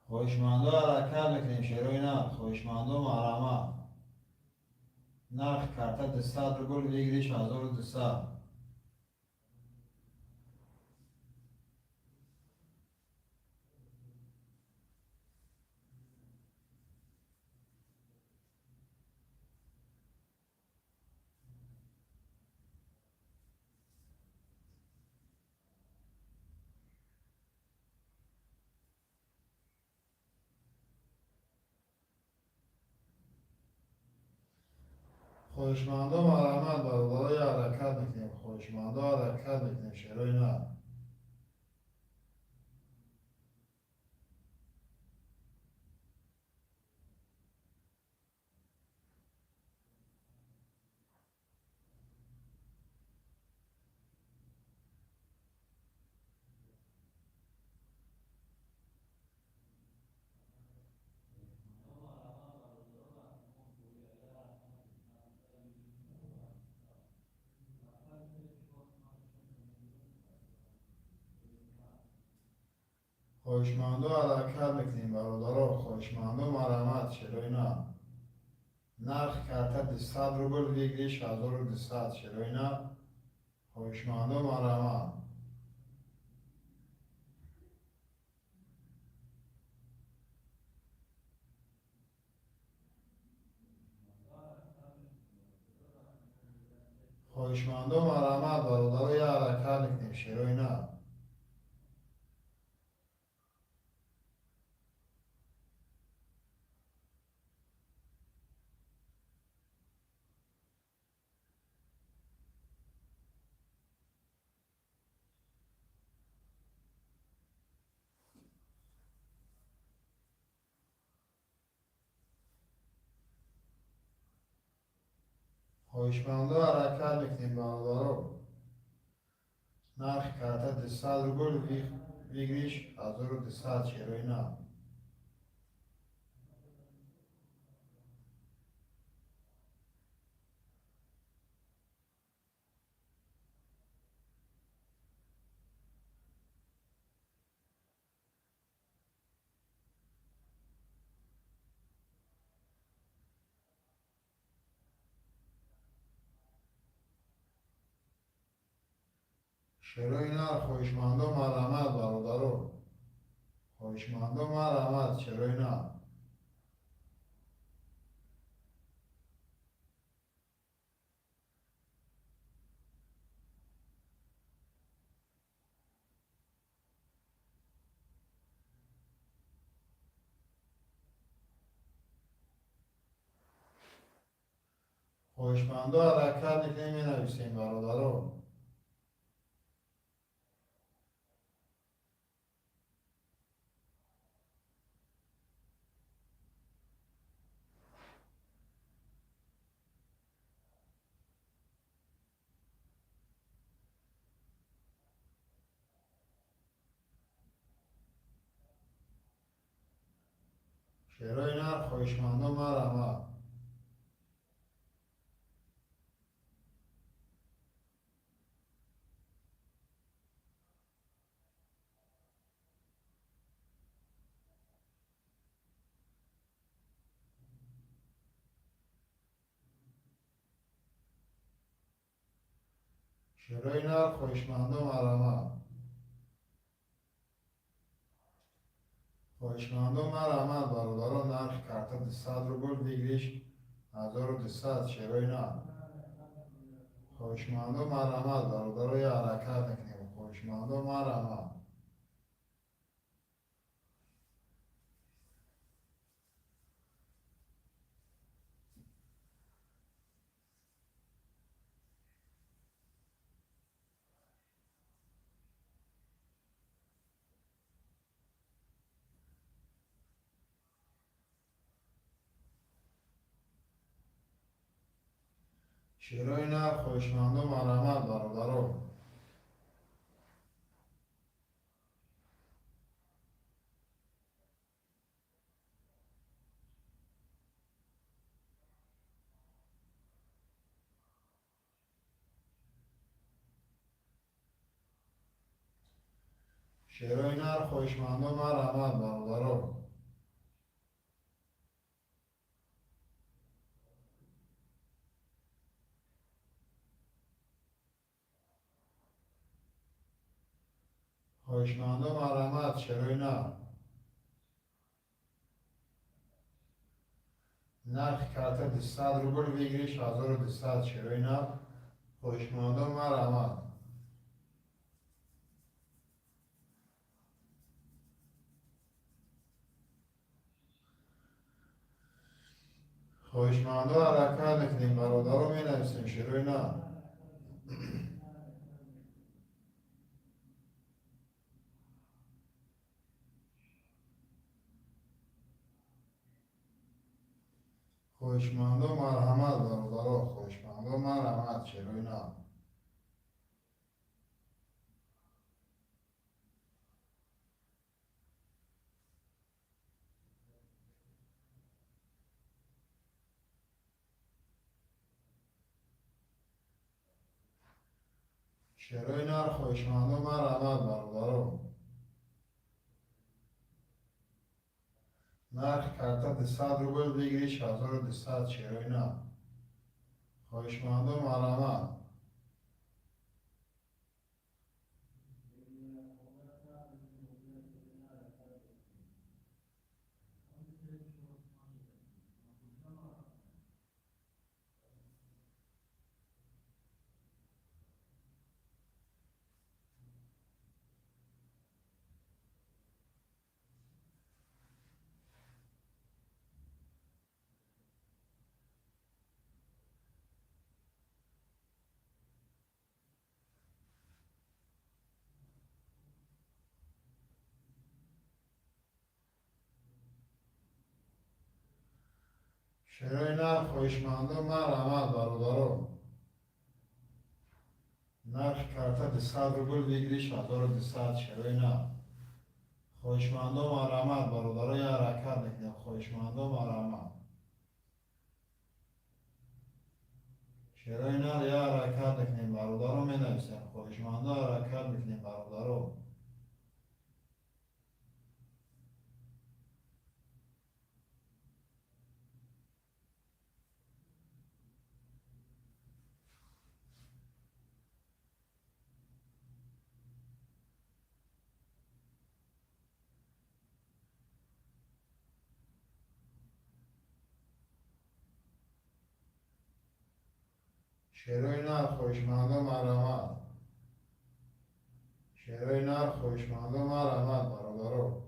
خواهشمندا حرکت میکنیم شروع. خواهشمندم آرامد. نرخ کارت 200 روبل بگیریش 1200. خواهشمندم آرامد برادرها. حرکت میکنیم. خواهشمندا حرکت میکنیم شروع. خواهشمندا حرکت میکنیم برادرها. خواهشمندم آرامد شروع. نرخ کارت 200 روبل بگیریش 1200 شروع. خواهشمندم آرامد. خواهشمندم آرامد برادرها. حرکت میکنیم شروع. خواهشمندا حرکت میکنیم برادرها. نرخ کارت 200 روبل بگیریش 1200 شروع. شروع. خواهشمندم آرامد برادرها. خواهشمندم مرحمت چرا نه. خواهشمندم حرکت میکنیم می نویسیم برادرو. شعرهای نه خواهشمندم مرحمت. شعرهای نه خواهشمندم مرحمت. خواهشمندم مرحمت برادران نرخ کارت 200 روبل بگیریش 1200 شعرهای نه. خواهشمندم مرحمت برادران یه حرکت نکنیم. خواهشمندم مرحمت. شعرهای نه خواهشمندم مرحمت برادران. شعرهای نه خواهشمندم مرحمت برادران. خواهشمندم مرحمت شعرهای نه. نرخ کارت 200 روبل بگیریش 1200 شعرهای نه. خواهشمندم مرحمت. خواهشمندم حرکت نکنیم برادران می نویسیم شعرهای نه. خواهشمندم مرحمت برادران. خواهشمندم مرحمت شعرهای نه. شعرهای نه خواهشمندم مرحمت برادران. نرخ کارت 200 روبل بگیریش 1200 شعرهای نه. خواهشمندم مرحمت. شعرهای نه خواهشمندم مرحمت برادران. نرخ کارت 200 روبل بگیریش 1200 شعرهای نه. خواهشمندم مرحمت برادران یه حرکت نکنیم. خواهشمندم مرحمت. شعرهای نه یه حرکت نکنیم برادران می نویسیم. خواهشمندم حرکت نکنیم برادران. شیروی نر خوشمندم مرامت. شیروی نر خوشمندم مرامت برادرو.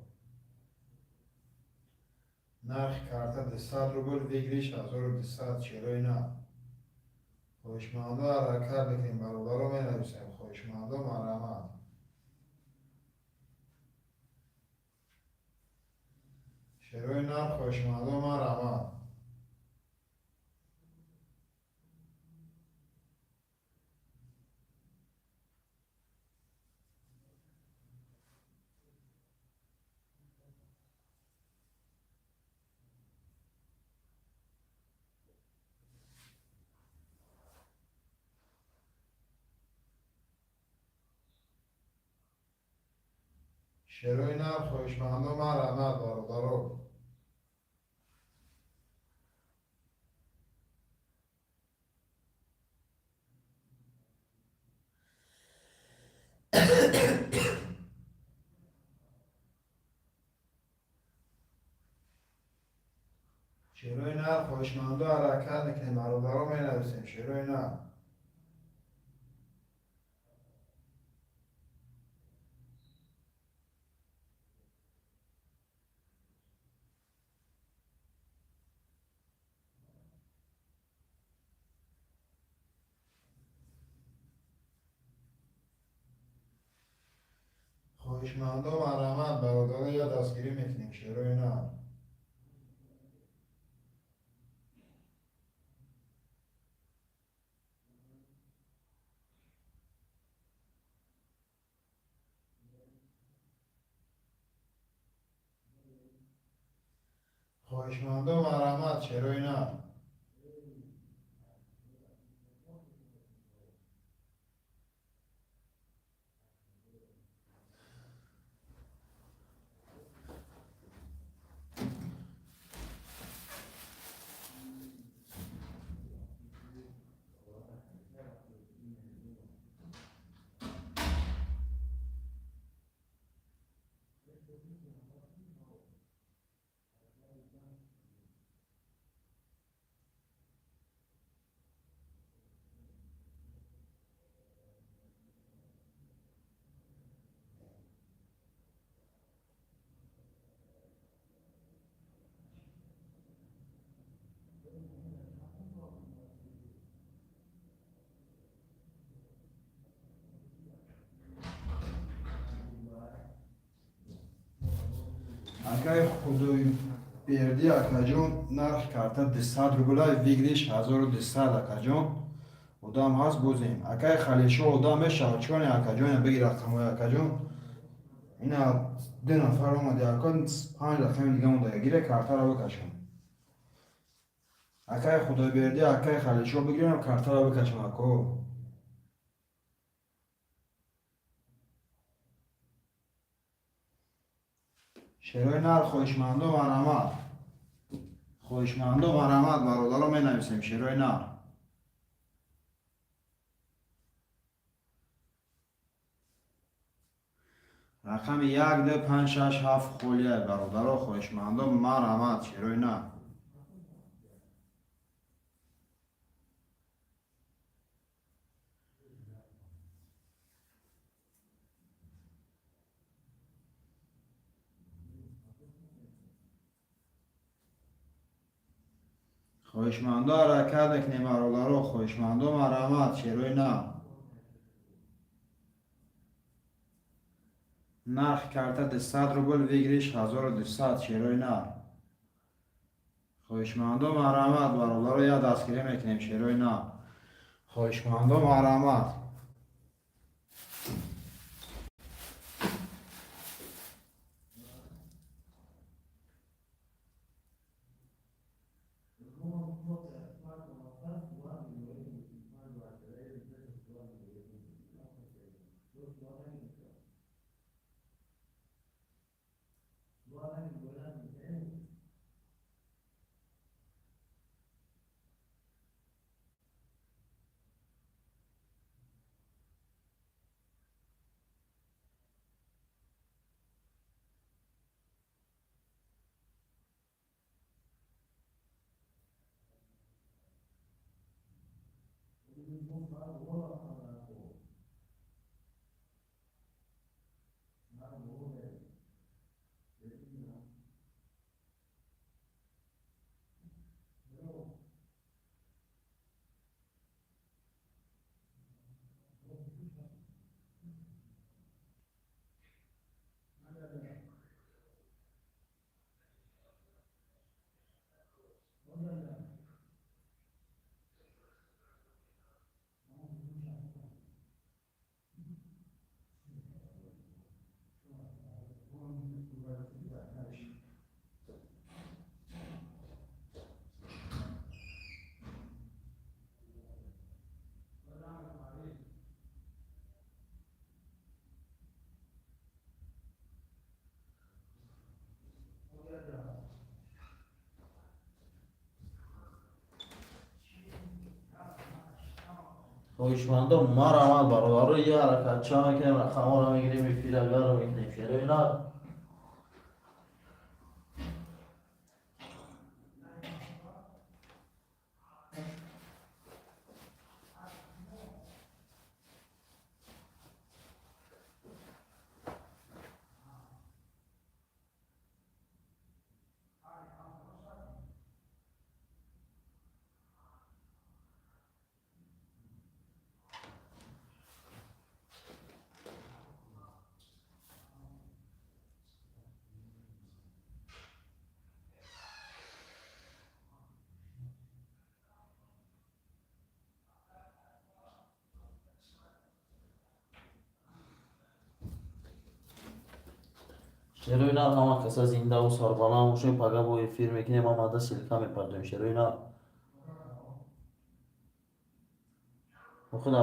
نرخ کارت 200 روبل بگیریش 1200 شیروی نر. خوشمندم حرکت بکنیم برادرو می نویسیم خوشمندم مرامت. شیروی نر خوشمندم مرامت. شیروی نر خوشمندم مرامت برادرو. شیروی نر خوشمندم حرکت بکنیم برادرو می نویسیم شیروی نر. خوشمندم مرامت برادرو یا دستگیری میکنیم شیروی نر. خوشمندم مرامت شیروی نر. اگه خدای بردی اکا جون نرخ کارت 200 روبلای ویگریش 1200 اکا جون ادام هست بوزیم اگه خلیشو ادام شاچون اکا جون بگی رقمای اکا جون اینا 2 نفر اومده اکا 5 رقم دیگه مونده گیره کارت را بکشون اگه خدای بردی اگه خلیشو بگیرم کارت را بکشم اکا. شیروی نر خوشمندم مرامت. خوشمندم مرامت برادرو می نویسیم شیروی نر. رقم 1 2 5 6 7 خولیه برادرو خوشمندم مرامت شیروی نر. خوشمندم حرکت بکنیم برادرو خوشمندم مرامت شیروی نر. نرخ کارت 200 روبل ویگریش 1200 شیروی نر. خوشمندم مرامت برادرو یا دستگیری میکنیم شیروی نر. خوشمندم مرامت. هوشمندم ما را آمد برادر یه حرکت چا میکنیم رقم را میگیریم فیلگار رو میکنیم شروع اینا. شروع اینا همه کسا زنده و سربالا موشون پگه بوی فیلم میکنیم ما ماده سیلکا میپردیم شروع اینا. خود